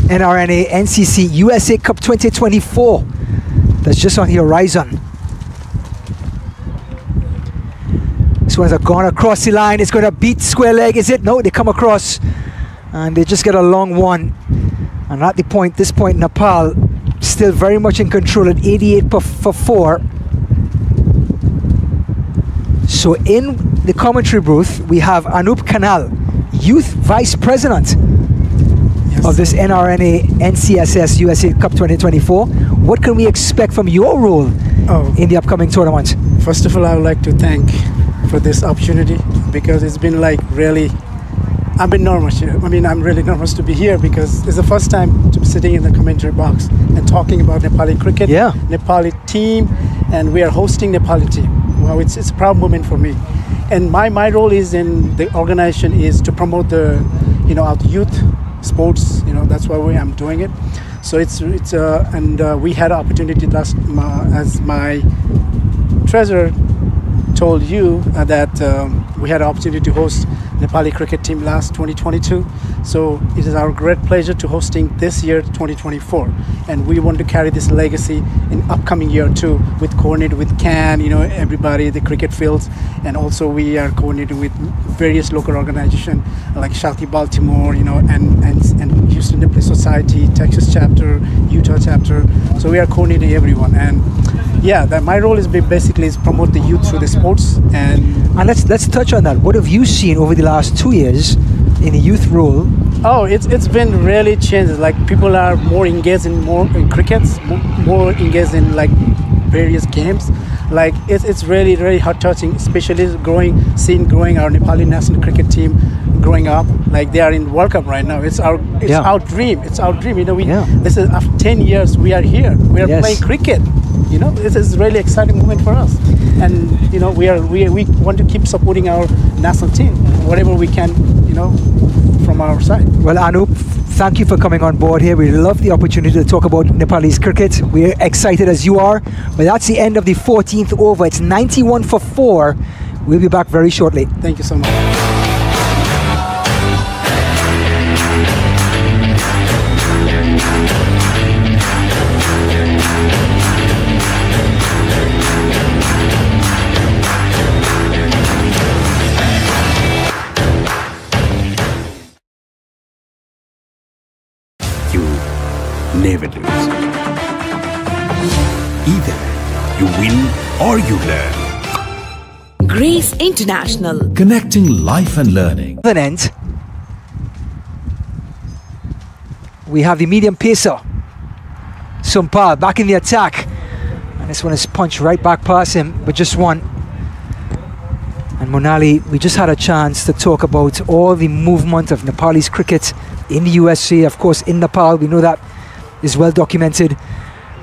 NRNA NCC USA Cup 2024. That's just on the horizon. This one's gone across the line. It's going to beat square leg, is it? No, they come across and they just get a long one. And at this point, Nepal still very much in control at 88 for 4. So in the commentary booth, we have Anup Kanal, Youth Vice President of this NRNA NCSS USA Cup 2024. What can we expect from your role in the upcoming tournament? First of all, I would like to thank for this opportunity, because it's been like really, I've been nervous here. I mean, I'm really nervous to be here because it's the first time to be sitting in the commentary box and talking about Nepali cricket, Nepali team, and we are hosting Nepali team. Well, it's a proud moment for me. And my role is in the organization is to promote the, our youth sports, that's why I'm doing it. So we had an opportunity as my treasurer told you that we had an opportunity to host Nepali cricket team last 2022. So it is our great pleasure to hosting this year 2024, and we want to carry this legacy in upcoming year too, with coordinated with CAN, everybody, the cricket fields, and also we are coordinated with various local organizations like Shakti Baltimore, and Houston Nepali Society, Texas chapter, Utah chapter. So we are coordinating everyone, and yeah, my role is basically promote the youth through the sports. And let's touch on that. What have you seen over the last 2 years in the youth role? Oh, it's been really changed. Like people are more engaged in crickets, more engaged in like various games. Like it's really really heart touching, especially growing our Nepali national cricket team growing up. Like they are in World Cup right now. It's our dream. It's our dream. This is after 10 years we are here. We are playing cricket. This is really exciting moment for us, and we want to keep supporting our national team whatever we can, from our side. Well, Anup, thank you for coming on board here. We love the opportunity to talk about Nepalese cricket. We're excited as you are, but that's the end of the 14th over. It's 91 for 4. We'll be back very shortly. Thank you so much. Never lose. Either you win or you learn. Grace International. Connecting life and learning. At an end, we have the medium pacer, Sumpal, back in the attack. And this one is punched right back past him, but just one. And Monali, we just had a chance to talk about all the movement of Nepalese cricket in the USA, of course in Nepal. We know that is well documented,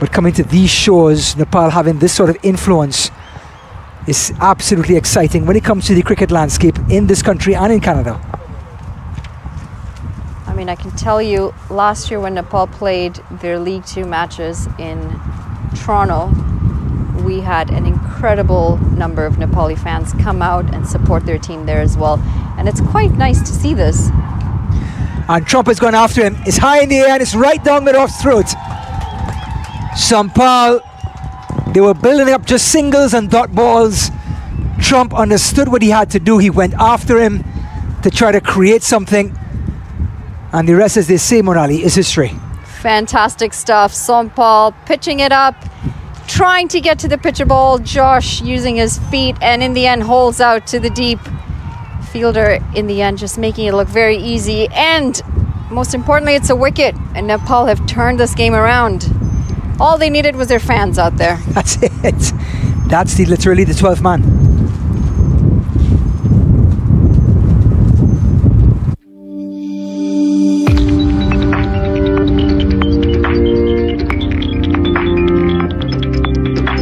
but coming to these shores, Nepal having this sort of influence is absolutely exciting when it comes to the cricket landscape in this country and in Canada. I mean, I can tell you, last year when Nepal played their League 2 matches in Toronto, we had an incredible number of Nepali fans come out and support their team there as well. And it's quite nice to see this. And Trump has gone after him. It's high in the air and it's right down Mirov's throat. Sampal, they were building up just singles and dot balls. Trump understood what he had to do. He went after him to try to create something. And the rest, as they say, Monali, is history. Fantastic stuff. Sampal pitching it up, trying to get to the pitcher ball. Josh using his feet, and in the end holds out to the deep fielder. In the end, just making it look very easy. And most importantly, it's a wicket, and Nepal have turned this game around. All they needed was their fans out there. That's it. That's literally the 12th man.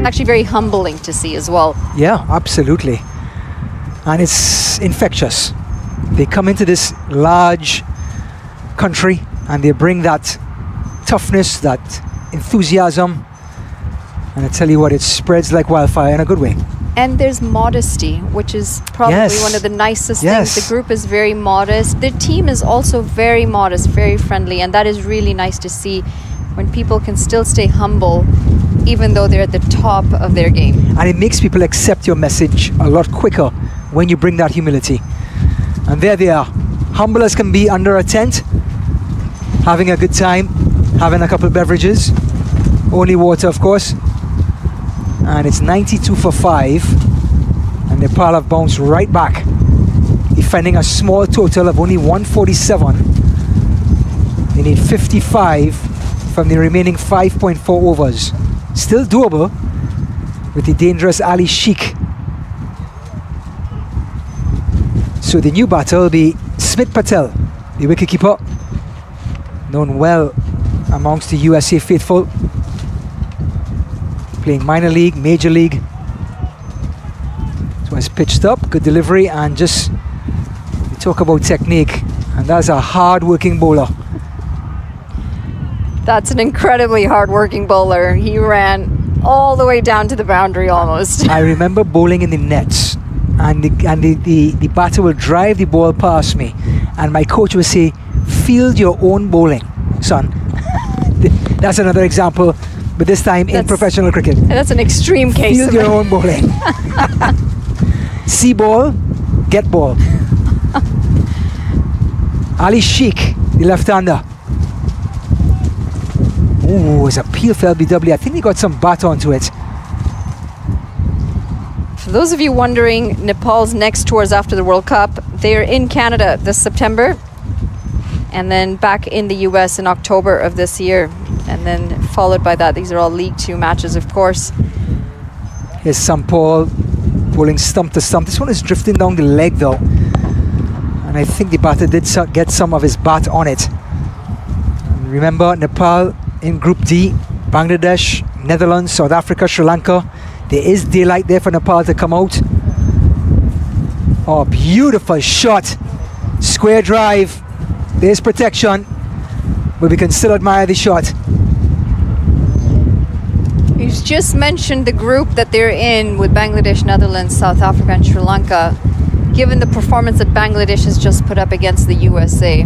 Actually very humbling to see as well. Yeah, absolutely. And it's infectious. They come into this large country and they bring that toughness, that enthusiasm, and I tell you what, it spreads like wildfire in a good way. And there's modesty, which is probably one of the nicest things. The group is very modest. The team is also very modest, very friendly, and that is really nice to see when people can still stay humble even though they're at the top of their game. And it makes people accept your message a lot quicker when you bring that humility. And there they are, humble as can be under a tent, having a good time, having a couple of beverages, only water of course. And it's 92 for 5, and Nepal have bounced right back, defending a small total of only 147. They need 55 from the remaining 5.4 overs. Still doable with the dangerous Ali Sheikh. So the new batter will be Smith Patel, the wicketkeeper, known well amongst the USA faithful, playing minor league, major league. So it's pitched up, good delivery, and just we talk about technique, and that's a hard-working bowler. That's an incredibly hard-working bowler. He ran all the way down to the boundary almost. I remember bowling in the nets, and the batter will drive the ball past me, and my coach would say, "Field your own bowling, son." That's another example, but this time in professional cricket. That's an extreme case. Field your own bowling. See ball, get ball. Ali Sheikh, the left-hander. Ooh, it's a peel for LBW. I think he got some bat onto it. For those of you wondering, Nepal's next tours after the World Cup, they're in Canada this September, and then back in the US in October of this year. And then followed by that, these are all League 2 matches, of course. Here's Sampal bowling stump to stump. This one is drifting down the leg though, and I think the batter did get some of his bat on it. And remember, Nepal in Group D, Bangladesh, Netherlands, South Africa, Sri Lanka. There is daylight there for Nepal to come out. Oh, beautiful shot. Square drive. There's protection, but we can still admire the shot. He's just mentioned the group that they're in with Bangladesh, Netherlands, South Africa and Sri Lanka. Given the performance that Bangladesh has just put up against the USA,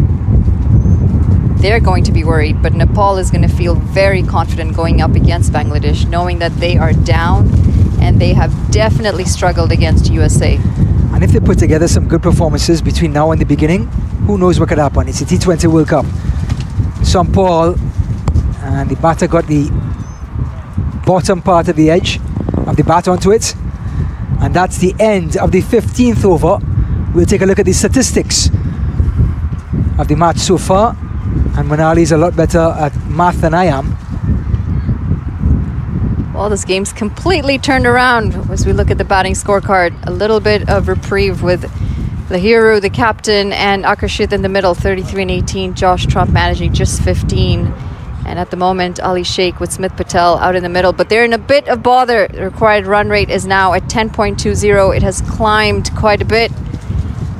they're going to be worried, but Nepal is going to feel very confident going up against Bangladesh, knowing that they are down and they have definitely struggled against USA. And if they put together some good performances between now and the beginning, who knows what could happen. It's a T20 World Cup. Sampal, and the batter got the bottom part of the edge of the bat onto it, and that's the end of the 15th over. We'll take a look at the statistics of the match so far, and Manali's a lot better at math than I am. Well, this game's completely turned around as we look at the batting scorecard. A little bit of reprieve with Lahiru, the captain, and Akarshit in the middle, 33 and 18. Josh Trump managing just 15. And at the moment, Ali Sheikh with Smith Patel out in the middle. But they're in a bit of bother. The required run rate is now at 10.20. It has climbed quite a bit.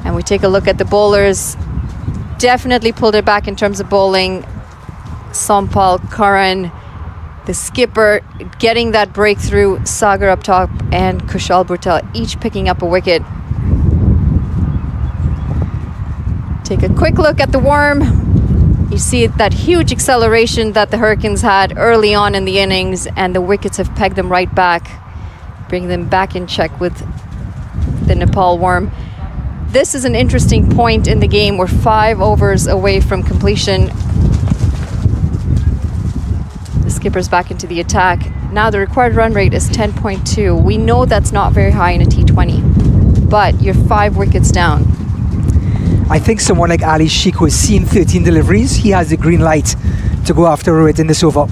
And we take a look at the bowlers. Definitely pulled it back in terms of bowling. Sampal, Karan, the skipper getting that breakthrough, Sagar up top, and Kushal Bhurtel each picking up a wicket. Take a quick look at the worm. You see that huge acceleration that the Hurricanes had early on in the innings, and the wickets have pegged them right back, bringing them back in check with the Nepal worm. This is an interesting point in the game. We're 5 overs away from completion. The skipper's back into the attack. Now the required run rate is 10.2. We know that's not very high in a T20, but you're 5 wickets down. I think someone like Ali Sheikh, who has seen 13 deliveries, he has the green light to go after Rohit in this over.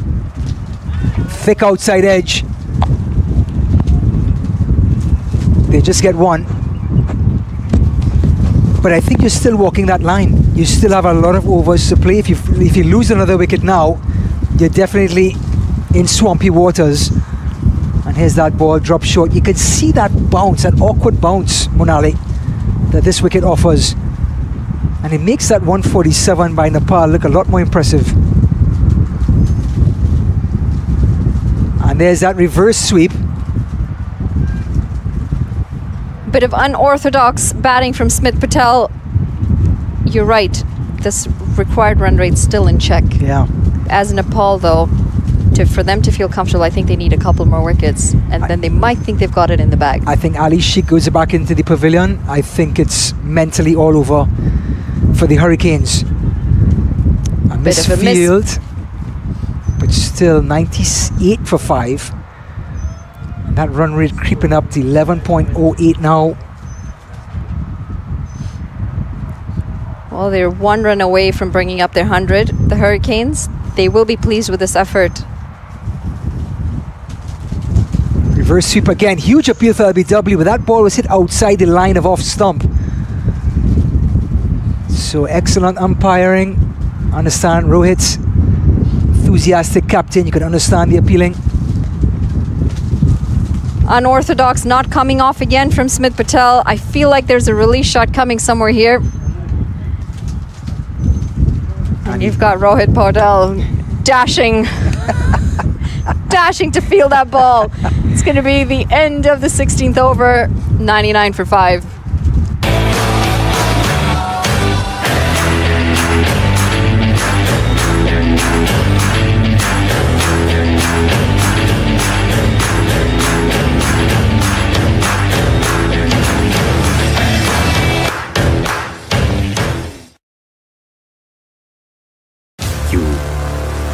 Thick outside edge. They just get one. But I think you're still walking that line. You still have a lot of overs to play. If you lose another wicket now, you're definitely in swampy waters. And here's that ball drop short. You can see that bounce, that awkward bounce, Monali, that this wicket offers. And it makes that 147 by Nepal look a lot more impressive. And there's that reverse sweep. Bit of unorthodox batting from Smith Patel. You're right. This required run rate's still in check. Yeah. As Nepal, though, for them to feel comfortable, I think they need a couple more wickets, and then they might think they've got it in the bag. I think Ali Sheikh goes back into the pavilion. I think it's mentally all over for the Hurricanes. A misfield, but still 98 for 5. And that run rate creeping up to 11.08 now. Well, they're 1 run away from bringing up their 100. The Hurricanes, they will be pleased with this effort. Reverse sweep again. Huge appeal for LBW, but that ball was hit outside the line of off stump. So excellent umpiring. Understand Rohit's enthusiastic captain. You can understand the appealing. Unorthodox not coming off again from Smith Patel. I feel like there's a release shot coming somewhere here. And you've got Rohit Paudel dashing dashing to field that ball. It's going to be the end of the 16th over, 99 for 5.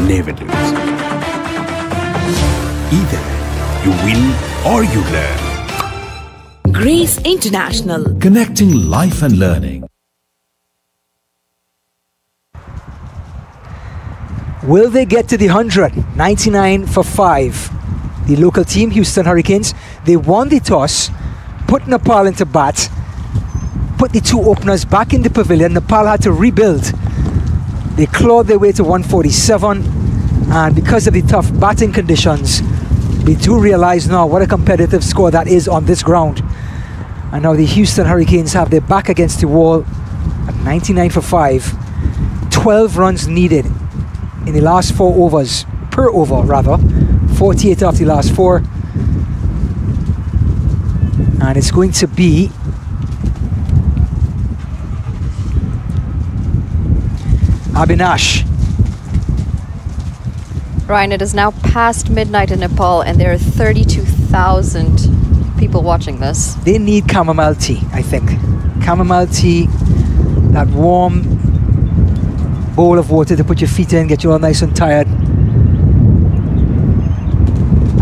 Never lose. Either you win or you learn. Grace International. Connecting life and learning. Will they get to the 100? 99 for 5. The local team, Houston Hurricanes, they won the toss, put Nepal into bat, put the 2 openers back in the pavilion. Nepal had to rebuild. They clawed their way to 147, and because of the tough batting conditions, we do realize now what a competitive score that is on this ground. And now the Houston Hurricanes have their back against the wall at 99 for 5. 12 runs needed in the last 4 overs, per over rather. 48 after the last 4. And it's going to be Abinash. Ryan, it is now past midnight in Nepal, and there are 32,000 people watching this. They need chamomile tea, I think. Chamomile tea, that warm bowl of water to put your feet in, get you all nice and tired.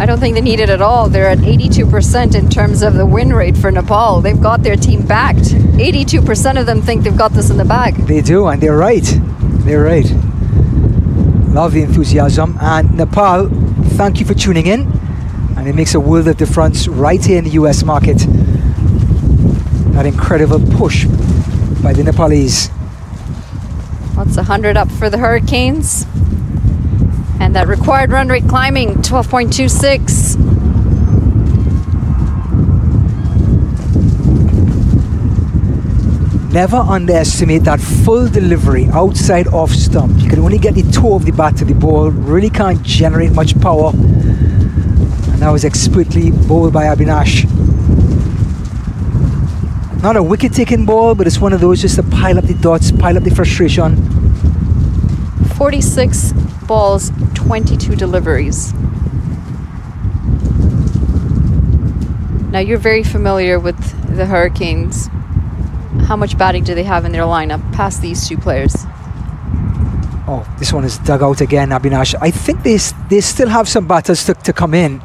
I don't think they need it at all. They're at 82% in terms of the win rate for Nepal. They've got their team backed. 82% of them think they've got this in the bag. They do, and they're right. They're right. Love the enthusiasm. And Nepal, thank you for tuning in. And it makes a world of difference right here in the US market. That incredible push by the Nepalese. What's 100 up for the Hurricanes? And that required run rate climbing, 12.26. Never underestimate that full delivery outside off stump. You can only get the toe of the bat to the ball, really can't generate much power. And that was expertly bowled by Abinash. Not a wicket taking ball, but it's one of those just to pile up the dots, pile up the frustration. 46 balls, 22 deliveries. Now you're very familiar with the Hurricanes. How much batting do they have in their lineup past these 2 players? Oh, this one is dug out again, Abhinash. I think they still have some batters to come in.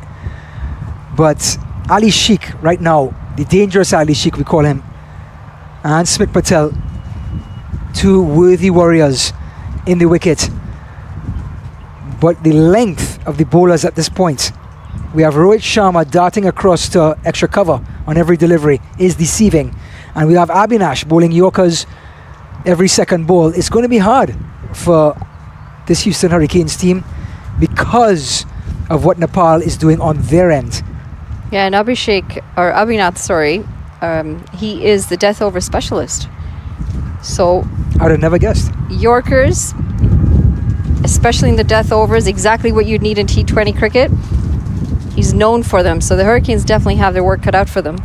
But Ali Sheikh right now, the dangerous Ali Sheikh we call him, and Smith Patel, two worthy warriors in the wicket. But the length of the bowlers at this point, we have Rohit Sharma darting across to extra cover on every delivery, is deceiving. And we have Abhinash bowling Yorkers every second ball. It's going to be hard for this Houston Hurricanes team because of what Nepal is doing on their end. Yeah, and Abhinath, sorry, he is the death over specialist. So I would have never guessed. Yorkers, especially in the death overs, exactly what you'd need in T20 cricket. He's known for them, so the Hurricanes definitely have their work cut out for them.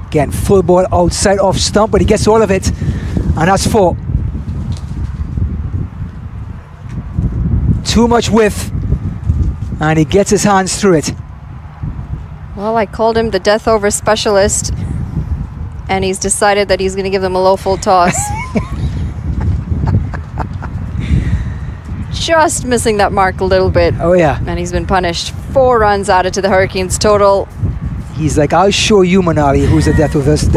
Again, full ball outside off stump, but he gets all of it, and that's 4. Too much width, and he gets his hands through it. Well, I called him the death over specialist, and he's decided that he's going to give them a low full toss. Just missing that mark a little bit. Oh yeah. And he's been punished. 4 runs added to the Hurricanes total. He's like, I'll show you, Manali, who's the death of this.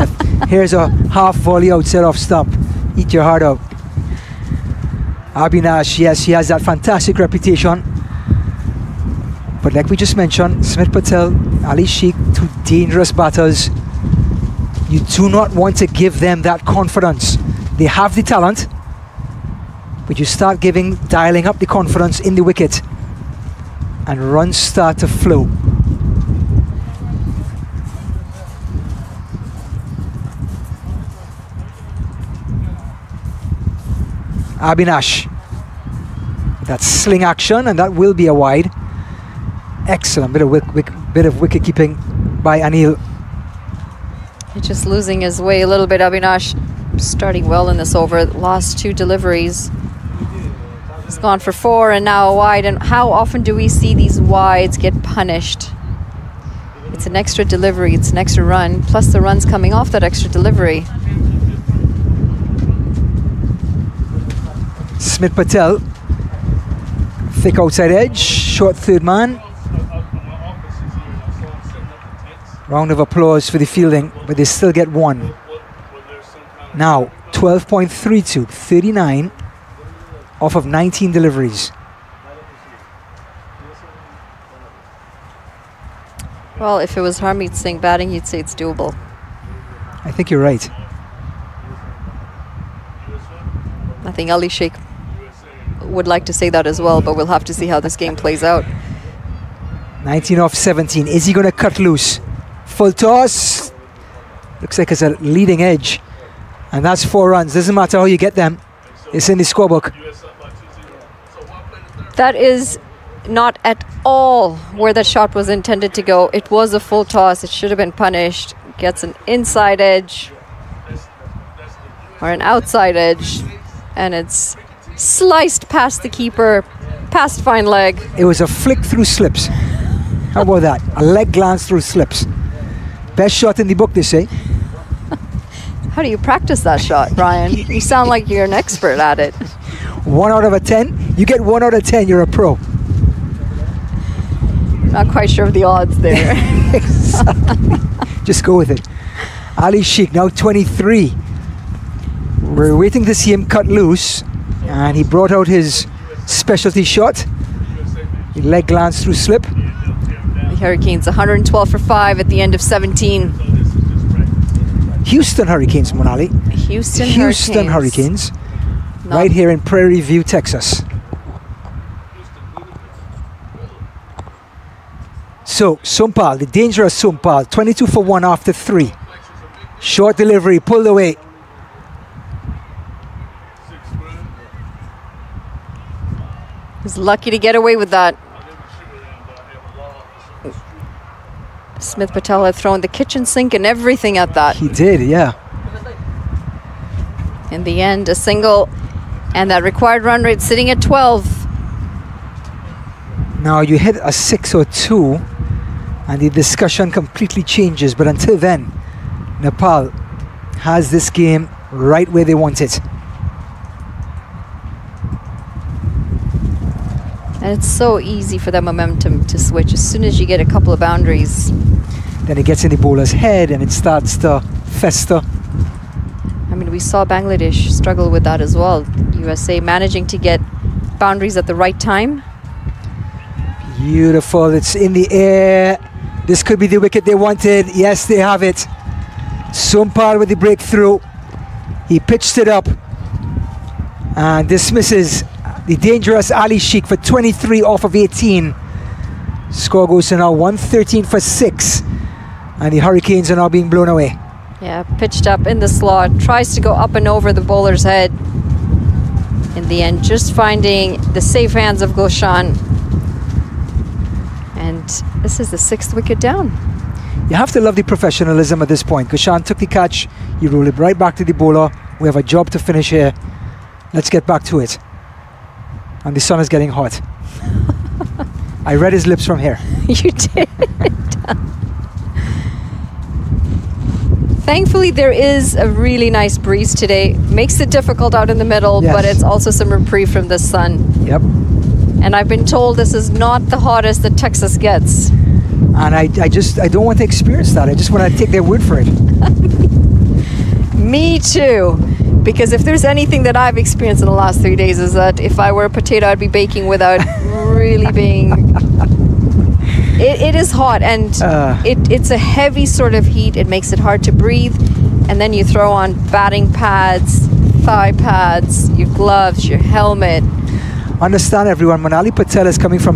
Here's a half volley outside off stump. Eat your heart out. Abhinash, yes, he has that fantastic reputation. But like we just mentioned, Smith Patel, Ali Sheikh, 2 dangerous batters. You do not want to give them that confidence. They have the talent, but you start dialing up the confidence in the wicket, and runs start to flow. Abhinash, that sling action, and that will be a wide. Excellent bit of wicket keeping by Anil. He's just losing his way a little bit. Abhinash starting well in this over. Lost 2 deliveries. He's gone for 4 and now a wide. And how often do we see these wides get punished? It's an extra delivery, it's an extra run, plus the runs coming off that extra delivery. Smith Patel, thick outside edge, short third man. Round of applause for the fielding, but they still get 1. Now 12.32, 39 off of 19 deliveries. Well, if it was Harmeet Singh batting, you'd say it's doable. I think you're right. I think Ali Sheikh would like to say that as well, but we'll have to see how this game plays out. 19 off 17. Is he going to cut loose? Full toss. Looks like it's a leading edge. And that's 4 runs. Doesn't matter how you get them. It's in the scorebook. That is not at all where that shot was intended to go. It was a full toss. It should have been punished. Gets an inside edge or an outside edge, and it's sliced past the keeper, past fine leg. It was a flick through slips. How about that? A leg glance through slips. Best shot in the book, they say. How do you practice that shot, Brian? You sound like you're an expert at it. 1 out of 10. You get 1 out of 10, you're a pro. Not quite sure of the odds there. Just go with it. Ali Sheikh, now 23. We're waiting to see him cut loose, and he brought out his specialty shot. He leg glance through slip. The Hurricanes 112 for 5 at the end of 17. Houston Hurricanes, Monali. Houston Hurricanes. Right here in Prairie View, Texas. So, Sumpal, the dangerous Sumpal, 22 for 1 after 3. Short delivery, pulled away. He's lucky to get away with that. Smith Patel had thrown the kitchen sink and everything at that. He did, yeah. In the end, a single, and that required run rate sitting at 12. Now you hit a 6 or 2, and the discussion completely changes. But until then, Nepal has this game right where they want it. And it's so easy for that momentum to switch as soon as you get a couple of boundaries. Then it gets in the bowler's head and it starts to fester. I mean, we saw Bangladesh struggle with that as well. USA managing to get boundaries at the right time. Beautiful. It's in the air. This could be the wicket they wanted. Yes, they have it. Sumpal with the breakthrough. He pitched it up and dismisses the dangerous Ali Sheikh for 23 off of 18. Score goes to now 113 for 6. And the Hurricanes are now being blown away. Yeah, pitched up in the slot. Tries to go up and over the bowler's head. In the end, just finding the safe hands of Gulshan. And this is the 6th wicket down. You have to love the professionalism at this point. Gulshan took the catch. He rolled it right back to the bowler. We have a job to finish here. Let's get back to it. And the sun is getting hot. I read his lips from here. You did. Thankfully, there is a really nice breeze today. Makes it difficult out in the middle, yes, but it's also some reprieve from the sun. Yep. And I've been told this is not the hottest that Texas gets. And I don't want to experience that. I just want to take their word for it. Me too. Because if there's anything that I've experienced in the last 3 days is that if I were a potato, I'd be baking without really being... It is hot, and it's a heavy sort of heat. It makes it hard to breathe. And then you throw on batting pads, thigh pads, your gloves, your helmet. Understand, everyone, Monali Patel is coming from